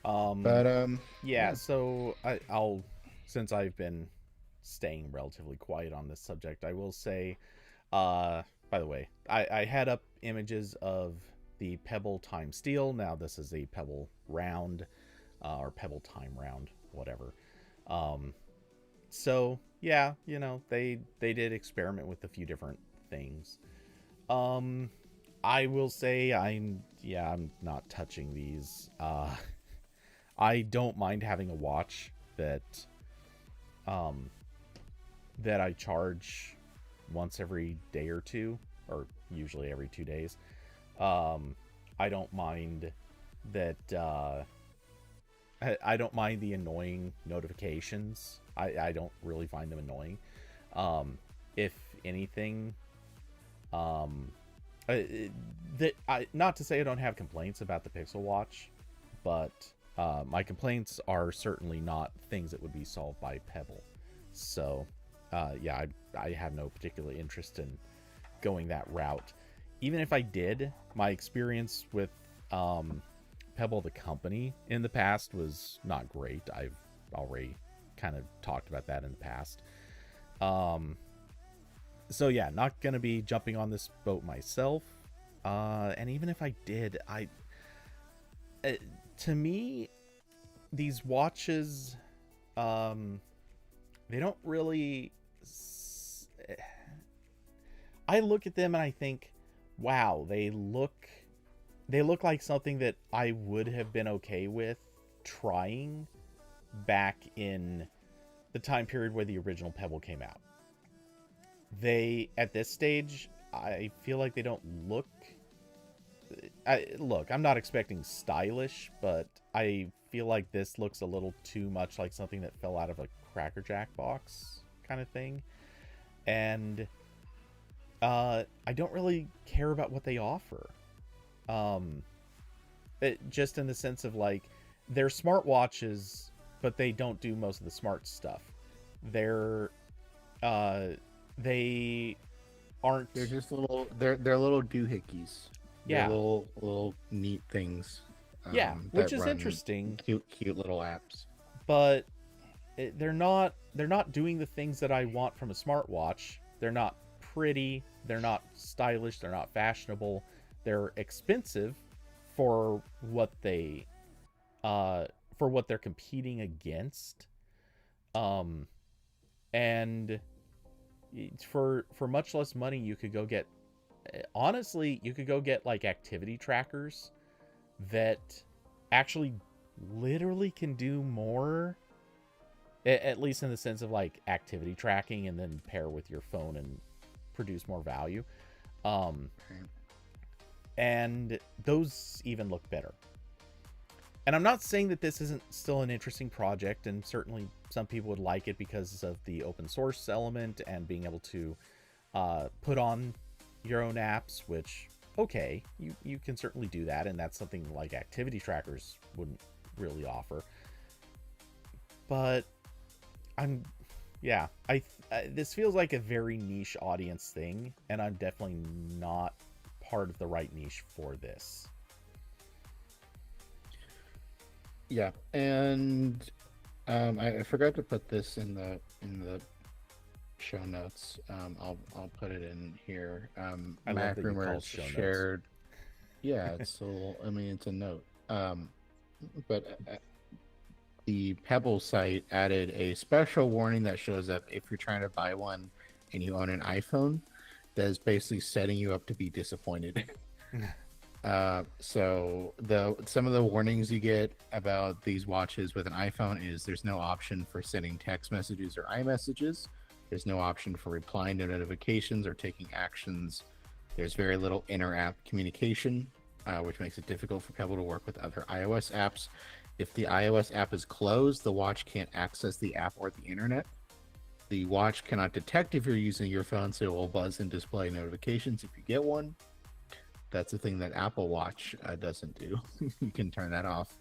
But yeah. So I'll since I've been staying relatively quiet on this subject, I will say, by the way, I had up images of the Pebble Time Steel. Now this is a Pebble Round, or Pebble Time Round, whatever. So yeah, they did experiment with a few different things. I will say I'm not touching these. I don't mind having a watch that I charge once every day or two, or usually every 2 days. I don't mind that. I don't mind the annoying notifications. I don't really find them annoying. If anything, not to say I don't have complaints about the Pixel Watch, but my complaints are certainly not things that would be solved by Pebble. So, yeah, I have no particular interest in going that route. Even if I did, my experience with Pebble, the company, in the past was not great. I've already kind of talked about that in the past. So yeah, not gonna be jumping on this boat myself, And even if I did, uh, to me, these watches, they don't really. I look at them and I think, wow, they look like something that I would have been okay with trying back in the time period where the original Pebble came out. They, at this stage, I feel like they don't look. Look, I'm not expecting stylish, but I feel like this looks a little too much like something that fell out of a Cracker Jack box kind of thing. And I don't really care about what they offer. Just in the sense of like, they're smartwatches, but they don't do most of the smart stuff. They're they aren't. They're just little. They're little doohickeys. Yeah. They're little neat things. Yeah, which is interesting. Cute little apps. But they're not doing the things that I want from a smartwatch. They're not pretty. They're not stylish. They're not fashionable. They're expensive for what they're competing against. And for much less money, you could go get. Honestly, you could go get like activity trackers that actually literally can do more, at least in the sense of like activity tracking, and then pair with your phone and produce more value. And those even look better. And I'm not saying that this isn't still an interesting project, and certainly some people would like it because of the open source element and being able to put on your own apps, which, okay, you can certainly do that, and that's something like activity trackers wouldn't really offer. But this feels like a very niche audience thing, and I'm definitely not part of the right niche for this. Yeah, and I forgot to put this in the show notes. I'll put it in here. I love Mac that you call it Rumors show notes. shared. Yeah, it's a little. I mean, it's a note. But the Pebble site added a special warning that shows up if you're trying to buy one and you own an iPhone. That is basically setting you up to be disappointed. So some of the warnings you get about these watches with an iPhone is there's no option for sending text messages or iMessages. There's no option for replying to notifications or taking actions. There's very little inter-app communication, which makes it difficult for Pebble to work with other iOS apps. If the iOS app is closed, the watch can't access the app or the internet. The watch cannot detect if you're using your phone, so it will buzz and display notifications if you get one. That's the thing that Apple Watch doesn't do. You can turn that off.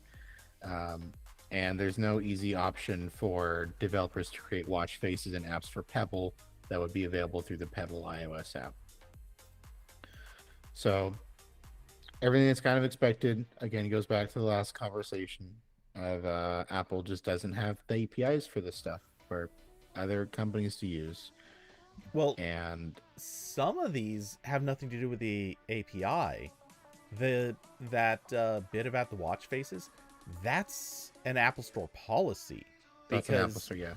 And there's no easy option for developers to create watch faces and apps for Pebble that would be available through the Pebble iOS app. So everything that's kind of expected, again, goes back to the last conversation of Apple just doesn't have the APIs for this stuff for other companies to use. Well, and some of these have nothing to do with the API. That bit about the watch faces, that's an Apple Store policy. That's an Apple Store, yeah.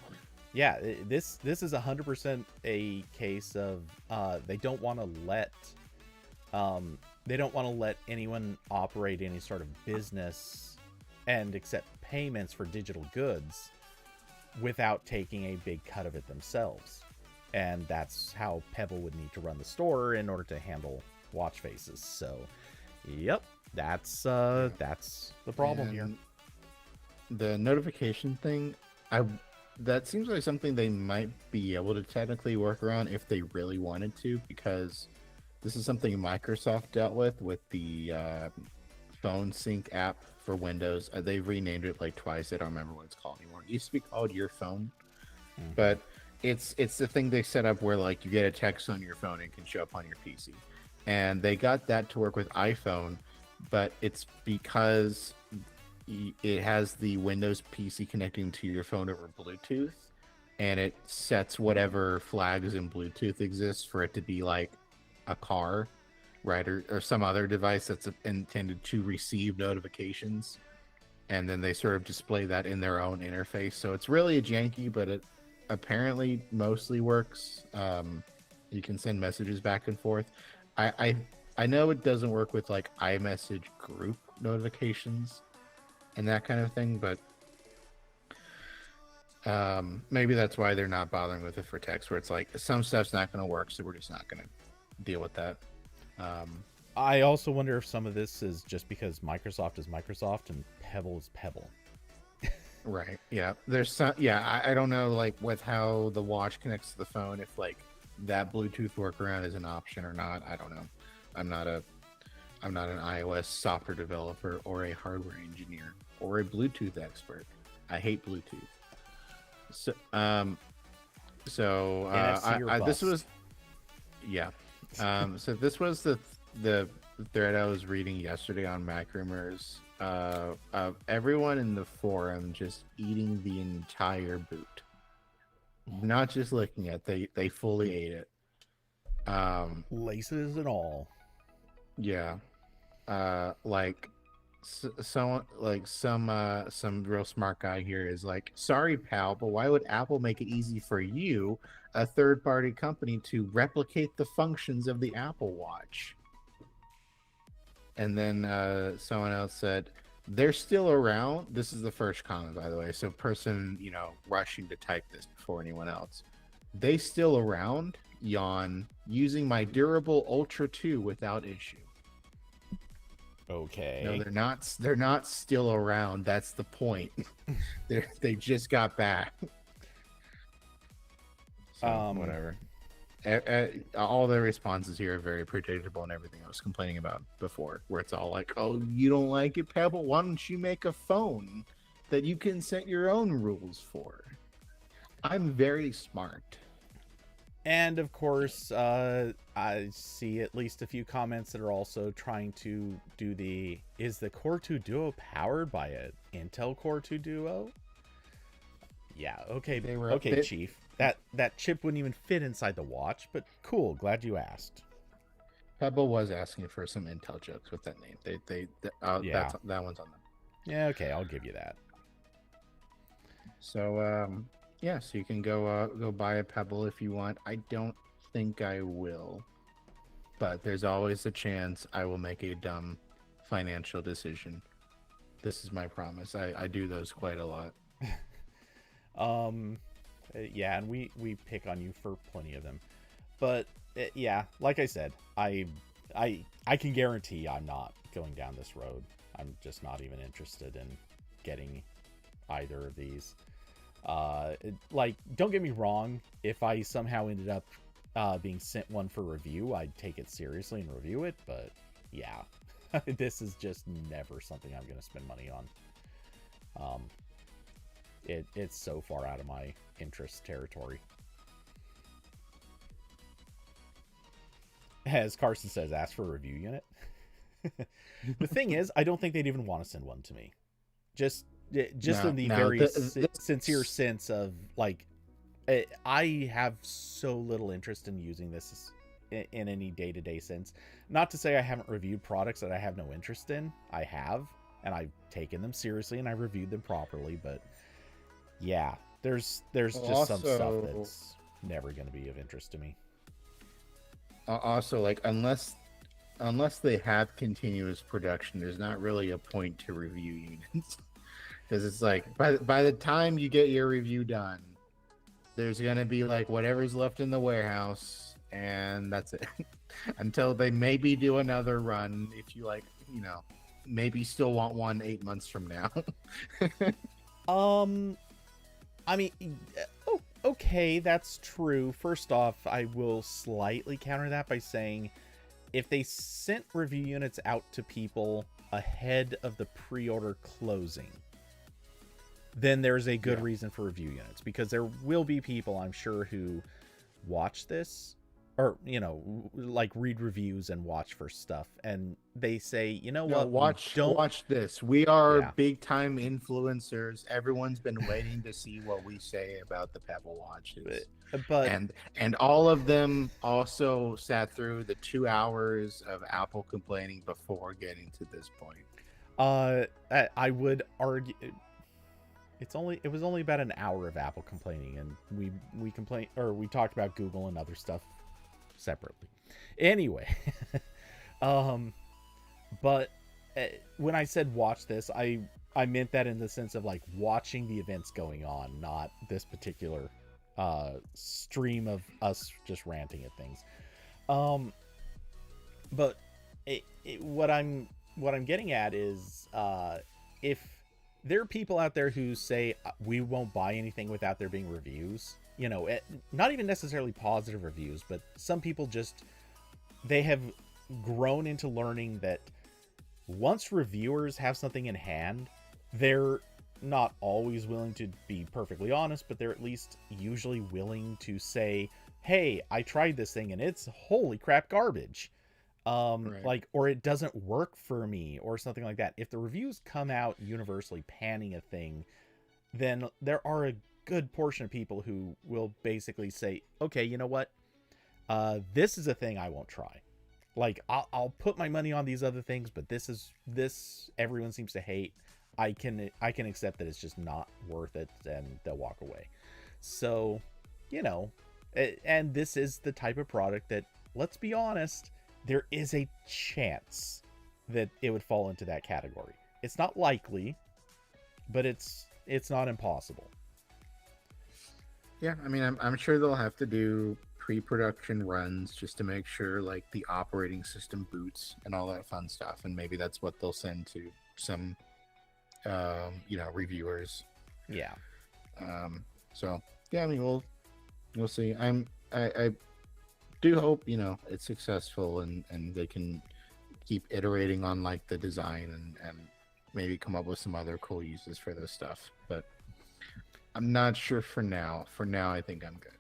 Yeah, this is 100% a case of they don't want to let anyone operate any sort of business and accept payments for digital goods without taking a big cut of it themselves. And that's how Pebble would need to run the store in order to handle watch faces. So, yep, that's the problem here. The notification thing, that seems like something they might be able to technically work around if they really wanted to, because this is something Microsoft dealt with the phone sync app for Windows. They've renamed it like twice. I don't remember what it's called anymore. It used to be called Your Phone, but it's the thing they set up where like you get a text on your phone and it can show up on your PC, and they got that to work with iPhone, but it's because it has the Windows PC connecting to your phone over Bluetooth, and it sets whatever flags in Bluetooth exist for it to be like a car. right? Or some other device that's intended to receive notifications, and then they sort of display that in their own interface. So it's really janky, but it apparently mostly works. You can send messages back and forth. I, I I know it doesn't work with like iMessage group notifications and that kind of thing, but maybe that's why they're not bothering with it for text, where it's like some stuff's not going to work, so we're just not going to deal with that. I also wonder if some of this is just because Microsoft is Microsoft and Pebble is Pebble. Right. Yeah. There's some. Yeah. I don't know, like with how the watch connects to the phone, if like that Bluetooth workaround is an option or not. I don't know. I'm not a. I'm not an iOS software developer or a hardware engineer or a Bluetooth expert. I hate Bluetooth. So this was. Yeah. So this was the thread I was reading yesterday on Mac Rumors. Of everyone in the forum just eating the entire boot, not just looking at they fully ate it, Laces and all. yeah. Like someone like some real smart guy here is like, sorry pal, but why would Apple make it easy for you, a third-party company, to replicate the functions of the Apple Watch? And then someone else said, they're still around. This is the first comment, by the way. So person, rushing to type this before anyone else. They still around, yawn, using my durable Ultra 2 without issue. Okay. No, they're not still around. That's the point. They just got back. So, whatever. All the responses here are very predictable and everything I was complaining about before, where it's all like, oh, you don't like it, Pebble? Why don't you make a phone that you can set your own rules for? I'm very smart. And of course, I see at least a few comments that are also trying to do is the Core 2 Duo powered by an Intel Core 2 Duo? Yeah, okay, Chief. That chip wouldn't even fit inside the watch, but cool. Glad you asked. Pebble was asking for some Intel jokes with that name. Yeah. That one's on them. Yeah, okay, I'll give you that. So, so you can go buy a Pebble if you want. I don't think I will, but there's always a chance I will make a dumb financial decision. This is my promise. I do those quite a lot. Yeah, and we pick on you for plenty of them, but yeah, like I said, I can guarantee I'm not going down this road. I'm just not even interested in getting either of these. Don't get me wrong, if I somehow ended up being sent one for review, I'd take it seriously and review it, but yeah, this is just never something I'm going to spend money on. It's so far out of my interest territory. As Carson says, ask for a review unit. The thing is, I don't think they'd even want to send one to me. Just in the very sincere sense of, like, I have so little interest in using this in any day-to-day sense. Not to say I haven't reviewed products that I have no interest in. I have, and I've taken them seriously, and I reviewed them properly, but yeah, there's just some stuff that's never going to be of interest to me. Also, like, unless they have continuous production, there's not really a point to review units. Because it's like, by the time you get your review done, there's going to be like whatever's left in the warehouse, and that's it. Until they maybe do another run, if you maybe still want one 8 months from now. I mean, okay, that's true. First off, I will slightly counter that by saying, if they sent review units out to people ahead of the pre-order closing, then there's a good reason for review units, because there will be people, I'm sure, who watch this or like read reviews and watch for stuff, and they say, you know No, what, we don't. watch this. We are Yeah, big time influencers. Everyone's been waiting to see what we say about the Pebble watches. but And all of them also sat through the 2 hours of Apple complaining before getting to this point. I would argue it was only about an hour of Apple complaining, and we complained, or we talked about Google and other stuff separately. Anyway, but when I said watch this, I meant that in the sense of like watching the events going on, not this particular stream of us just ranting at things. But what I'm getting at is if there are people out there who say we won't buy anything without there being reviews, not even necessarily positive reviews, but some people just, they have grown into learning that once reviewers have something in hand, they're not always willing to be perfectly honest, but they're at least usually willing to say, hey, I tried this thing and it's holy crap garbage. Right. Like, or it doesn't work for me or something like that. If the reviews come out universally panning a thing, then there are a good portion of people who will basically say, okay, you know what? This is a thing I won't try. Like, I'll put my money on these other things, but this everyone seems to hate. I can accept that it's just not worth it, and they'll walk away. So, and this is the type of product that, let's be honest, there is a chance that it would fall into that category. It's not likely, but it's not impossible. Yeah, I mean, I'm sure they'll have to do pre-production runs just to make sure like the operating system boots and all that fun stuff, and maybe that's what they'll send to some reviewers. Yeah. So yeah, I mean, we'll see. I do hope it's successful and they can keep iterating on like the design and maybe come up with some other cool uses for this stuff, but I'm not sure for now. For now, I think I'm good.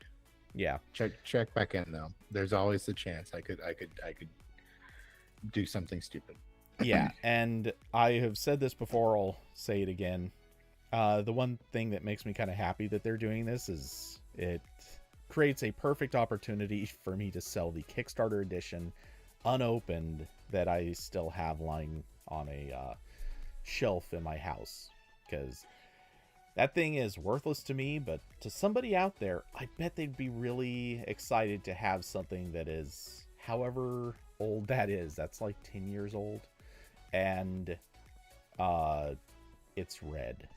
Yeah. Check back in though. There's always the chance I could do something stupid. Yeah, and I have said this before, I'll say it again. The one thing that makes me kind of happy that they're doing this is it creates a perfect opportunity for me to sell the Kickstarter edition unopened that I still have lying on a shelf in my house, because that thing is worthless to me, but to somebody out there, I bet they'd be really excited to have something that is however old that is. That's like 10 years old. And it's red.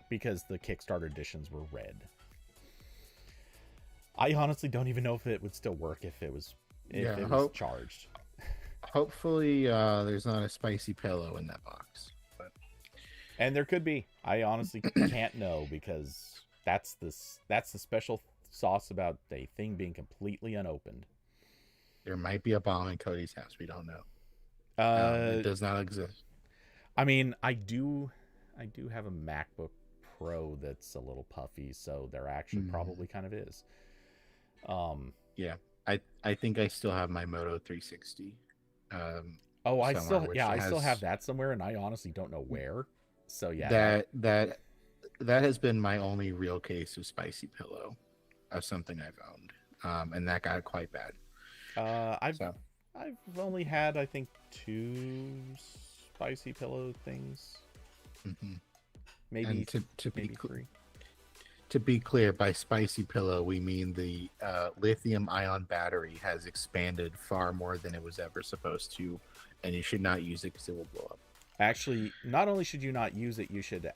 Because the Kickstarter editions were red. I honestly don't even know if it would still work if it was charged. Hopefully there's not a spicy pillow in that box. And there could be. I honestly can't know, because that's the special sauce about a thing being completely unopened. There might be a bomb in Cody's house. We don't know. It does not exist. I mean, I do have a MacBook Pro that's a little puffy, so there actually probably kind of is. Yeah, I think I still have my Moto 360. I still have that somewhere, and I honestly don't know where. So yeah, that has been my only real case of spicy pillow of something I've owned, and that got quite bad. I've only had, I think, 2 spicy pillow things. Mm-hmm. Maybe and to maybe be 3. To be clear, by spicy pillow, we mean the lithium-ion battery has expanded far more than it was ever supposed to, and you should not use it because it will blow up. Actually, not only should you not use it, you should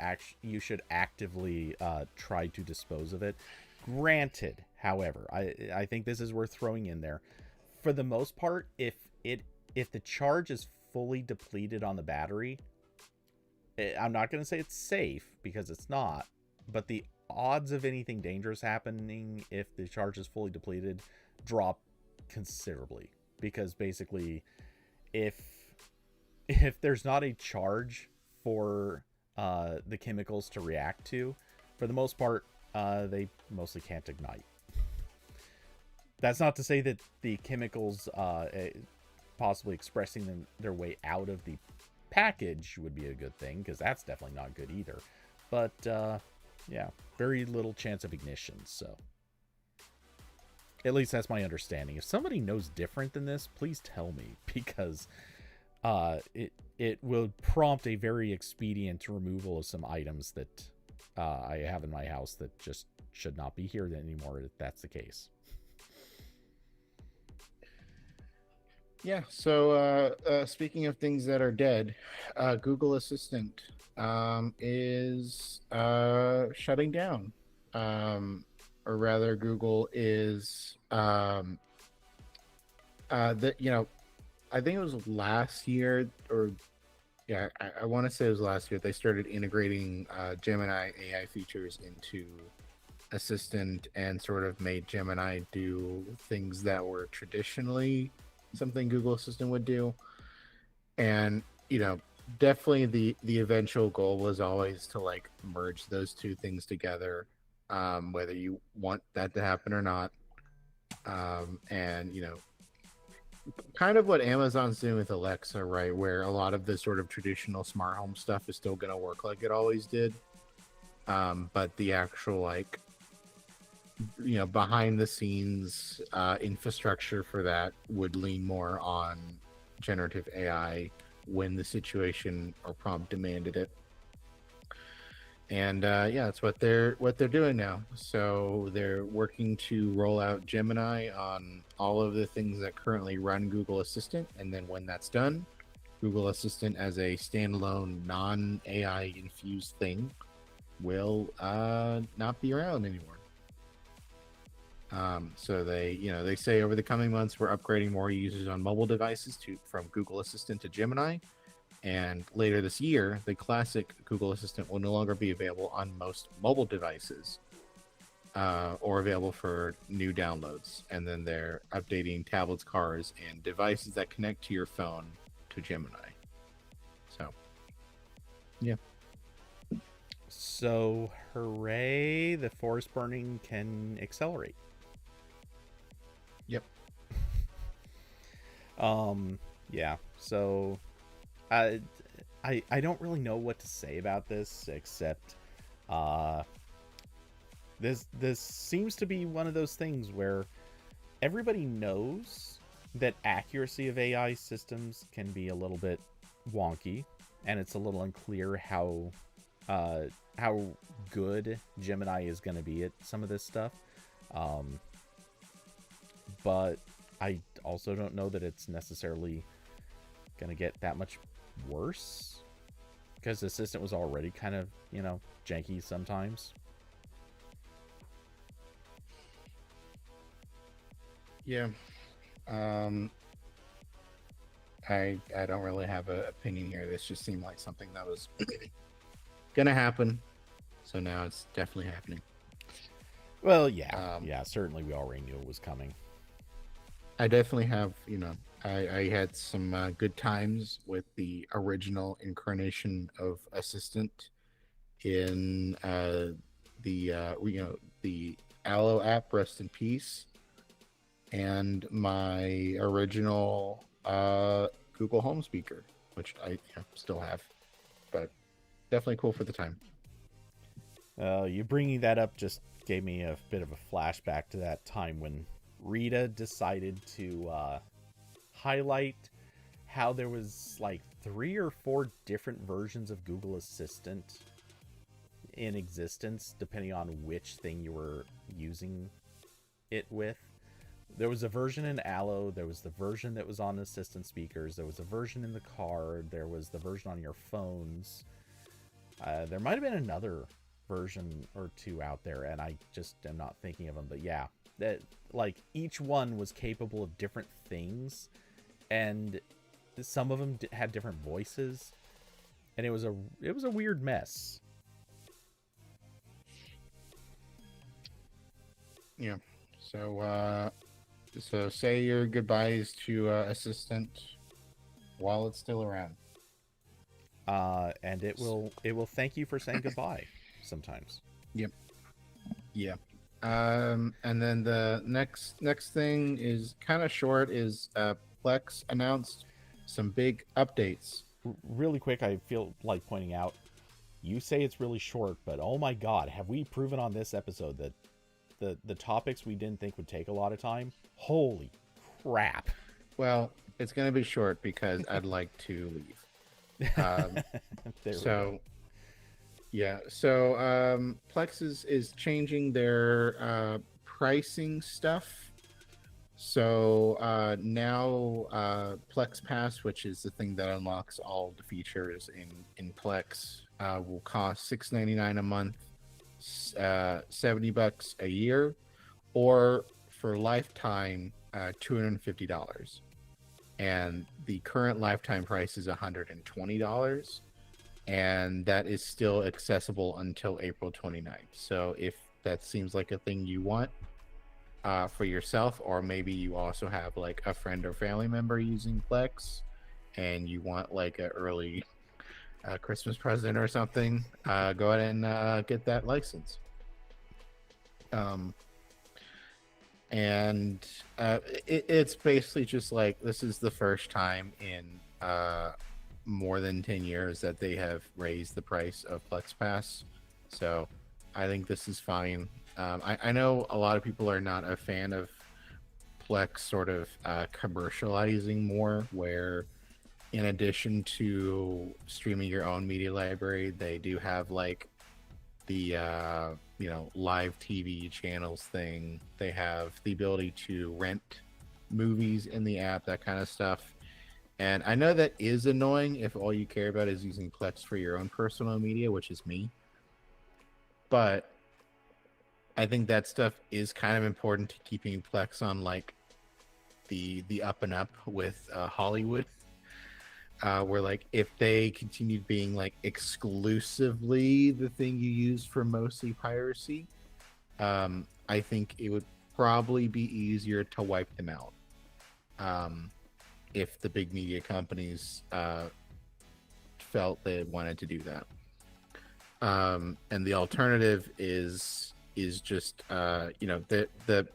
actively try to dispose of it. Granted, however, I think this is worth throwing in there. For the most part, if the charge is fully depleted on the battery, I'm not going to say it's safe, because it's not, but the odds of anything dangerous happening if the charge is fully depleted drop considerably, because basically if there's not a charge for the chemicals to react to, for the most part, they mostly can't ignite. That's not to say that the chemicals possibly expressing their way out of the package would be a good thing, because that's definitely not good either. But yeah, very little chance of ignition. So at least that's my understanding. If somebody knows different than this, please tell me, because it will prompt a very expedient removal of some items that I have in my house that just should not be here anymore if that's the case. Yeah. So speaking of things that are dead, Google Assistant is shutting down. Or rather, Google is that I think it was last year, or yeah, I want to say it was last year. They started integrating Gemini AI features into Assistant and sort of made Gemini do things that were traditionally something Google Assistant would do. And definitely the eventual goal was always to like merge those two things together, whether you want that to happen or not. And kind of what Amazon's doing with Alexa, right? Where a lot of the sort of traditional smart home stuff is still going to work like it always did. But the actual like behind the scenes infrastructure for that would lean more on generative AI when the situation or prompt demanded it. And yeah, that's what they're doing now. So they're working to roll out Gemini on all of the things that currently run Google Assistant, and then when that's done, Google Assistant as a standalone non-AI infused thing will not be around anymore. So they say over the coming months we're upgrading more users on mobile devices from Google Assistant to Gemini. And later this year, the classic Google Assistant will no longer be available on most mobile devices or available for new downloads. And then they're updating tablets, cars, and devices that connect to your phone to Gemini. So, yeah. So, hooray, the forest burning can accelerate. Yep. Yeah, so I don't really know what to say about this, except this seems to be one of those things where everybody knows that accuracy of AI systems can be a little bit wonky, and it's a little unclear how good Gemini is going to be at some of this stuff. But I also don't know that it's necessarily going to get that much worse, because the Assistant was already kind of, janky sometimes. Yeah. I don't really have an opinion here. This just seemed like something that was gonna happen. So now it's definitely happening. Well, yeah, certainly we already knew it was coming. I definitely have, I had some good times with the original incarnation of Assistant in the Allo app, rest in peace, and my original Google Home speaker, which I still have, but definitely cool for the time. You bringing that up just gave me a bit of a flashback to that time when Rita decided to highlight how there was like 3 or 4 different versions of Google Assistant in existence, depending on which thing you were using it with. There was a version in Allo, there was the version that was on Assistant speakers, there was a version in the car, there was the version on your phones. There might have been another version or 2 out there, and I just am not thinking of them. But yeah, that like each one was capable of different things, and some of them had different voices, and it was a weird mess. Yeah. So say your goodbyes to Assistant while it's still around. And it will thank you for saying goodbye sometimes. Yep. Yeah. And then the next thing is kind of short. Is Plex announced some big updates. Really quick, I feel like pointing out, you say it's really short, but oh my god, have we proven on this episode that the topics we didn't think would take a lot of time, holy crap. Well, it's gonna be short because I'd like to leave. There we So go. yeah, so Plex is changing their pricing stuff. So now Plex Pass, which is the thing that unlocks all the features in Plex, will cost $6.99 a month, $70 a year, or for lifetime, $250. And the current lifetime price is $120, and that is still accessible until April 29th. So if that seems like a thing you want for yourself, or maybe you also have like a friend or family member using Plex and you want like an early Christmas present or something, go ahead and get that license. Um, and it's basically just like this is the first time in more than 10 years that they have raised the price of Plex Pass. So I think this is fine. I know a lot of people are not a fan of Plex sort of commercializing more, where in addition to streaming your own media library, they do have like the live TV channels thing. They have the ability to rent movies in the app, that kind of stuff. And I know that is annoying if all you care about is using Plex for your own personal media, which is me. But I think that stuff is kind of important to keeping Plex on like the up and up with Hollywood. Where like if they continued being like exclusively the thing you use for mostly piracy, I think it would probably be easier to wipe them out. If the big media companies felt they wanted to do that. And the alternative is just the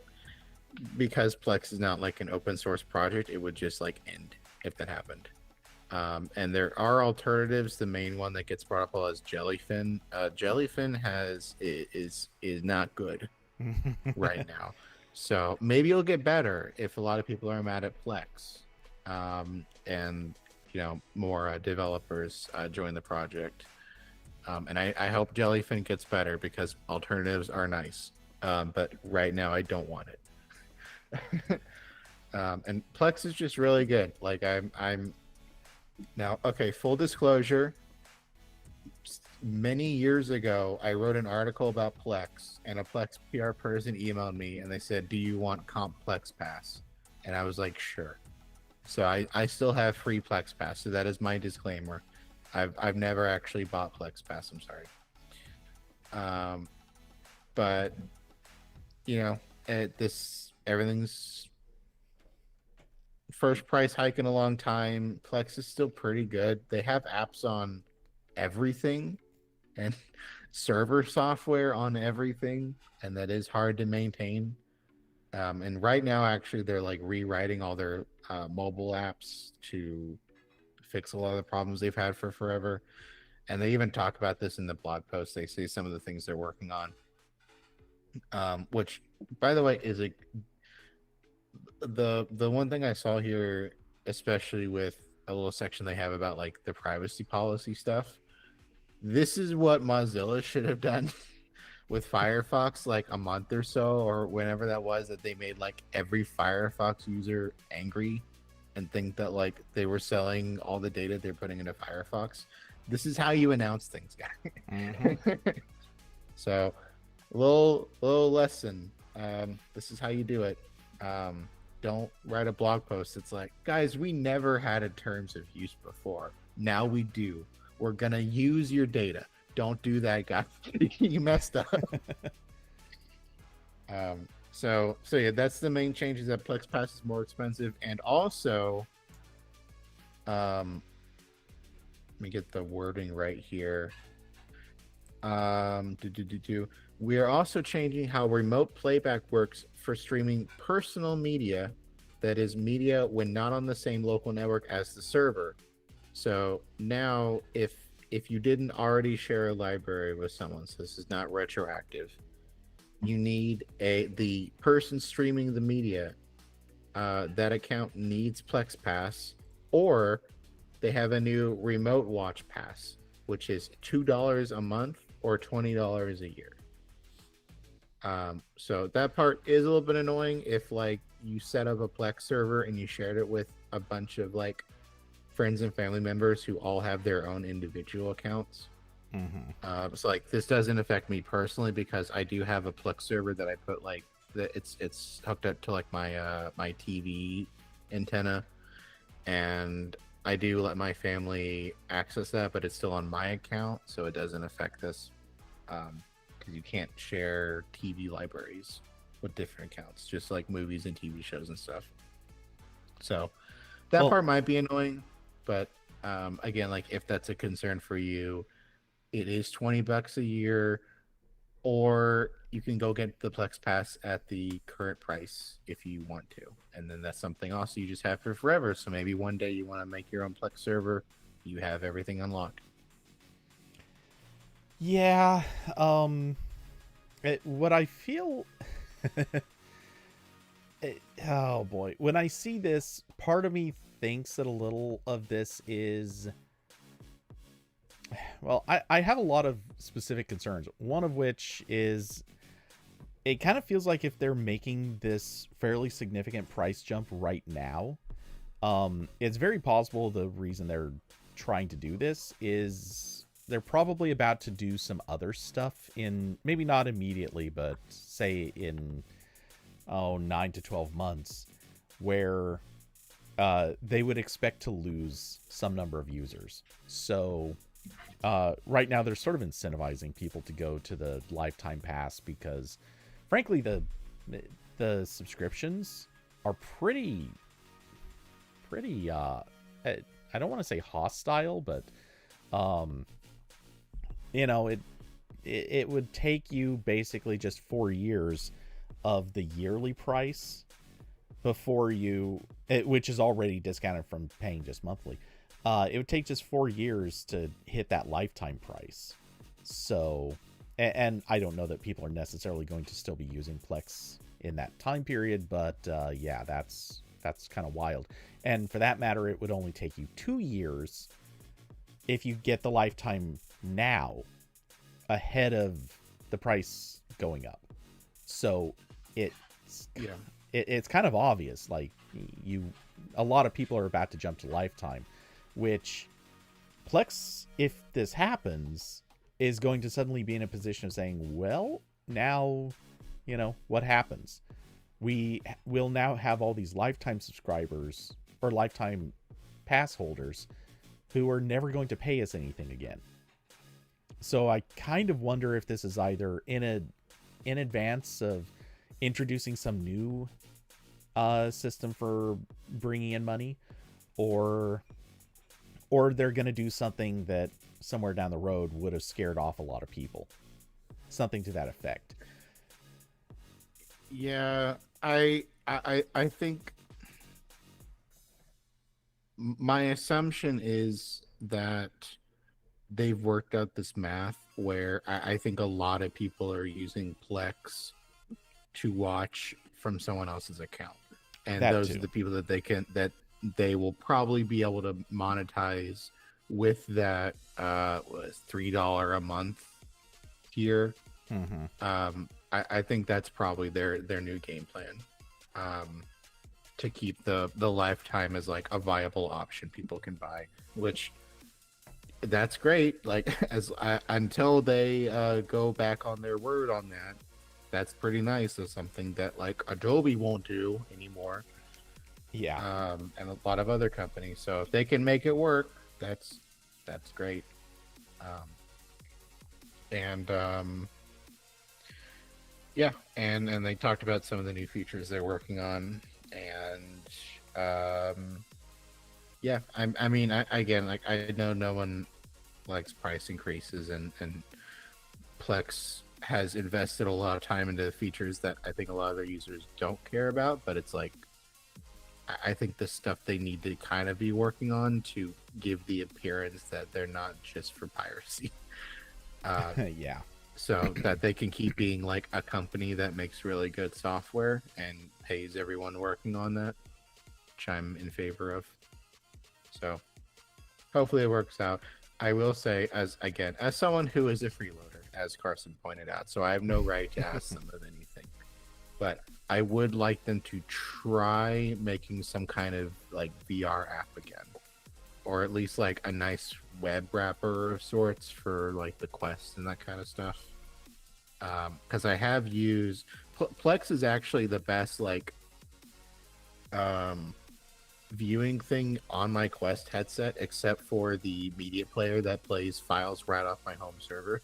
because Plex is not like an open source project, it would just like end if that happened. And there are alternatives. The main one that gets brought up a lot is Jellyfin. Jellyfin is not good right now. So maybe it'll get better if a lot of people are mad at Plex, and more developers join the project. And I hope Jellyfin gets better because alternatives are nice. But right now I don't want it. And Plex is just really good. Like I'm now, okay, full disclosure, many years ago, I wrote an article about Plex, and a Plex PR person emailed me, and they said, "Do you want Comp Plex Pass?" And I was like, "Sure." So I still have free Plex Pass, so that is my disclaimer. I've never actually bought Plex Pass. I'm sorry. But everything's first price hike in a long time. Plex is still pretty good. They have apps on everything and server software on everything, and that is hard to maintain. And right now, actually, they're like rewriting all their mobile apps to fix a lot of the problems they've had for forever. And they even talk about this in the blog post. They say some of the things they're working on, which, by the way, is the one thing I saw here, especially with a little section they have about like the privacy policy stuff. This is what Mozilla should have done with Firefox like a month or so, or whenever that was, that they made like every Firefox user angry and think that like they were selling all the data they're putting into Firefox. This is how you announce things, guys. Mm-hmm. So, little lesson. This is how you do it. Don't write a blog post. It's like, guys, we never had a terms of use before. Now we do. We're gonna use your data. Don't do that, guys. You messed up. So yeah, that's the main change, is that Plex Pass is more expensive, and also, let me get the wording right here. We are also changing how remote playback works for streaming personal media, that is media when not on the same local network as the server. So now if you didn't already share a library with someone, so this is not retroactive, you need the person streaming the media, that account needs Plex Pass, or they have a new remote watch pass, which is $2 a month or $20 a year. So that part is a little bit annoying if like you set up a Plex server and you shared it with a bunch of like friends and family members who all have their own individual accounts. So like this doesn't affect me personally because I do have a Plex server that I put like that it's hooked up to like my TV antenna, and I do let my family access that, but it's still on my account, so it doesn't affect this. Because you can't share TV libraries with different accounts, just like movies and TV shows and stuff. So that Well, part might be annoying, but again, like if that's a concern for you, it is $20 a year, or you can go get the Plex Pass at the current price if you want to, and then that's something also you just have for forever. So maybe one day you want to make your own Plex server, you have everything unlocked. yeah. What I feel. Oh boy, when I see this, part of me thinks that a little of this is. Well, I have a lot of specific concerns. One of which is it kind of feels like if they're making this fairly significant price jump right now, it's very possible the reason they're trying to do this is they're probably about to do some other stuff in maybe not immediately, but say in 9 to 12 months, where they would expect to lose some number of users. So right now they're sort of incentivizing people to go to the lifetime pass because frankly the subscriptions are pretty I don't want to say hostile, but you know, it would take you basically just 4 years of the yearly price before you which is already discounted from paying just monthly. It would take just 4 years to hit that lifetime price. So, and I don't know that people are necessarily going to still be using Plex in that time period, but yeah, that's kind of wild. And for that matter, it would only take you 2 years if you get the lifetime now ahead of the price going up. So it's Yeah. it's kind of obvious. Like a lot of people are about to jump to lifetime, which Plex, if this happens, is going to suddenly be in a position of saying, well, now, you know, what happens? We will now have all these lifetime subscribers or lifetime pass holders who are never going to pay us anything again. So I kind of wonder if this is either in advance of introducing some new system for bringing in money, or they're going to do something that somewhere down the road would have scared off a lot of people. Something to that effect. Yeah, I think my assumption is that they've worked out this math where I think a lot of people are using Plex to watch from someone else's account, and That those too. are the people that they will probably be able to monetize with that was $3 a month tier. I think that's probably their new game plan, to keep the lifetime as like a viable option people can buy, which that's great. Like until they go back on their word on that, that's pretty nice. It's something that like Adobe won't do anymore. Yeah. And a lot of other companies. So if they can make it work, that's great. And yeah, and they talked about some of the new features they're working on, and yeah, I mean, again, like I know no one likes price increases, and Plex has invested a lot of time into features that I think a lot of their users don't care about, but it's like I think the stuff they need to kind of be working on to give the appearance that they're not just for piracy. Yeah. So that they can keep being like a company that makes really good software and pays everyone working on that, which I'm in favor of. So hopefully it works out. I will say, as someone who is a freeloader, as Carson pointed out, so I have no right to ask them of anything. But I would like them to try making some kind of like VR app again, or at least like a nice web wrapper of sorts for like the Quest and that kind of stuff. Because I have used Plex is actually the best like viewing thing on my Quest headset, except for the media player that plays files right off my home server,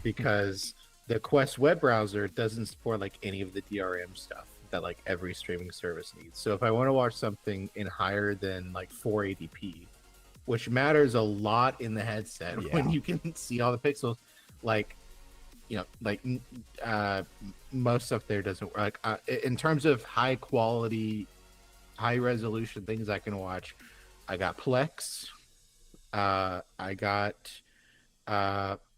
because the Quest web browser doesn't support like any of the DRM stuff that like every streaming service needs. So if I want to watch something in higher than like 480p, which matters a lot in the headset when you can see all the pixels, like most stuff there doesn't work. In terms of high quality, high resolution things I can watch, I got Plex, I got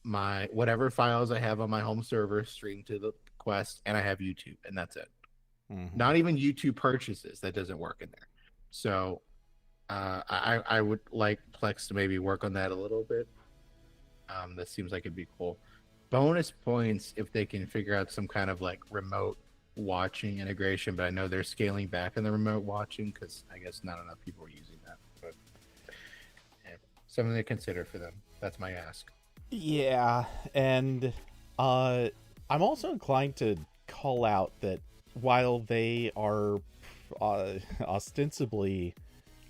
my whatever files I have on my home server streamed to the Quest, and I have YouTube, and that's it. Not even YouTube purchases, that doesn't work in there. So I would like Plex to maybe work on that a little bit. That seems like it'd be cool. Bonus points if they can figure out some kind of like remote watching integration, but I know they're scaling back on the remote watching because I guess not enough people are using that. But yeah, something to consider for them. That's my ask. Yeah, and I'm also inclined to call out that while they are ostensibly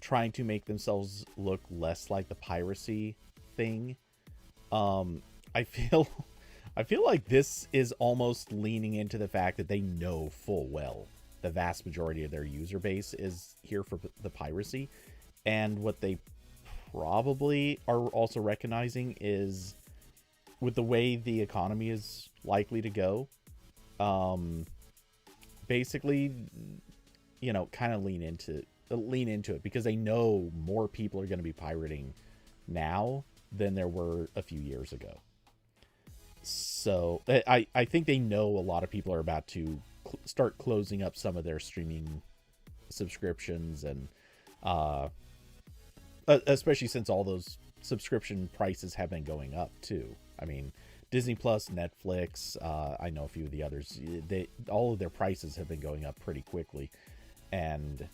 trying to make themselves look less like the piracy thing, I feel like this is almost leaning into the fact that they know full well the vast majority of their user base is here for the piracy, and what they probably are also recognizing is with the way the economy is likely to go, basically, kind of lean into it because they know more people are going to be pirating now than there were a few years ago. So I think they know a lot of people are about to start closing up some of their streaming subscriptions, and especially since all those subscription prices have been going up too. I mean, Disney Plus, Netflix, I know a few of the others, all of their prices have been going up pretty quickly, and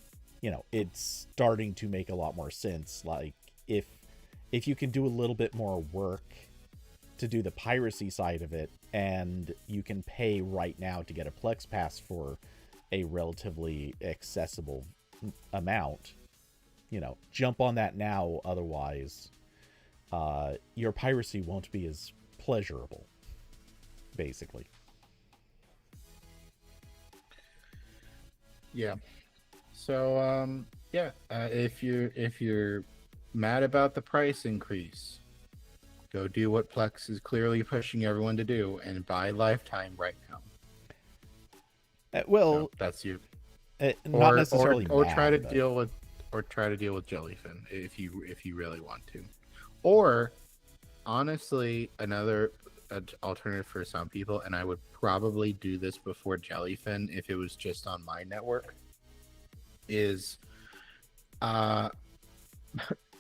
it's starting to make a lot more sense. Like if you can do a little bit more work to do the piracy side of it, and you can pay right now to get a Plex Pass for a relatively accessible amount, jump on that now. Otherwise, your piracy won't be as pleasurable, basically. Yeah. So if you're mad about the price increase, go do what Plex is clearly pushing everyone to do and buy Lifetime right now. Well, so that's you. Not necessarily, or mad, try to but... deal with Jellyfin if you really want to. Or honestly, another alternative for some people, and I would probably do this before Jellyfin if it was just on my network, is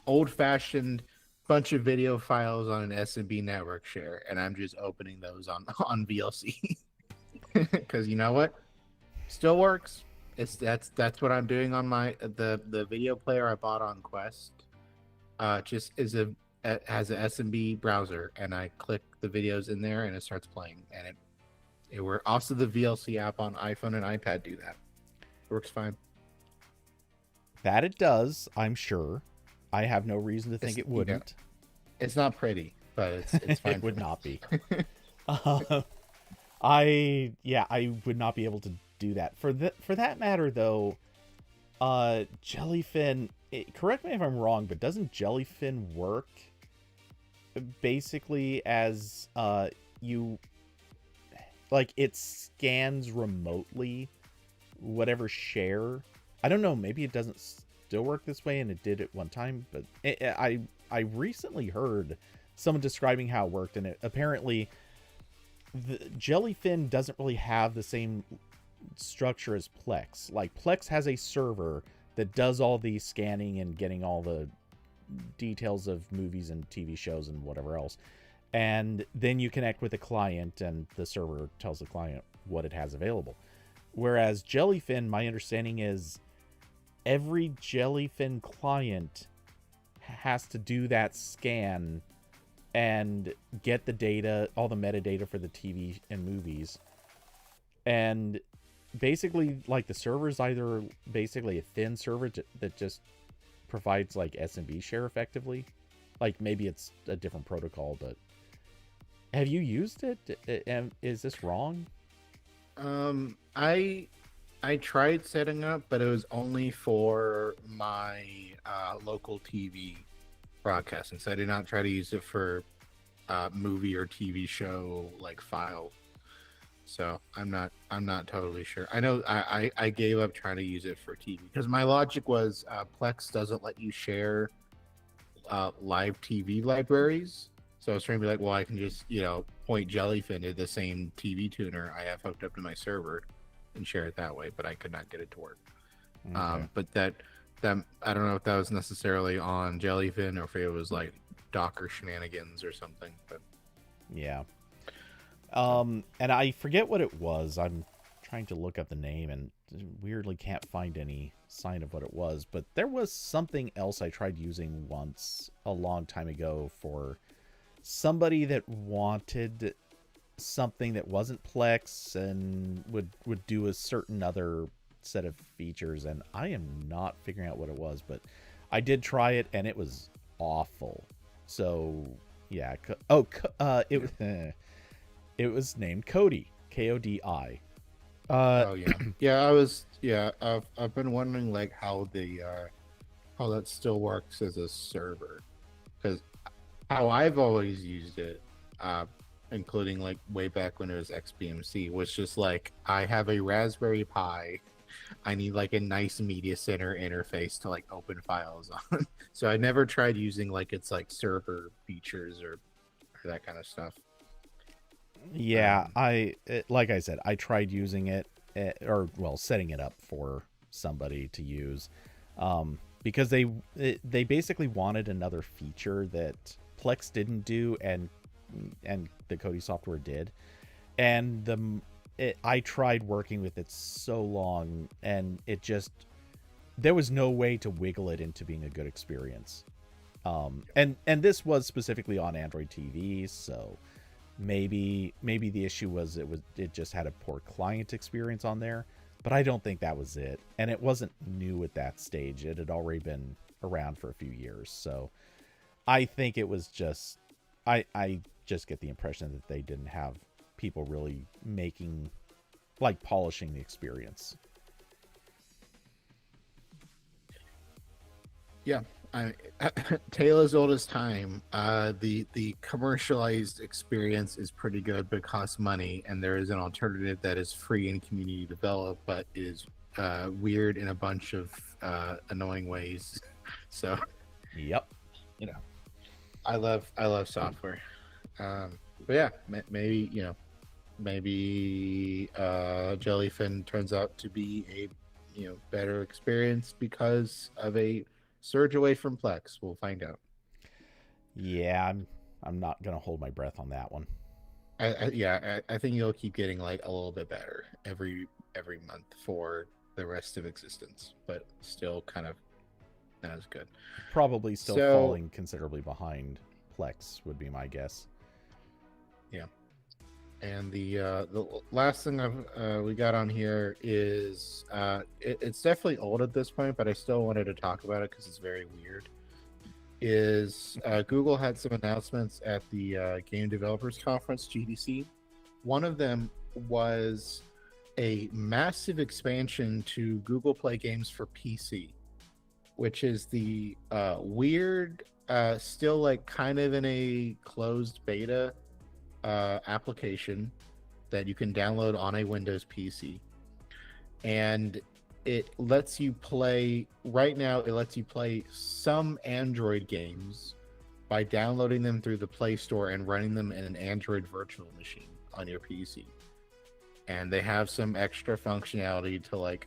old-fashioned bunch of video files on an SMB network share, and I'm just opening those on VLC because you know what, still works. That's what I'm doing on my the video player I bought on Quest. Just has a SMB browser, and I click the videos in there, and it starts playing, and it works. Also, the VLC app on iPhone and iPad do that. It works fine. That it does, I'm sure. I have no reason to think it wouldn't. It's not pretty, but it's fine. It would not be. I would not be able to do that. For that matter, though, Jellyfin. Correct me if I'm wrong, but doesn't Jellyfin work basically as you like it scans remotely whatever share. I don't know, maybe it doesn't still work this way and it did at one time, but I recently heard someone describing how it worked, and it apparently the Jellyfin doesn't really have the same structure as Plex. Like Plex has a server that does all the scanning and getting all the details of movies and TV shows and whatever else. And then you connect with the client and the server tells the client what it has available. Whereas Jellyfin, my understanding is every Jellyfin client has to do that scan and get the data, all the metadata for the TV and movies. And basically, like, the server is either basically a thin server that just provides like SMB share effectively. Like maybe it's a different protocol, but have you used it? Is this wrong? I tried setting up, but it was only for my local TV broadcasting. So I did not try to use it for movie or TV show like file. So I'm not totally sure. I know I gave up trying to use it for TV because my logic was Plex doesn't let you share live TV libraries. So I was trying to be like, well, I can just point Jellyfin to the same TV tuner I have hooked up to my server and share it that way, but I could not get it to work. Okay. But that I don't know if that was necessarily on Jellyfin or if it was like Docker shenanigans or something. But Yeah. And I forget what it was. I'm trying to look up the name and weirdly can't find any sign of what it was. But there was something else I tried using once a long time ago for somebody that wanted something that wasn't Plex and would do a certain other set of features. And I am not figuring out what it was, but I did try it and it was awful. So yeah. It was named Kodi, Kodi. oh yeah, I've been wondering like how that still works as a server, because how I've always used it, including like way back when it was XBMC, was just like I have a Raspberry Pi. I need like a nice media center interface to like open files on. So I never tried using like its like server features or that kind of stuff. Yeah, like I said, I tried using it, setting it up for somebody to use, because they basically wanted another feature that Plex didn't do, and the Kodi software did, and I tried working with it so long, and there was no way to wiggle it into being a good experience, and this was specifically on Android TVs, so. Maybe the issue was it just had a poor client experience on there, but I don't think that was it. And it wasn't new at that stage. It had already been around for a few years. So I think it was just I just get the impression that they didn't have people really polishing the experience. Yeah, tale as old as time. The commercialized experience is pretty good but costs money, and there is an alternative that is free and community developed, but is weird in a bunch of annoying ways. So, Yep. I love software. But yeah, maybe Jellyfin turns out to be a better experience because of a surge away from Plex. We'll find out. Yeah, I'm not gonna hold my breath on that one. I think you'll keep getting like a little bit better every month for the rest of existence, but still kind of not as good. Probably still falling considerably behind Plex would be my guess. Yeah. And the last thing we got on here is it's definitely old at this point, but I still wanted to talk about it because it's very weird. Is Google had some announcements at the Game Developers Conference (GDC). One of them was a massive expansion to Google Play Games for PC, which is the weird, still like kind of in a closed beta application that you can download on a Windows PC, and it lets you play. Right now, it lets you play some Android games by downloading them through the Play Store and running them in an Android virtual machine on your PC. And they have some extra functionality to like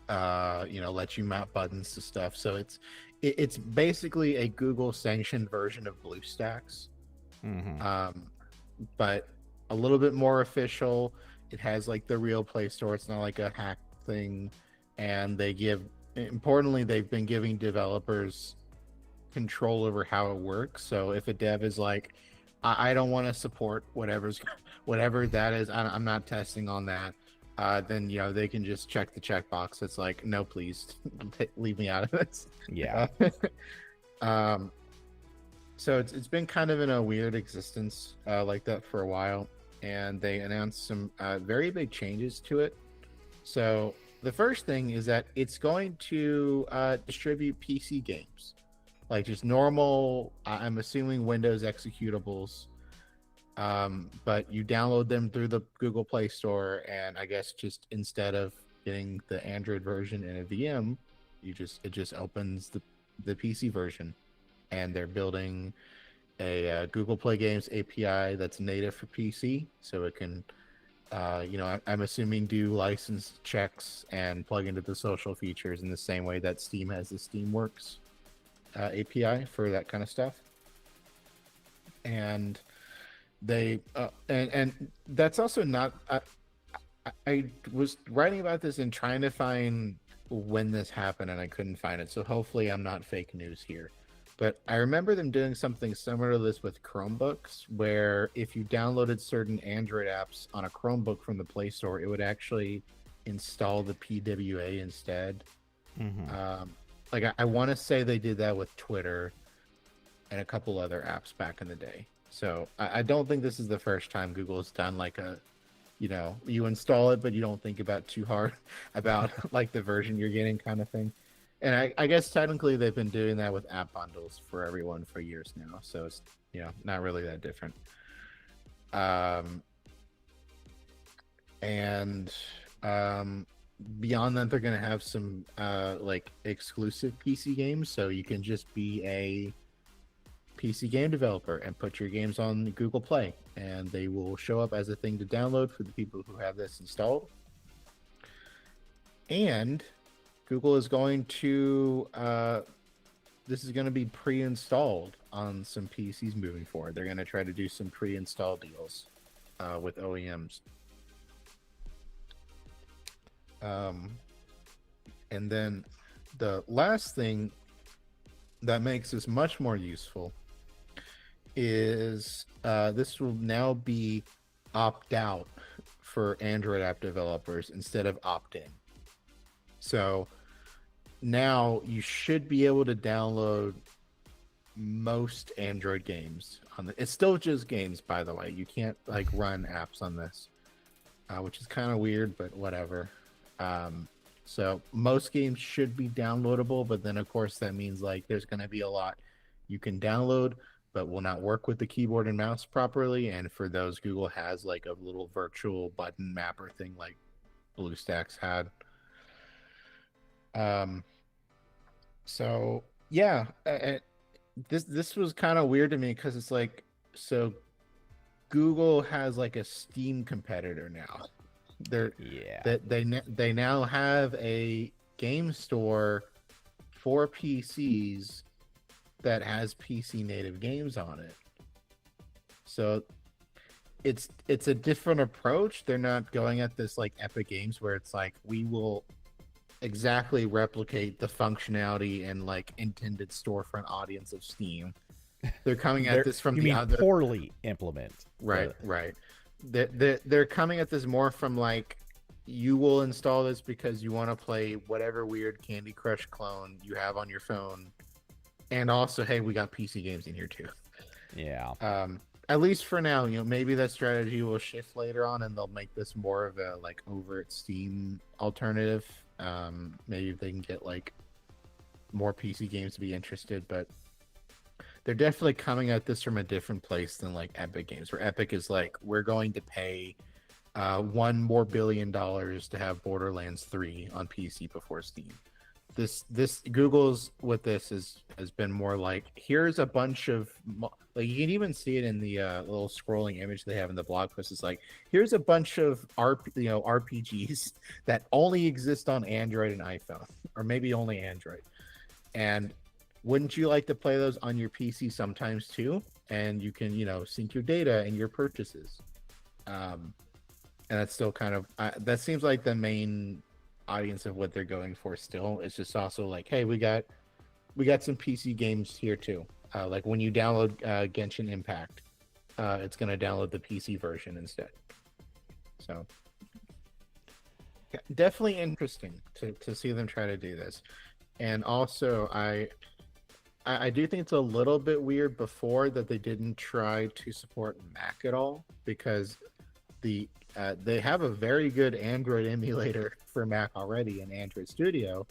let you mount buttons to stuff. So it's basically a Google sanctioned version of BlueStacks, um, but a little bit more official. It has like the real Play Store. It's not like a hack thing, and importantly, they've been giving developers control over how it works. So if a dev is like, I don't want to support whatever that is, I'm not testing on that, then they can just check the checkbox. It's like, no, please leave me out of this. Yeah. So it's been kind of in a weird existence like that for a while, and they announced some very big changes to it. So the first thing is that it's going to distribute PC games, like just normal, I'm assuming Windows executables, but you download them through the Google Play Store, and I guess just instead of getting the Android version in a VM, it just opens the PC version, and they're building a Google Play Games API that's native for PC, so it can, I'm assuming do license checks and plug into the social features in the same way that Steam has the Steamworks API for that kind of stuff. And they and that's also not. I was writing about this and trying to find when this happened, and I couldn't find it. So hopefully, I'm not fake news here. But I remember them doing something similar to this with Chromebooks, where if you downloaded certain Android apps on a Chromebook from the Play Store, it would actually install the PWA instead. Like I want to say they did that with Twitter and a couple other apps back in the day. So I don't think this is the first time Google's done like you install it, but you don't think about too hard about like the version you're getting kind of thing. And I guess technically they've been doing that with app bundles for everyone for years now. So it's, not really that different. Beyond that, they're going to have some like exclusive PC games. So you can just be a PC game developer and put your games on Google Play, and they will show up as a thing to download for the people who have this installed. And Google is going to this is going to be pre-installed on some PCs moving forward. They're going to try to do some pre-install deals with OEMs. And then the last thing that makes this much more useful is this will now be opt-out for Android app developers instead of opt-in. So now you should be able to download most Android games on the. It's still just games, by the way. You can't like run apps on this, which is kind of weird, but whatever. So most games should be downloadable, but then of course that means like there's going to be a lot you can download, but will not work with the keyboard and mouse properly. And for those, Google has like a little virtual button mapper thing like BlueStacks had. So yeah, this was kind of weird to me because it's like, so Google has like a Steam competitor now. They now have a game store for PCs that has PC native games on it. So it's a different approach. They're not going at this like Epic Games where it's like we will exactly replicate the functionality and like intended storefront audience of Steam. They're coming at this from poorly implement. Right. They're coming at this more from like, you will install this because you want to play whatever weird Candy Crush clone you have on your phone, and also, hey, we got PC games in here too. Yeah. At least for now, maybe that strategy will shift later on, and they'll make this more of a like overt Steam alternative. Maybe they can get like more PC games to be interested, but they're definitely coming at this from a different place than like Epic Games, where Epic is like, we're going to pay $1 more billion to have Borderlands 3 on PC before Steam. This Google's with this is has been more like, here's a bunch of like, you can even see it in the little scrolling image they have in the blog post. It's like, here's a bunch of RPGs that only exist on Android and iPhone, or maybe only Android. And wouldn't you like to play those on your PC sometimes too? And you can, sync your data and your purchases. And that's still kind of that seems like the main audience of what they're going for. Still, it's just also like, hey, we got some PC games here too. Like when you download Genshin Impact, it's going to download the PC version instead. So yeah, definitely interesting to see them try to do this. And also, I do think it's a little bit weird before that they didn't try to support Mac at all, because they have a very good Android emulator for Mac already in Android Studio.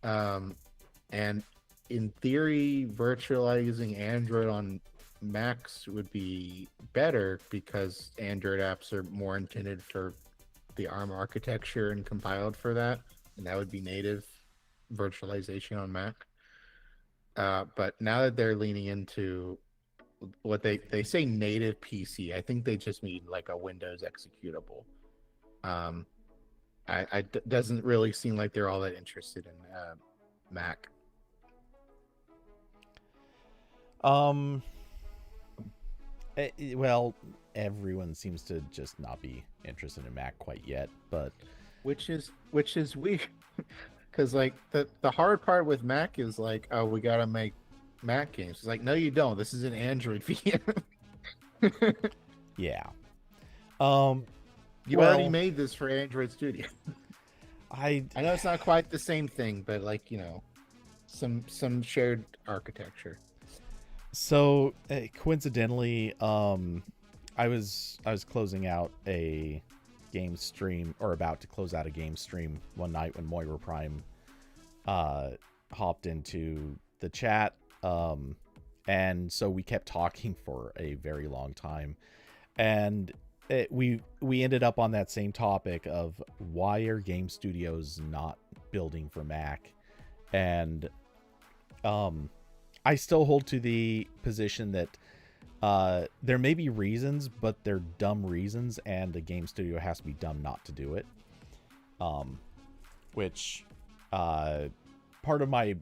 And in theory, virtualizing Android on Macs would be better because Android apps are more intended for the ARM architecture and compiled for that. And that would be native virtualization on Mac. But now that they're leaning into what they say native PC, I think they just mean like a Windows executable. Doesn't really seem like they're all that interested in Mac. Well, everyone seems to just not be interested in Mac quite yet, but which is weird, because like the hard part with Mac is like, oh, we gotta make Mac games. It's like, no, you don't. This is an Android VM. Yeah. You already made this for Android Studio. I know it's not quite the same thing, but like, some shared architecture. So coincidentally, I was closing out a game stream, or about to close out a game stream one night when Moira Prime hopped into the chat, and so we kept talking for a very long time, and we ended up on that same topic of why are game studios not building for Mac. And I still hold to the position that there may be reasons, but they're dumb reasons, and the game studio has to be dumb not to do it. Which part of my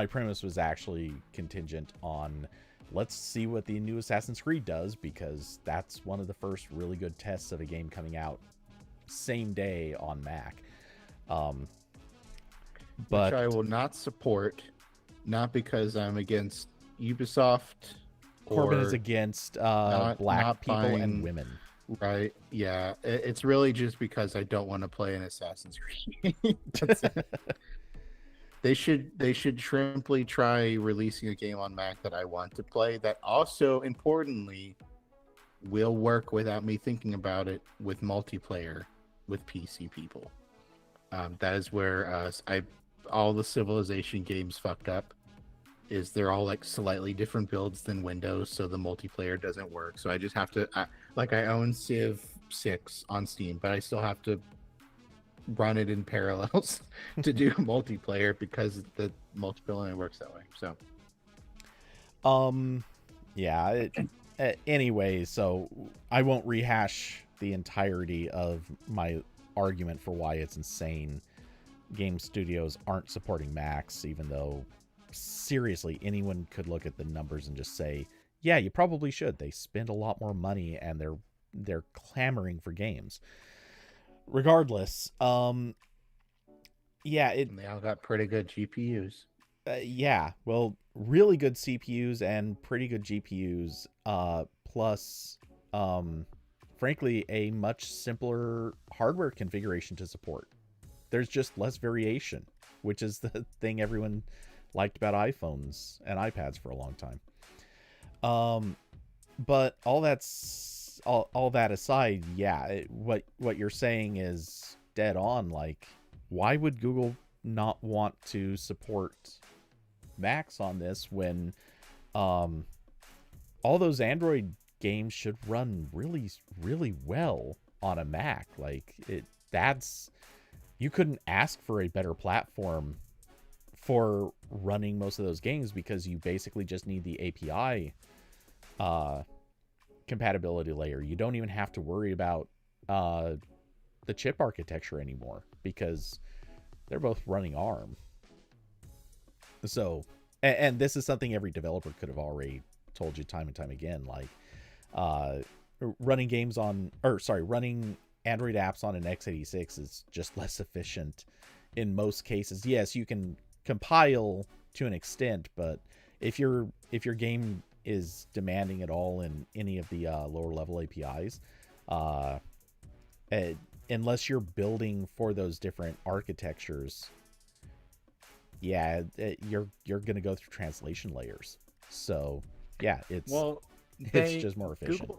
premise was actually contingent on, let's see what the new Assassin's Creed does, because that's one of the first really good tests of a game coming out same day on Mac. But which I will not support, not because I'm against Ubisoft. Corbin is against black people and women. Right? Yeah. It's really just because I don't want to play an Assassin's Creed. That's it. They should simply try releasing a game on Mac that I want to play, that also, importantly, will work without me thinking about it with multiplayer with PC people. That is where all the Civilization games fucked up. Is they're all like slightly different builds than Windows, so the multiplayer doesn't work. So I just have to, I own Civ 6 on Steam, but I still have to run it in parallels to do multiplayer because the multiplayer only works that way. So yeah, anyway, so I won't rehash the entirety of my argument for why it's insane game studios aren't supporting Macs, even though seriously anyone could look at the numbers and just say, yeah, you probably should. They spend a lot more money and they're clamoring for games. Regardless, yeah, they all got pretty good GPUs. Yeah, well, really good CPUs and pretty good GPUs, plus, frankly, a much simpler hardware configuration to support. There's just less variation, which is the thing everyone liked about iPhones and iPads for a long time. But all that aside, yeah, what you're saying is dead on. Like, why would Google not want to support Macs on this when um, all those Android games should run really, really well on a Mac. Like that's you couldn't ask for a better platform for running most of those games because you basically just need the API compatibility layer. You don't even have to worry about the chip architecture anymore because they're both running ARM. So, and this is something every developer could have already told you time and time again. Like, running running Android apps on an x86 is just less efficient in most cases. Yes, you can compile to an extent, but if your game is demanding at all in any of the lower level APIs, uh, unless you're building for those different architectures, yeah, you're going to go through translation layers. So yeah, it's just more efficient.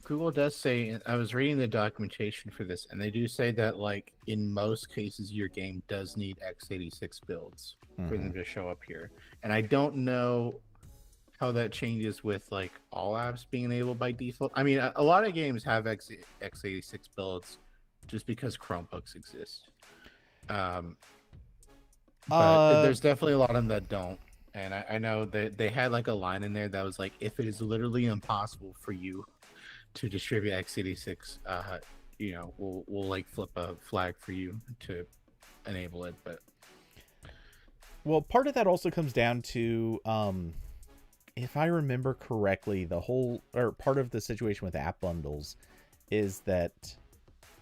Google does say, I was reading the documentation for this, and they do say that like in most cases your game does need x86 builds for them to show up here. And I don't know how that changes with like all apps being enabled by default. I mean, a lot of games have x86 builds just because Chromebooks exist. But there's definitely a lot of them that don't. And I know that they had like a line in there that was like, if it is literally impossible for you to distribute x86, we'll like flip a flag for you to enable it. But well, part of that also comes down to, if I remember correctly, part of the situation with app bundles is that,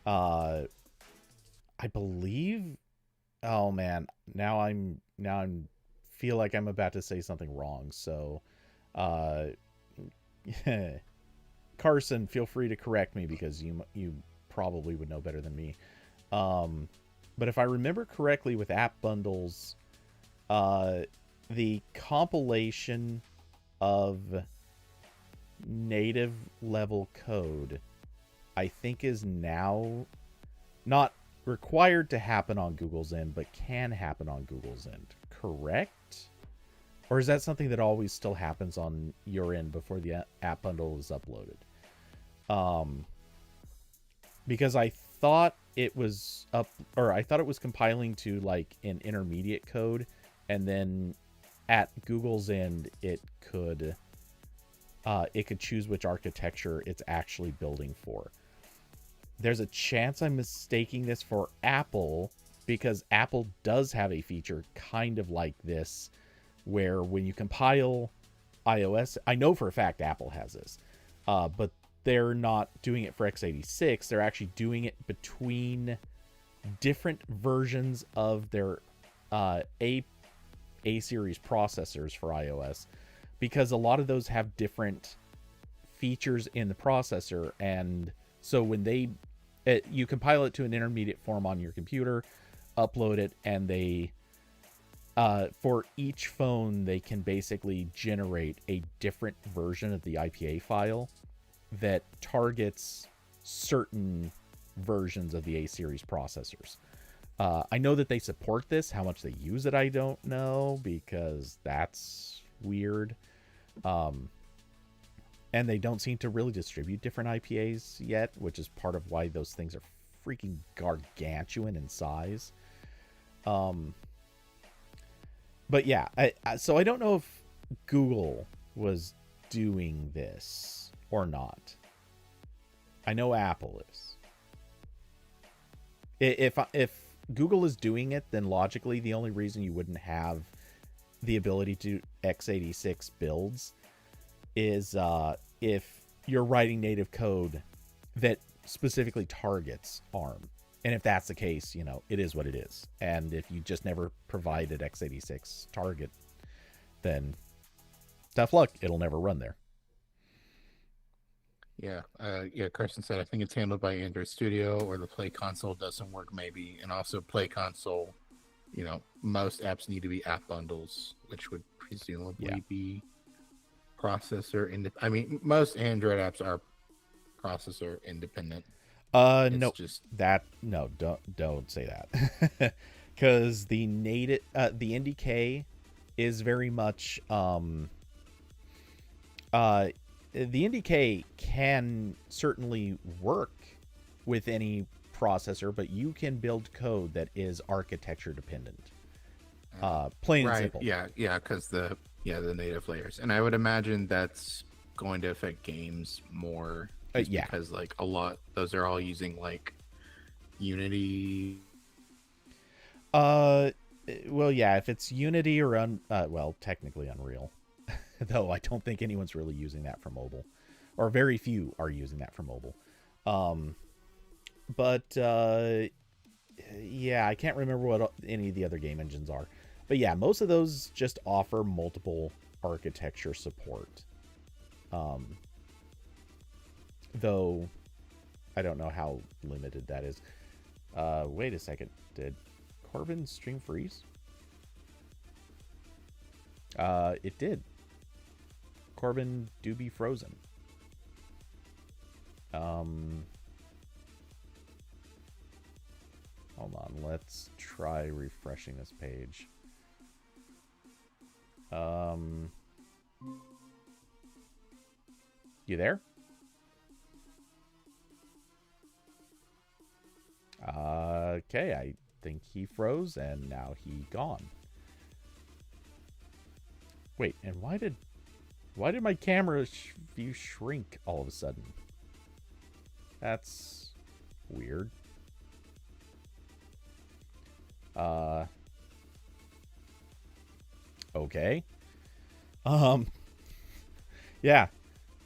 I believe, oh man, now I'm feel like I'm about to say something wrong. So, Carson, feel free to correct me because you probably would know better than me. But if I remember correctly with app bundles, the compilation of native level code, I think, is now not required to happen on Google's end, but can happen on Google's end. Correct? Or is that something that always still happens on your end before the app bundle is uploaded? Because I thought it was compiling to like an intermediate code, and then at Google's end it could choose which architecture it's actually building for. There's a chance I'm mistaking this for Apple, because Apple does have a feature kind of like this, where when you compile iOS, I know for a fact Apple has this, but they're not doing it for x86. They're actually doing it between different versions of their A series processors for iOS, because a lot of those have different features in the processor. And so when you compile it to an intermediate form on your computer, upload it, and they for each phone they can basically generate a different version of the IPA file that targets certain versions of the A series processors. I know that they support this. How much they use it, I don't know, because that's weird. And they don't seem to really distribute different IPAs yet, which is part of why those things are freaking gargantuan in size. But yeah, so I don't know if Google was doing this or not. I know Apple is. If Google is doing it, then logically the only reason you wouldn't have the ability to x86 builds is if you're writing native code that specifically targets ARM. And if that's the case, it is what it is. And if you just never provided x86 target, then tough luck. It'll never run there. Yeah. Carson said, I think it's handled by Android Studio, or the Play Console doesn't work maybe. And also Play Console, most apps need to be app bundles, which would presumably be processor independent. I mean, most Android apps are processor independent. Don't say that. Because the native, the NDK is very much uh, the NDK can certainly work with any processor, but you can build code that is architecture dependent. Plain and Right. simple. Yeah, because the native layers, and I would imagine that's going to affect games more, just Yeah. because like a lot those are all using like Unity. Uh, well, yeah. If it's Unity or well, technically Unreal, though I don't think anyone's really using that for mobile, or very few are using that for mobile. Um, but yeah, I can't remember what any of the other game engines are. But yeah, most of those just offer multiple architecture support. Um, though I don't know how limited that is. Wait a second. Did Corbin stream freeze? It did. Corbin do be frozen. Hold on. Let's try refreshing this page. You there? Okay, I think he froze and now he gone. Wait, and why did my camera view shrink all of a sudden? That's weird. Okay. Yeah.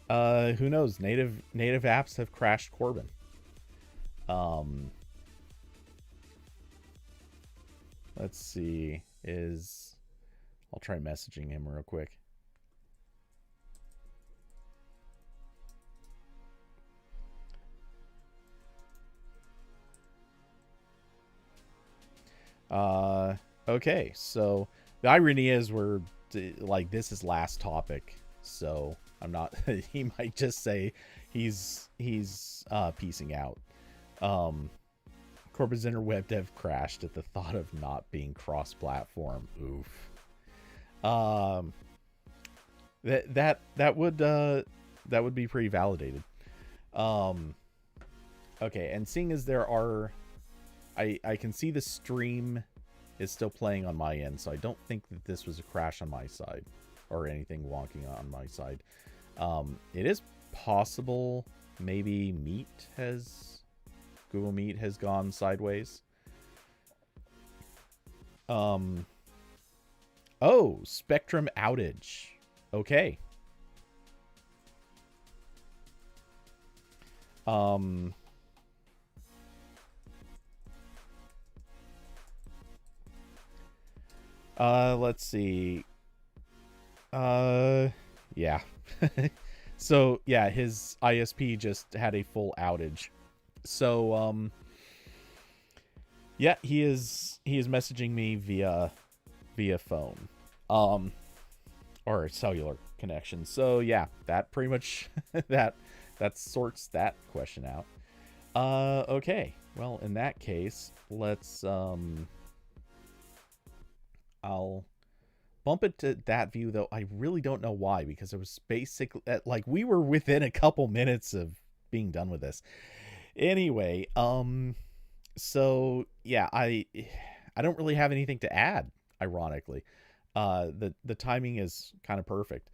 Who knows? Native apps have crashed Corbin. Let's see. I'll try messaging him real quick. Okay, so the irony is we're like, this is last topic, so I'm not. He might just say he's piecing out. Corporate interweb dev crashed at the thought of not being cross-platform. Oof. That would be pretty validated. Okay, and seeing as there are, I can see the stream is still playing on my end, so I don't think that this was a crash on my side or anything wonky on my side. It is possible maybe Google Meet has gone sideways. Oh, Spectrum outage. Okay. Let's see. Yeah. So, yeah, his ISP just had a full outage. So, yeah, he is messaging me via phone. Or cellular connection. So, yeah, that pretty much that sorts that question out. Okay. Well, in that case, let's I'll bump it to that view, though I really don't know why, because it was basically like we were within a couple minutes of being done with this. Anyway, so yeah, I don't really have anything to add, ironically. The timing is kind of perfect.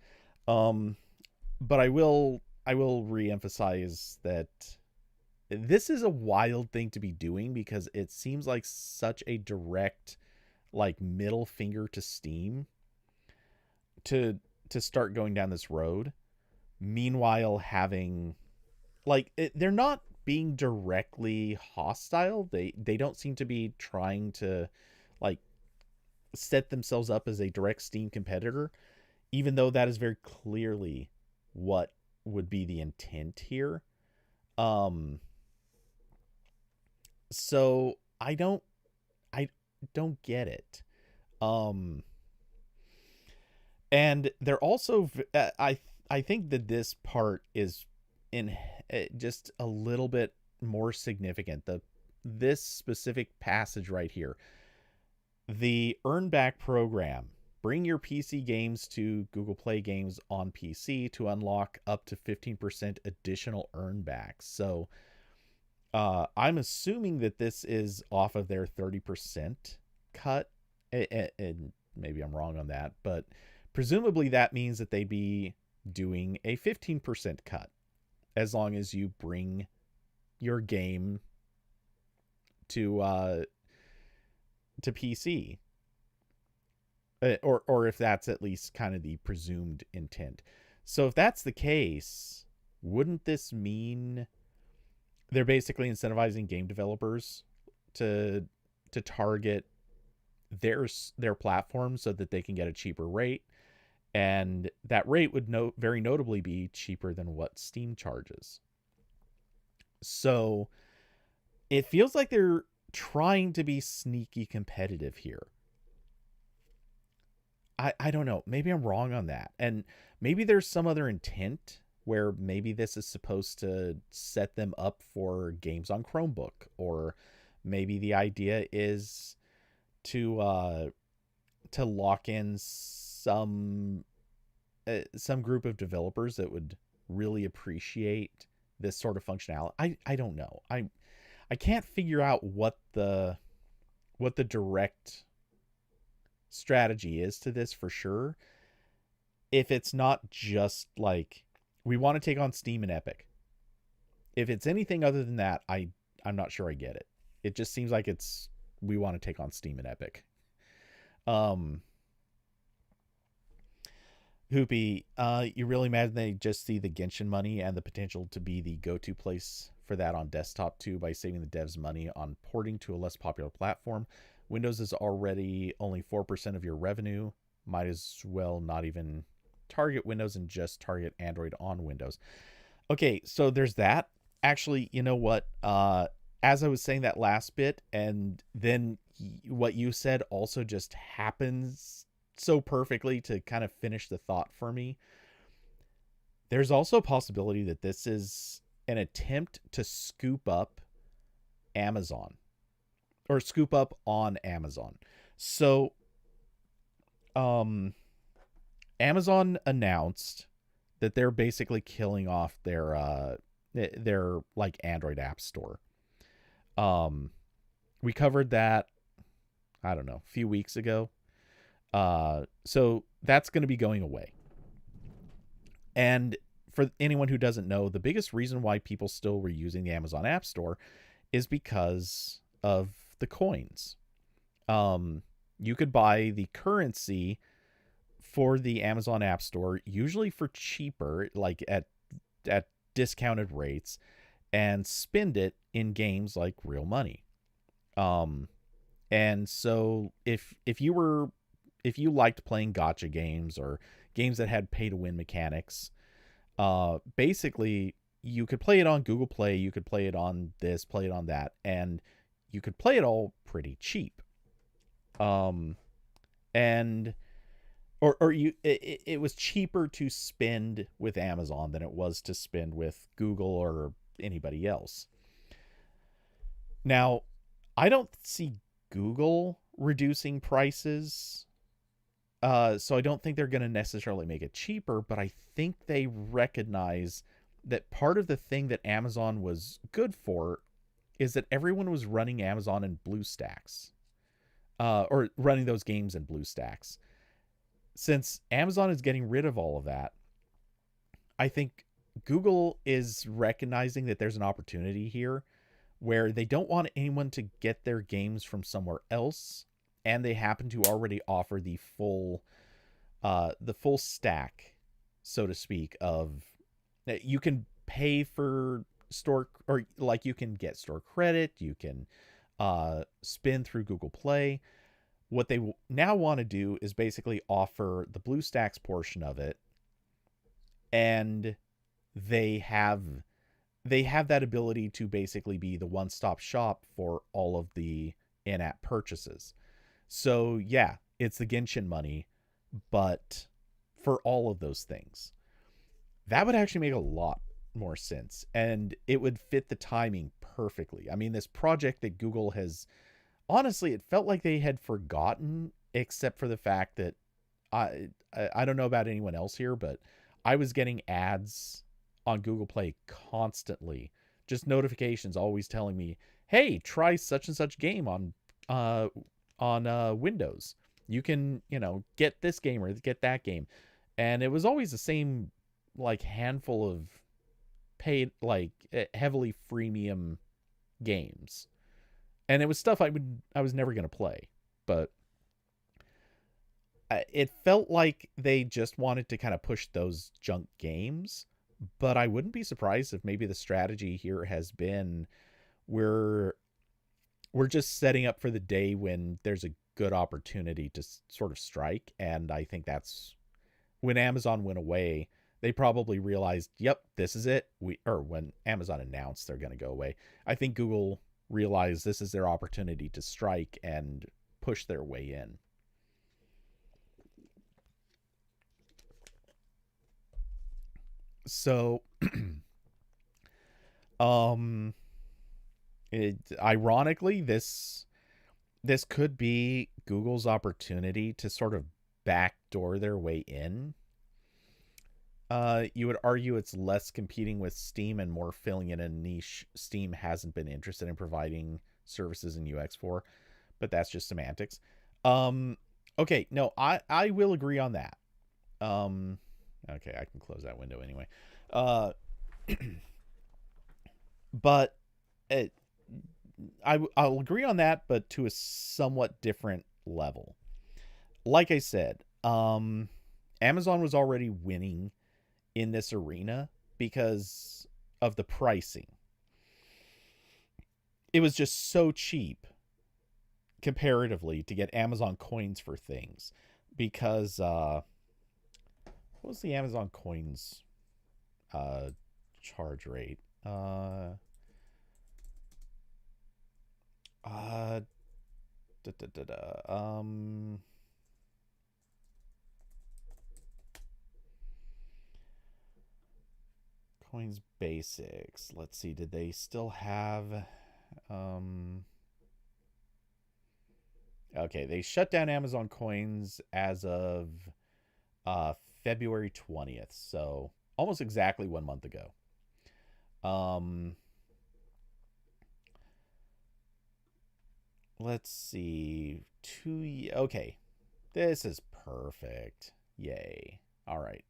But I will re-emphasize that this is a wild thing to be doing, because it seems like such a direct, like, middle finger to Steam to start going down this road. Meanwhile, having they're not being directly hostile. They don't seem to be trying to like set themselves up as a direct Steam competitor, even though that is very clearly what would be the intent here. So I don't get it. And they're also I think that this part is in just a little bit more significant. This specific passage right here, the earn back program bring your PC games to Google Play Games on PC to unlock up to 15% additional earn backs. So I'm assuming that this is off of their 30% cut. And maybe I'm wrong on that, but presumably that means that they'd be doing a 15% cut as long as you bring your game to PC. Or if that's at least kind of the presumed intent. So if that's the case, wouldn't this mean they're basically incentivizing game developers to target their platform so that they can get a cheaper rate, and that rate would very notably be cheaper than what Steam charges. So it feels like they're trying to be sneaky competitive here. I don't know. Maybe I'm wrong on that. And maybe there's some other intent where maybe this is supposed to set them up for games on Chromebook, or maybe the idea is to lock in some group of developers that would really appreciate this sort of functionality. I don't know. I can't figure out what the direct strategy is to this for sure. If it's not just like, we want to take on Steam and Epic. If it's anything other than that, I'm not sure I get it. It just seems like it's, we want to take on Steam and Epic. Hoopy, you really imagine they just see the Genshin money and the potential to be the go-to place for that on desktop too, by saving the devs money on porting to a less popular platform? Windows is already only 4% of your revenue. Might as well not even target Windows and just target Android on Windows. Okay, so there's that. Actually, you know what? As I was saying that last bit, and then what you said also just happens so perfectly to kind of finish the thought for me. There's also a possibility that this is an attempt to scoop up Amazon, or scoop up on Amazon. So Amazon announced that they're basically killing off their like Android app store. We covered that, I don't know, a few weeks ago. So that's going to be going away. And for anyone who doesn't know, the biggest reason why people still were using the Amazon App Store is because of the coins. You could buy the currency for the Amazon App Store, usually for cheaper, like at discounted rates, and spend it in games like real money. And so if you liked playing gacha games or games that had pay to win mechanics, basically you could play it on Google Play, you could play it on this, play it on that, and you could play it all pretty cheap. It was cheaper to spend with Amazon than it was to spend with Google or anybody else. Now, I don't see Google reducing prices, so I don't think they're going to necessarily make it cheaper, but I think they recognize that part of the thing that Amazon was good for is that everyone was running Amazon in BlueStacks, or running those games in BlueStacks. Since Amazon is getting rid of all of that, I think Google is recognizing that there's an opportunity here where they don't want anyone to get their games from somewhere else, and they happen to already offer the full stack, so to speak, of that you can pay for store, or like you can get store credit, you can spin through Google Play. What they now want to do is basically offer the BlueStacks portion of it, and they have that ability to basically be the one-stop shop for all of the in-app purchases. So yeah, it's the Genshin money, but for all of those things. That would actually make a lot more sense, and it would fit the timing perfectly. I mean, this project that Google has, honestly, it felt like they had forgotten, except for the fact that I don't know about anyone else here, but I was getting ads on Google Play constantly, just notifications always telling me, "Hey, try such and such game uh on Windows. You can, get this game or get that game." And it was always the same like handful of paid like heavily freemium games. And it was stuff I was never going to play. But it felt like they just wanted to kind of push those junk games, but I wouldn't be surprised if maybe the strategy here has been we're we're just setting up for the day when there's a good opportunity to sort of strike. And I think that's when Amazon went away, they probably realized, yep, this is it. Or when Amazon announced they're going to go away, I think Google realized this is their opportunity to strike and push their way in. So, um, ironically, this could be Google's opportunity to sort of backdoor their way in. You would argue it's less competing with Steam and more filling in a niche Steam hasn't been interested in providing services and UX for, but that's just semantics. Um, okay, no, I will agree on that. Um, okay, I can close that window anyway. Uh, but it, I'll agree on that, but to a somewhat different level. Like I said, Amazon was already winning in this arena because of the pricing. It was just so cheap comparatively to get Amazon coins for things because what was the Amazon coins uh charge rate? Uh da, da, da, da. Coins basics. Let's see, did they still have um okay, they shut down Amazon coins as of uh February 20th, so almost exactly 1 month ago. Um let's see. Okay. This is perfect. Yay. All right.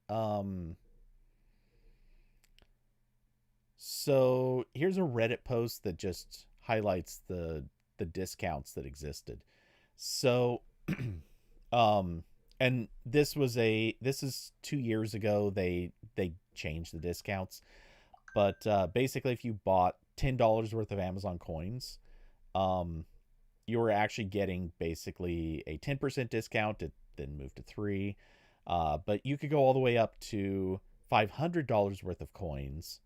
So here's a Reddit post that just highlights the discounts that existed. So um and this is 2 years ago they changed the discounts. But basically if you bought $10 worth of Amazon coins, um you were actually getting basically a 10% discount. It then moved to 3. But you could go all the way up to $500 worth of coins,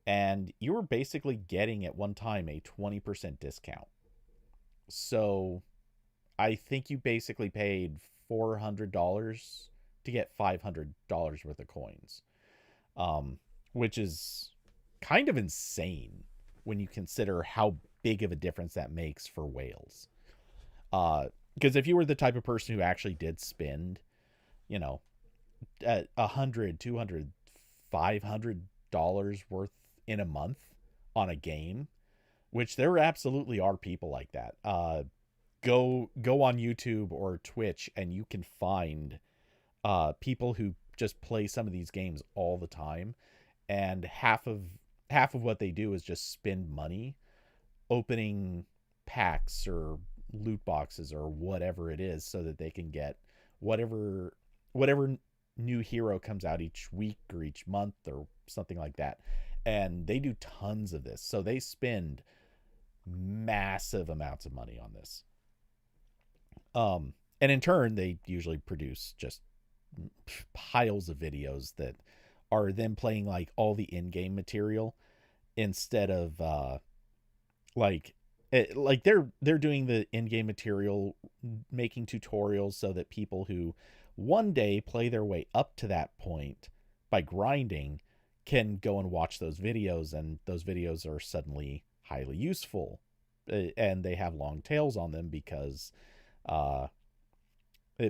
and you were basically getting at one time a 20% discount. So I think you basically paid $400 to get $500 worth of coins, which is kind of insane when you consider how big of a difference that makes for whales. Because if you were the type of person who actually did spend, you know, at 100, 200, $500 worth in a month on a game, which there absolutely are people like that. Go on YouTube or Twitch and you can find people who just play some of these games all the time, and half of what they do is just spend money opening packs or loot boxes or whatever it is so that they can get whatever new hero comes out each week or each month or something like that. And they do tons of this. So they spend massive amounts of money on this. And in turn they usually produce just piles of videos that are them playing like all the in-game material instead of like like they're doing the in-game material, making tutorials so that people who one day play their way up to that point by grinding can go and watch those videos, and those videos are suddenly highly useful, and they have long tails on them because uh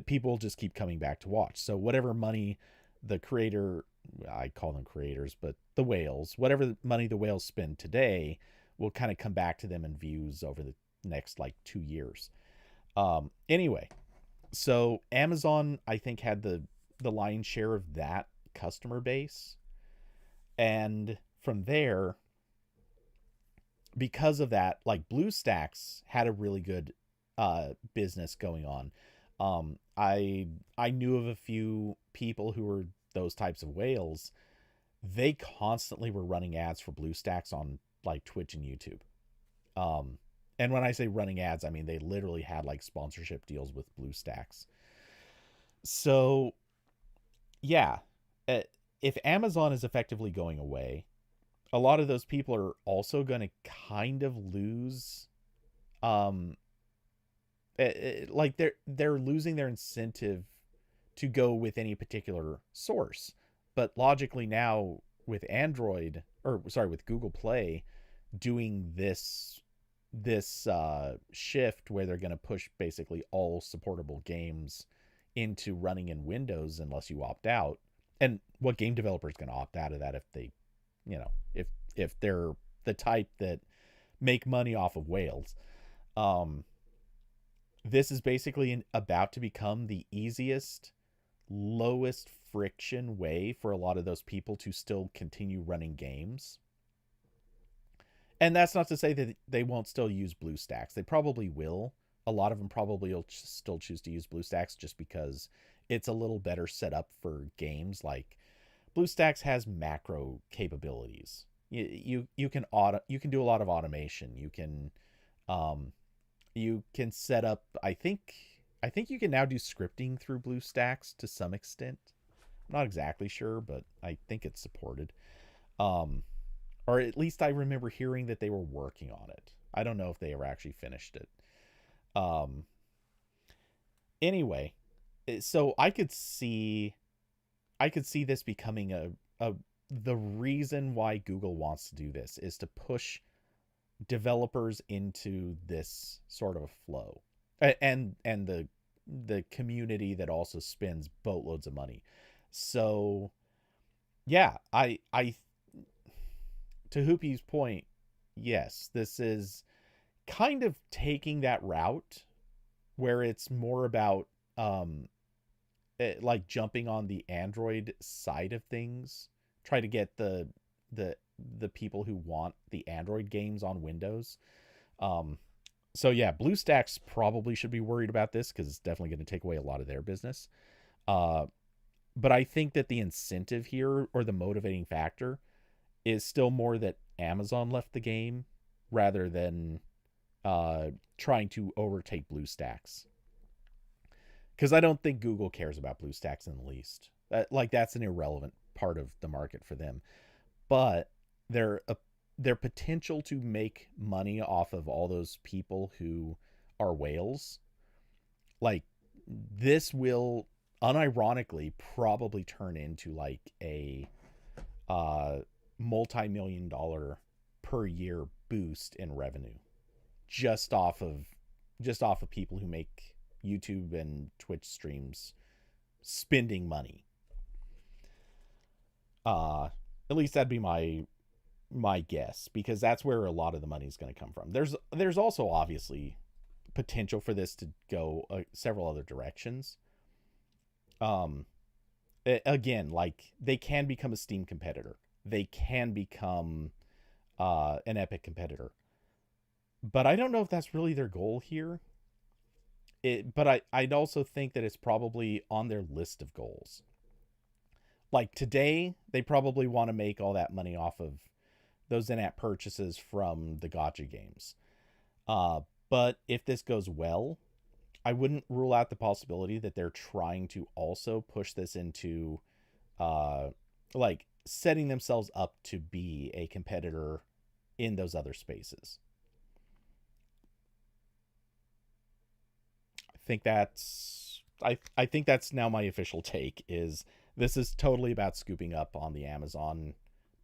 People just keep coming back to watch. So whatever money the creator, I call them creators, but the whales, whatever money the whales spend today will kind of come back to them in views over the next like 2 years. Anyway, so Amazon, I think, had the lion's share of that customer base, and from there, because of that, like BlueStacks had a really good business going on. I knew of a few people who were those types of whales. They constantly were running ads for BlueStacks on like Twitch and YouTube. Um, and when I say running ads, I mean they literally had like sponsorship deals with BlueStacks. So yeah, uh, if Amazon is effectively going away, a lot of those people are also going to kind of lose. Um, like they're losing their incentive to go with any particular source. But logically now with Android, or sorry, with Google Play doing this shift where they're going to push basically all supportable games into running in Windows unless you opt out. And what game developer is going to opt out of that if they, if they're the type that make money off of whales? Um, this is basically about to become the easiest, lowest friction way for a lot of those people to still continue running games. And that's not to say that they won't still use BlueStacks. They probably will. A lot of them probably will still choose to use BlueStacks just because it's a little better set up for games. Like BlueStacks has macro capabilities. You can do a lot of automation. Um, you can set up. I think you can now do scripting through BlueStacks to some extent. I'm not exactly sure, but I think it's supported. Um, or at least I remember hearing that they were working on it. I don't know if they ever actually finished it. Um, anyway, so I could see this becoming a the reason why Google wants to do this is to push developers into this sort of flow, and the community that also spends boatloads of money. So yeah, I to Hoopy's point, yes, this is kind of taking that route where it's more about like jumping on the Android side of things, try to get the the people who want the Android games on Windows. Um, so yeah, BlueStacks probably should be worried about this because it's definitely going to take away a lot of their business. Uh, but I think that the incentive here, or the motivating factor, is still more that Amazon left the game rather than trying to overtake BlueStacks. Because I don't think Google cares about BlueStacks in the least. Like that's an irrelevant part of the market for them. But their their potential to make money off of all those people who are whales, like this will unironically probably turn into like a uh multi-million dollar per year boost in revenue just off of people who make YouTube and Twitch streams spending money. Uh at least that'd be my guess, because that's where a lot of the money is going to come from. There's also obviously potential for this to go several other directions. Um Again, like they can become a Steam competitor. They can become an Epic competitor. But I don't know if that's really their goal here. But I'd also think that it's probably on their list of goals. Like today, they probably want to make all that money off of those in-app purchases from the gotcha games. Uh, but if this goes well, I wouldn't rule out the possibility that they're trying to also push this into, uh, like setting themselves up to be a competitor in those other spaces. I think that's now my official take is this is totally about scooping up on the Amazon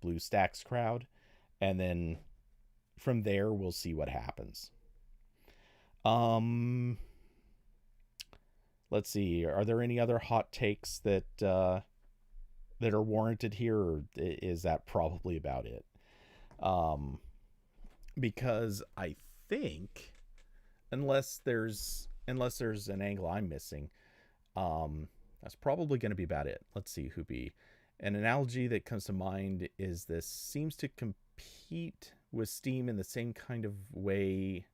BlueStacks crowd, and then from there we'll see what happens. Um let's see. Are there any other hot takes that are warranted here, or is that probably about it? Um, because I think unless there's an angle I'm missing, that's probably going to be about it. Let's see, Hoopy. An analogy that comes to mind is this seems to compete with Steam in the same kind of way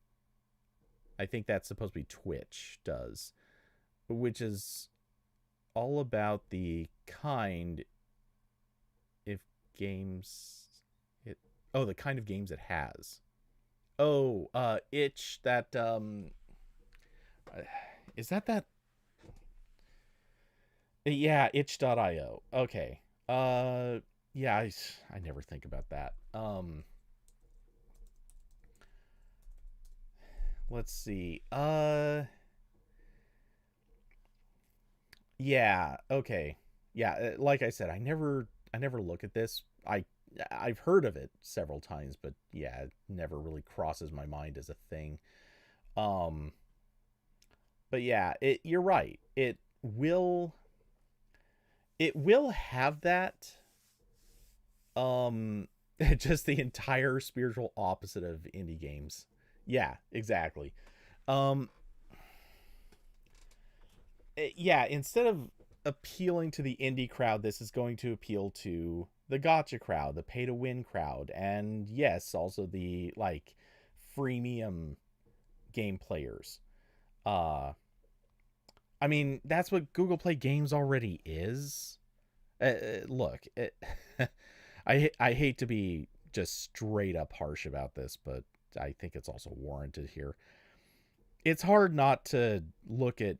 I think that's supposed to be Twitch does, which is all about the kind if games it the kind of games it has. Itch that uh, is that yeah, itch.io. Okay. Yeah, I never think about that. Let's see. Yeah, okay. Yeah, like I said, I never look at this. I've heard of it several times, but yeah, it never really crosses my mind as a thing. Um but yeah, you're right. Will it will have that um just the entire spiritual opposite of indie games. Yeah, exactly. Um yeah, instead of appealing to the indie crowd, this is going to appeal to the gotcha crowd, the pay to win crowd, and yes, also the like freemium game players. Uh I mean, that's what Google Play Games already is. Look, I hate to be just straight up harsh about this, but I think it's also warranted here. It's hard not to look at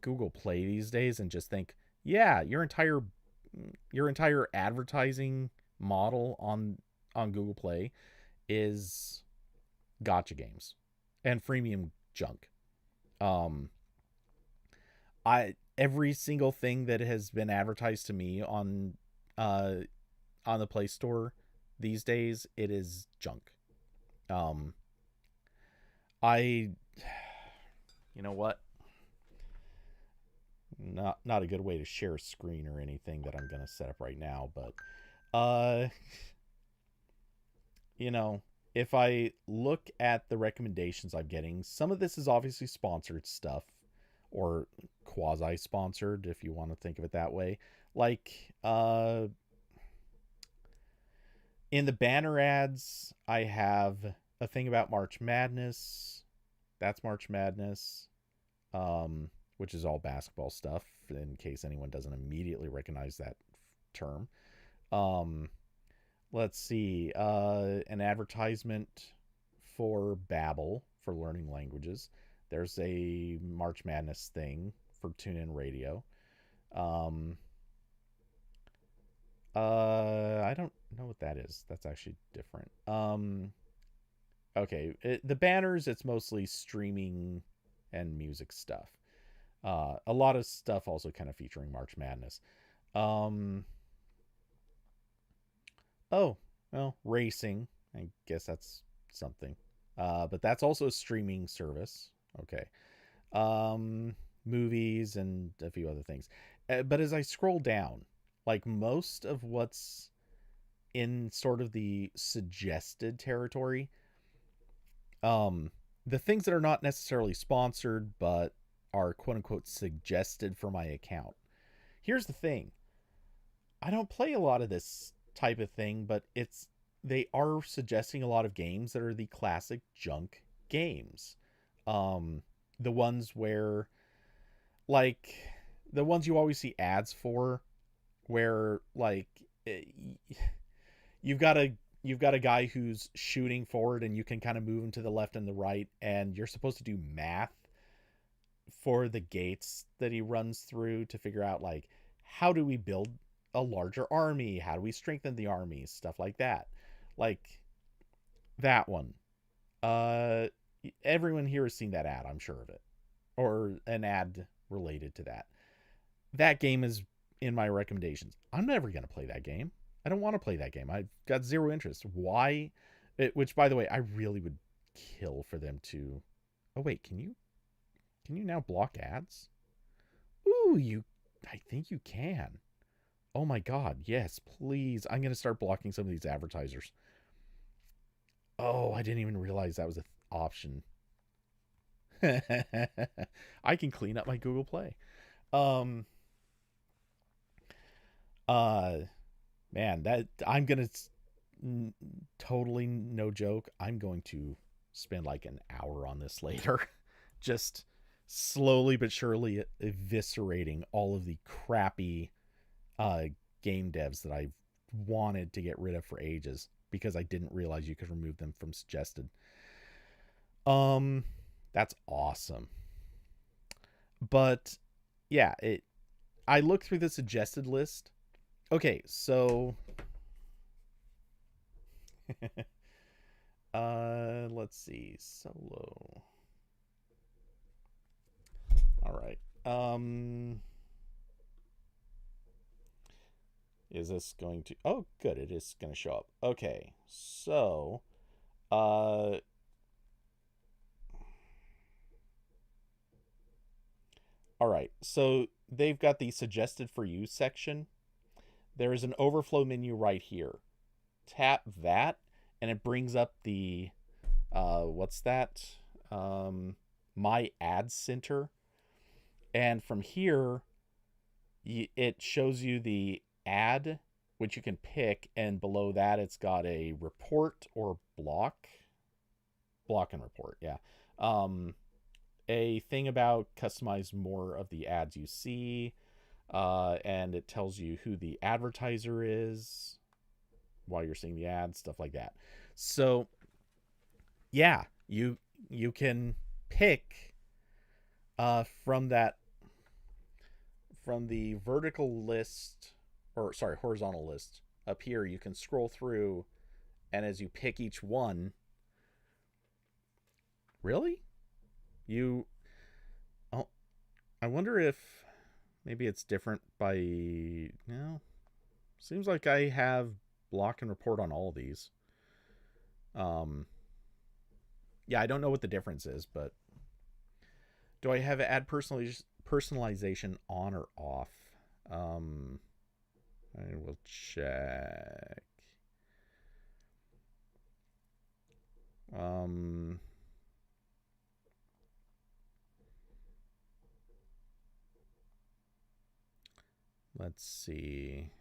Google Play these days and just think, yeah, your entire advertising model on Google Play is gotcha games and freemium junk. Um I every single thing that has been advertised to me uh on the Play Store these days, it is junk. Um I you know what? Not a good way to share a screen or anything that I'm going to set up right now, but uh you know, if I look at the recommendations I'm getting, some of this is obviously sponsored stuff or quasi sponsored if you want to think of it that way. Like in the banner ads, I have a thing about March Madness. That's March Madness. Which is all basketball stuff in case anyone doesn't immediately recognize that term. Um, let's see, an advertisement for Babbel for learning languages. There's a March Madness thing for TuneIn Radio. Um, I don't know what that is. That's actually different. Okay, the banners, it's mostly streaming and music stuff. A lot of stuff also kind of featuring March Madness. Um, oh, well, racing. I guess that's something. But that's also a streaming service. Okay. Movies and a few other things. But as I scroll down, like most of what's in sort of the suggested territory, um, the things that are not necessarily sponsored but are quote unquote suggested for my account. Here's the thing. I don't play a lot of this type of thing, but they are suggesting a lot of games that are the classic junk games. Um the ones where like the ones you always see ads for where like eh, you've got a guy who's shooting forward and you can kind of move him to the left and the right and you're supposed to do math for the gates that he runs through to figure out like how do we build a larger army, how do we strengthen the army, stuff like that. Like that one. uh Everyone here has seen that ad, I'm sure of it, or an ad related to that. That game is in my recommendations. I'm never going to play that game. I don't want to play that game. I've got zero interest. Why? Which, by the way, I really would kill for them to. Oh wait, can you now block ads? Oh, I think you can. Oh my God, yes, please. I'm gonna start blocking some of these advertisers. Oh, I didn't even realize that was an option. I can clean up my Google Play. Um, uh, man, that I'm gonna totally no joke. I'm going to spend like an hour on this later, just slowly but surely eviscerating all of the crappy uh game devs that I've wanted to get rid of for ages because I didn't realize you could remove them from suggested. Um, that's awesome. But yeah, it. I looked through the suggested list. Okay, so let's see. Solo. All right. Is this going to? Oh, good. It is going to show up. Okay. So, uh, all right. So they've got the suggested for you section. There is an overflow menu right here. Tap that, and it brings up the what's that? My ad center, and from here, it shows you the ad which you can pick, and below that it's got a report or block and report. Yeah. A thing about customize more of the ads you see, and it tells you who the advertiser is while you're seeing the ad, stuff like that. So yeah, you can pick from that, from the vertical list, or sorry, horizontal list up here. You can scroll through, and as you pick each one, really, you, oh, I wonder if maybe it's different by, no, seems like I have block and report on all of these. um yeah, I don't know what the difference is, but do I have ad personalization on or off? um I will check. um let's see.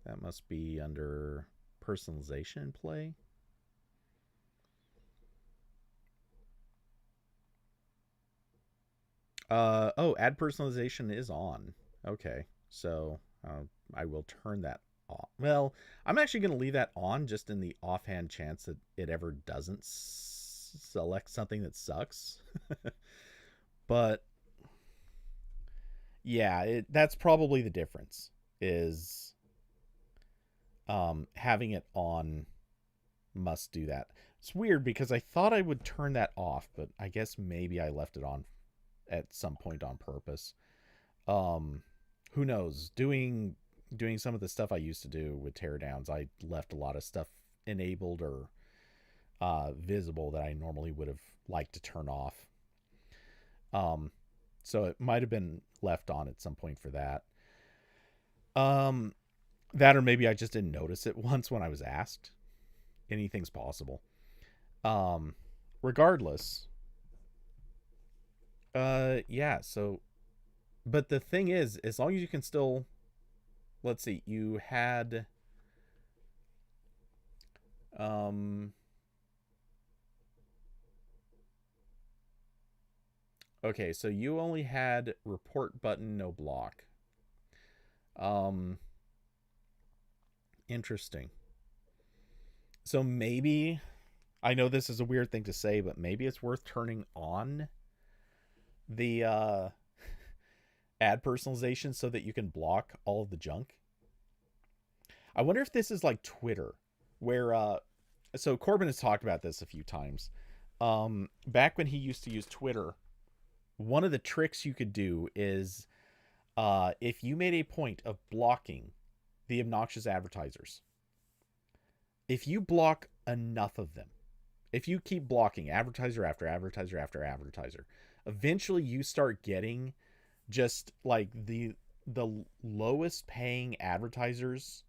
That must be under personalization play. Oh, ad personalization is on. Okay, so I will turn that off. Well, I'm actually going to leave that on just in the offhand chance that it ever doesn't select something that sucks. But yeah, that's probably the difference, is having it on must do that. It's weird because I thought I would turn that off, but I guess maybe I left it on at some point on purpose. Um, who knows? Doing some of the stuff I used to do with teardowns, I left a lot of stuff enabled or visible that I normally would have liked to turn off. Um, so it might have been left on at some point for that. Um, that or maybe I just didn't notice it once when I was asked. Anything's possible. Um, regardless, yeah. So, but the thing is, as long as you can still, let's see, you had, um, okay, so you only had report button, no block. Um, interesting. So maybe, I know this is a weird thing to say, but maybe it's worth turning on the ad personalization so that you can block all of the junk. I wonder if this is like Twitter, where so Corbin has talked about this a few times. Back when he used to use Twitter, one of the tricks you could do is if you made a point of blocking the obnoxious advertisers, if you block enough of them, if you keep blocking advertiser after advertiser after advertiser, eventually you start getting just like the lowest paying advertisers,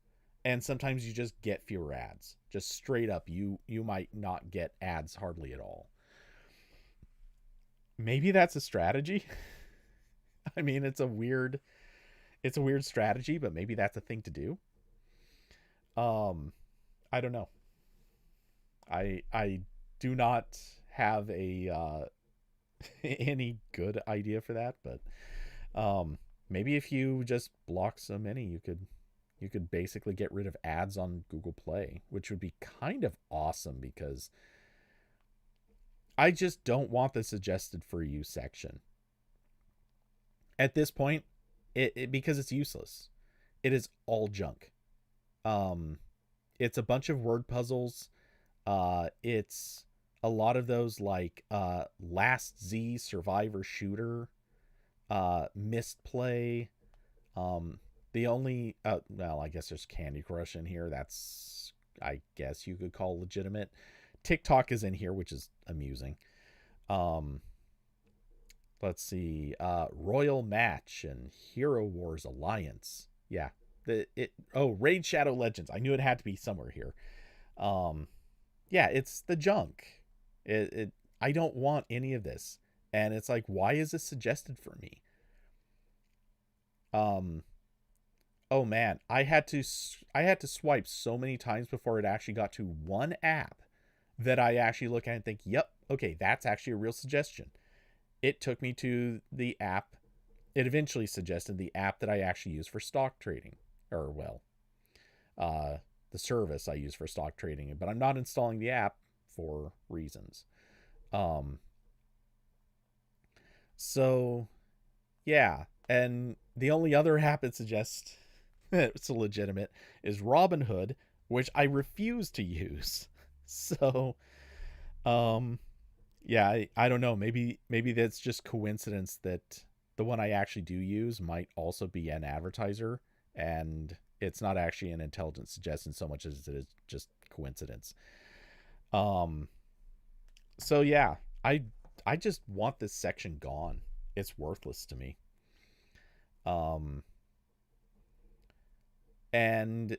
and sometimes you just get fewer ads. Just straight up, you might not get ads hardly at all. Maybe that's a strategy. I mean, it's a weird strategy, but maybe that's a thing to do. Um, I don't know. I do not have a any good idea for that, but maybe if you just block so many, you could basically get rid of ads on Google Play, which would be kind of awesome because I just don't want the suggested for you section. At this point, it because it's useless. It is all junk. Um it's a bunch of word puzzles. It's a lot of those like Last Z Survivor Shooter, Misplay. The only well, I guess there's Candy Crush in here. That's, I guess you could call legitimate. TikTok is in here, which is amusing. Um, let's see, Royal Match and Hero Wars Alliance. Yeah, Raid Shadow Legends. I knew it had to be somewhere here. Um, yeah, it's the junk. It I don't want any of this, and it's like, why is this suggested for me? Um, oh man, I had to swipe so many times before it actually got to one app that I actually look at and think, yep, okay, that's actually a real suggestion. It took me to the app. It eventually suggested the app that I actually use for stock trading, or well, uh, the service I use for stock trading, but I'm not installing the app for reasons. Um, so yeah, and the only other app it suggests it's legitimate is Robinhood, which I refuse to use. So, um, yeah, I don't know. Maybe that's just coincidence that the one I actually do use might also be an advertiser, and it's not actually an intelligent suggestion so much as it is just coincidence. Um, so yeah, I just want this section gone. It's worthless to me. Um, and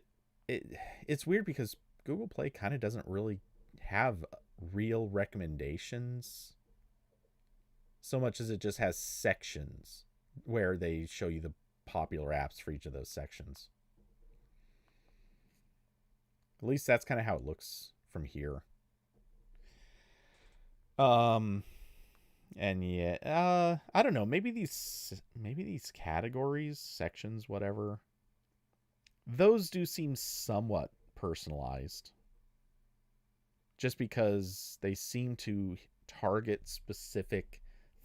it it's weird because Google Play kind of doesn't really have real recommendations so much as it just has sections where they show you the popular apps for each of those sections. At least that's kind of how it looks from here. Um and yeah, I don't know, maybe these categories, sections, whatever. Those do seem somewhat personalized just because they seem to target specific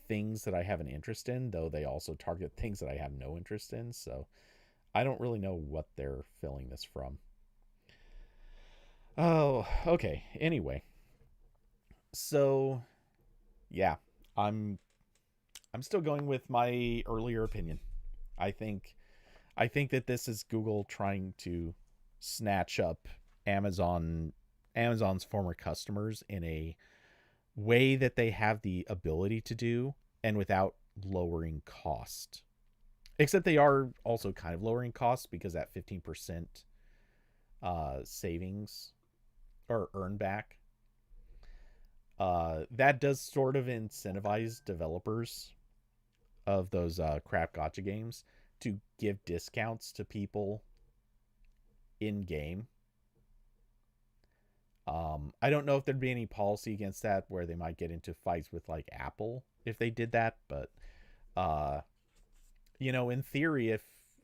things that I have an interest in, though they also target things that I have no interest in. So I don't really know what they're filling this from. Oh, okay. Anyway, so yeah, I'm I'm still going with my earlier opinion. I think I think that this is Google trying to snatch up Amazon Amazon's former customers in a way that they have the ability to do and without lowering cost. Except they are also kind of lowering costs because that 15% savings or earn back, that does sort of incentivize developers of those crap gotcha games to give discounts to people in game. I don't know if there'd be any policy against that where they might get into fights with like Apple if they did that, but uh, in theory,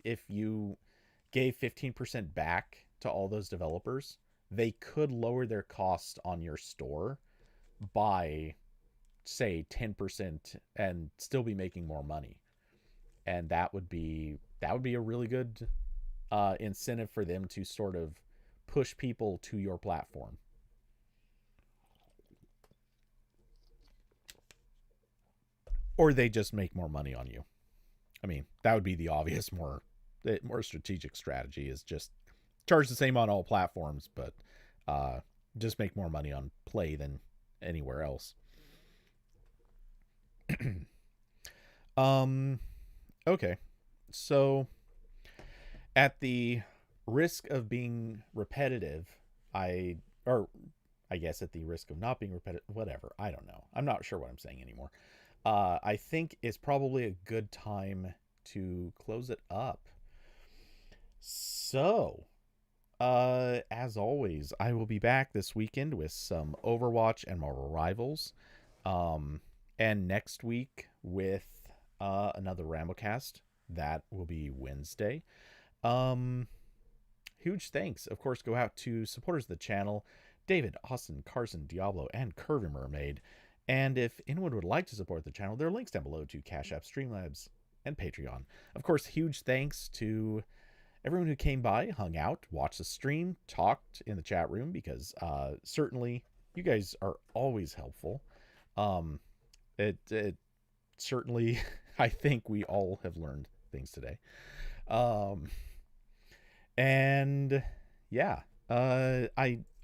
if you gave 15% back to all those developers, they could lower their cost on your store by say 10% and still be making more money. And that would be a really good incentive for them to sort of push people to your platform. Or they just make more money on you. I mean, that would be the obvious, more strategic strategy is just charge the same on all platforms, but uh, just make more money on Play than anywhere else. um, Okay. So, at the risk of being repetitive, or I guess at the risk of not being repetitive, whatever. I don't know. I'm not sure what I'm saying anymore. I think it's probably a good time to close it up. So, as always, I will be back this weekend with some Overwatch and more Rivals. Um, and next week with another RambleCast. That will be Wednesday. Um, Huge thanks, of course, go out to supporters of the channel David, Austin, Carson, Diablo, and Curvy Mermaid. And if anyone would like to support the channel, there are links down below to Cash App, Streamlabs, and Patreon. Of course, huge thanks to everyone who came by, hung out, watched the stream, talked in the chat room, because certainly you guys are always helpful. Um, it certainly, I think we all have learned things today. Um, and yeah, I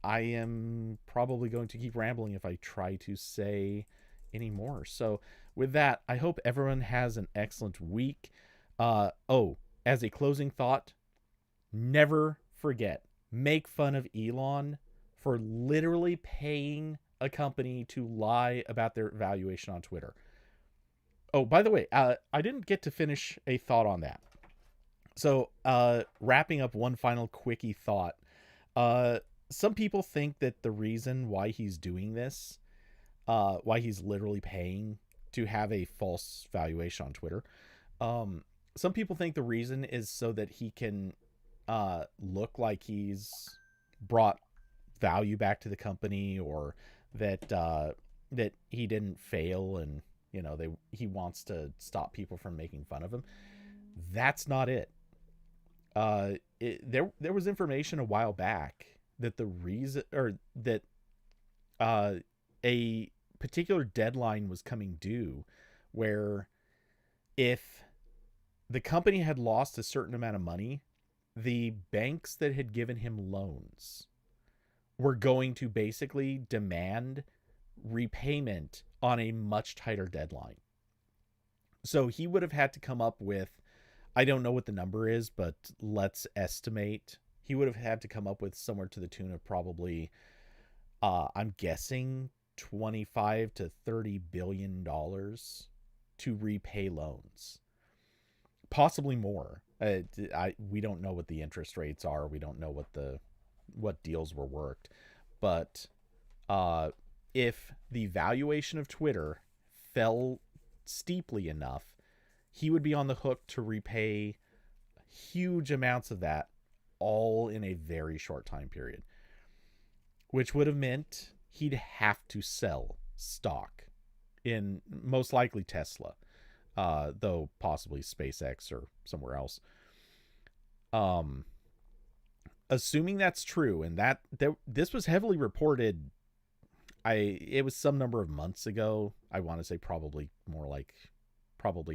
am probably going to keep rambling if I try to say any more. So with that, I hope everyone has an excellent week. Oh, as a closing thought, never forget, make fun of Elon for literally paying a company to lie about their valuation on Twitter. Oh, by the way, I didn't get to finish a thought on that. So, wrapping up one final quickie thought. Some people think that the reason why he's doing this, why he's literally paying to have a false valuation on Twitter, some people think the reason is so that he can look like he's brought value back to the company, or that that he didn't fail, and he wants to stop people from making fun of him. That's not it. There was information a while back that the reason, or that a particular deadline was coming due, where if the company had lost a certain amount of money, the banks that had given him loans were going to basically demand repayment on a much tighter deadline. So he would have had to come up with, I don't know what the number is, but let's estimate, he would have had to come up with somewhere to the tune of probably, I'm guessing, 25 to 30 billion dollars to repay loans, possibly more. We don't know what the interest rates are. We don't know what deals were worked, but if the valuation of Twitter fell steeply enough, he would be on the hook to repay huge amounts of that, all in a very short time period, which would have meant he'd have to sell stock in most likely Tesla, though possibly SpaceX or somewhere else. Assuming that's true, and that this was heavily reported, it was some number of months ago. I want to say probably more like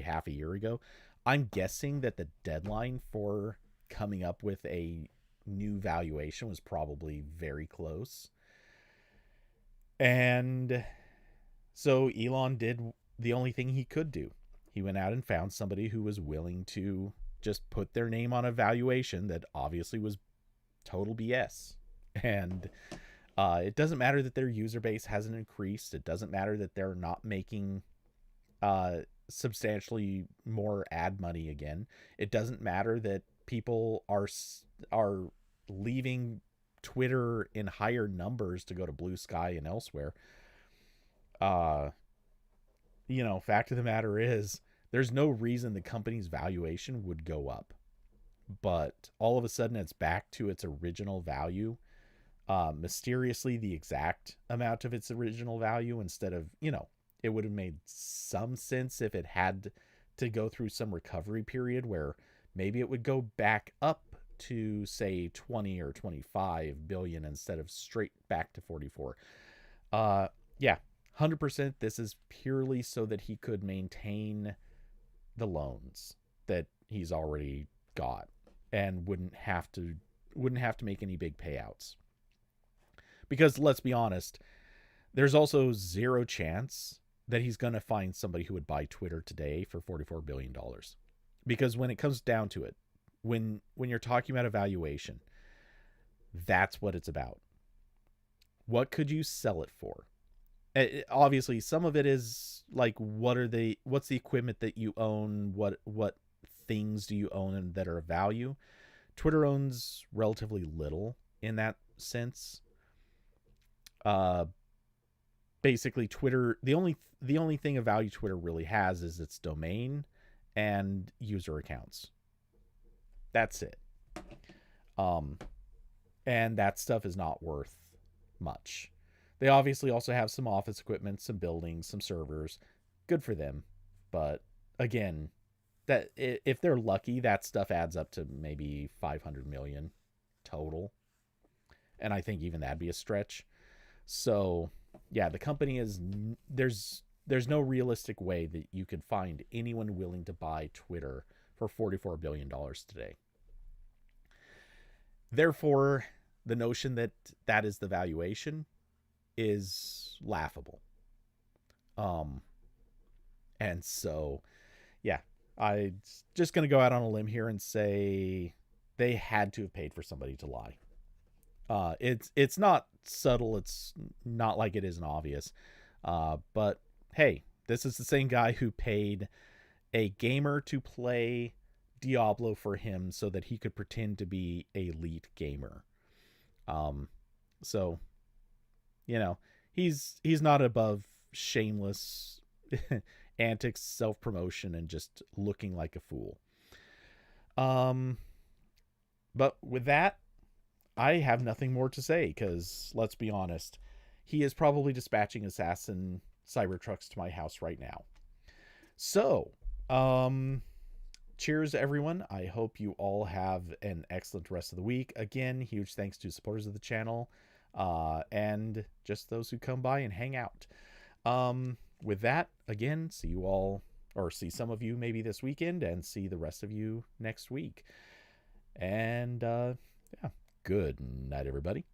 half a year ago. I'm guessing that the deadline for coming up with a new valuation was probably very close. And so Elon did the only thing he could do. He went out and found somebody who was willing to just put their name on a valuation that obviously was total BS. And it doesn't matter that their user base hasn't increased. It doesn't matter that they're not making substantially more ad money again. It doesn't matter that people are leaving Twitter in higher numbers to go to Blue Sky and elsewhere. Fact of the matter is, there's no reason the company's valuation would go up, but all of a sudden it's back to its original value, mysteriously the exact amount of its original value, instead of, it would have made some sense if it had to go through some recovery period where maybe it would go back up to, say, 20 or 25 billion instead of straight back to 44. Yeah, 100% this is purely so that he could maintain the loans that he's already got and wouldn't have to make any big payouts. Because let's be honest, there's also zero chance that he's going to find somebody who would buy Twitter today for $44 billion. Because when it comes down to it, when you're talking about evaluation, that's what it's about. What could you sell it for? Obviously, some of it is like what's the equipment that you own, what things do you own and that are of value. Twitter owns relatively little in that sense. Uh, Basically, Twitter, the only thing of value Twitter really has is its domain and user accounts. That's it. Um, and that stuff is not worth much. They obviously also have some office equipment, some buildings, some servers. Good for them, but again, that if they're lucky, that stuff adds up to maybe 500 million total, and I think even that'd be a stretch. So, yeah, the company is there's no realistic way that you could find anyone willing to buy Twitter for $44 billion today. Therefore, the notion that that is the valuation is laughable. Um, and so, yeah, I just gonna go out on a limb here and say they had to have paid for somebody to lie. It's not subtle. It's not like it isn't obvious. But hey, this is the same guy who paid a gamer to play Diablo for him so that he could pretend to be a elite gamer. Um, so he's not above shameless antics, self promotion, and just looking like a fool. Um, but with that, I have nothing more to say because let's be honest, he is probably dispatching assassin Cybertrucks to my house right now. So, cheers, everyone. I hope you all have an excellent rest of the week. Again, huge thanks to supporters of the channel and just those who come by and hang out. With that, again, see you all, or see some of you maybe this weekend, and see the rest of you next week. And yeah, good night, everybody.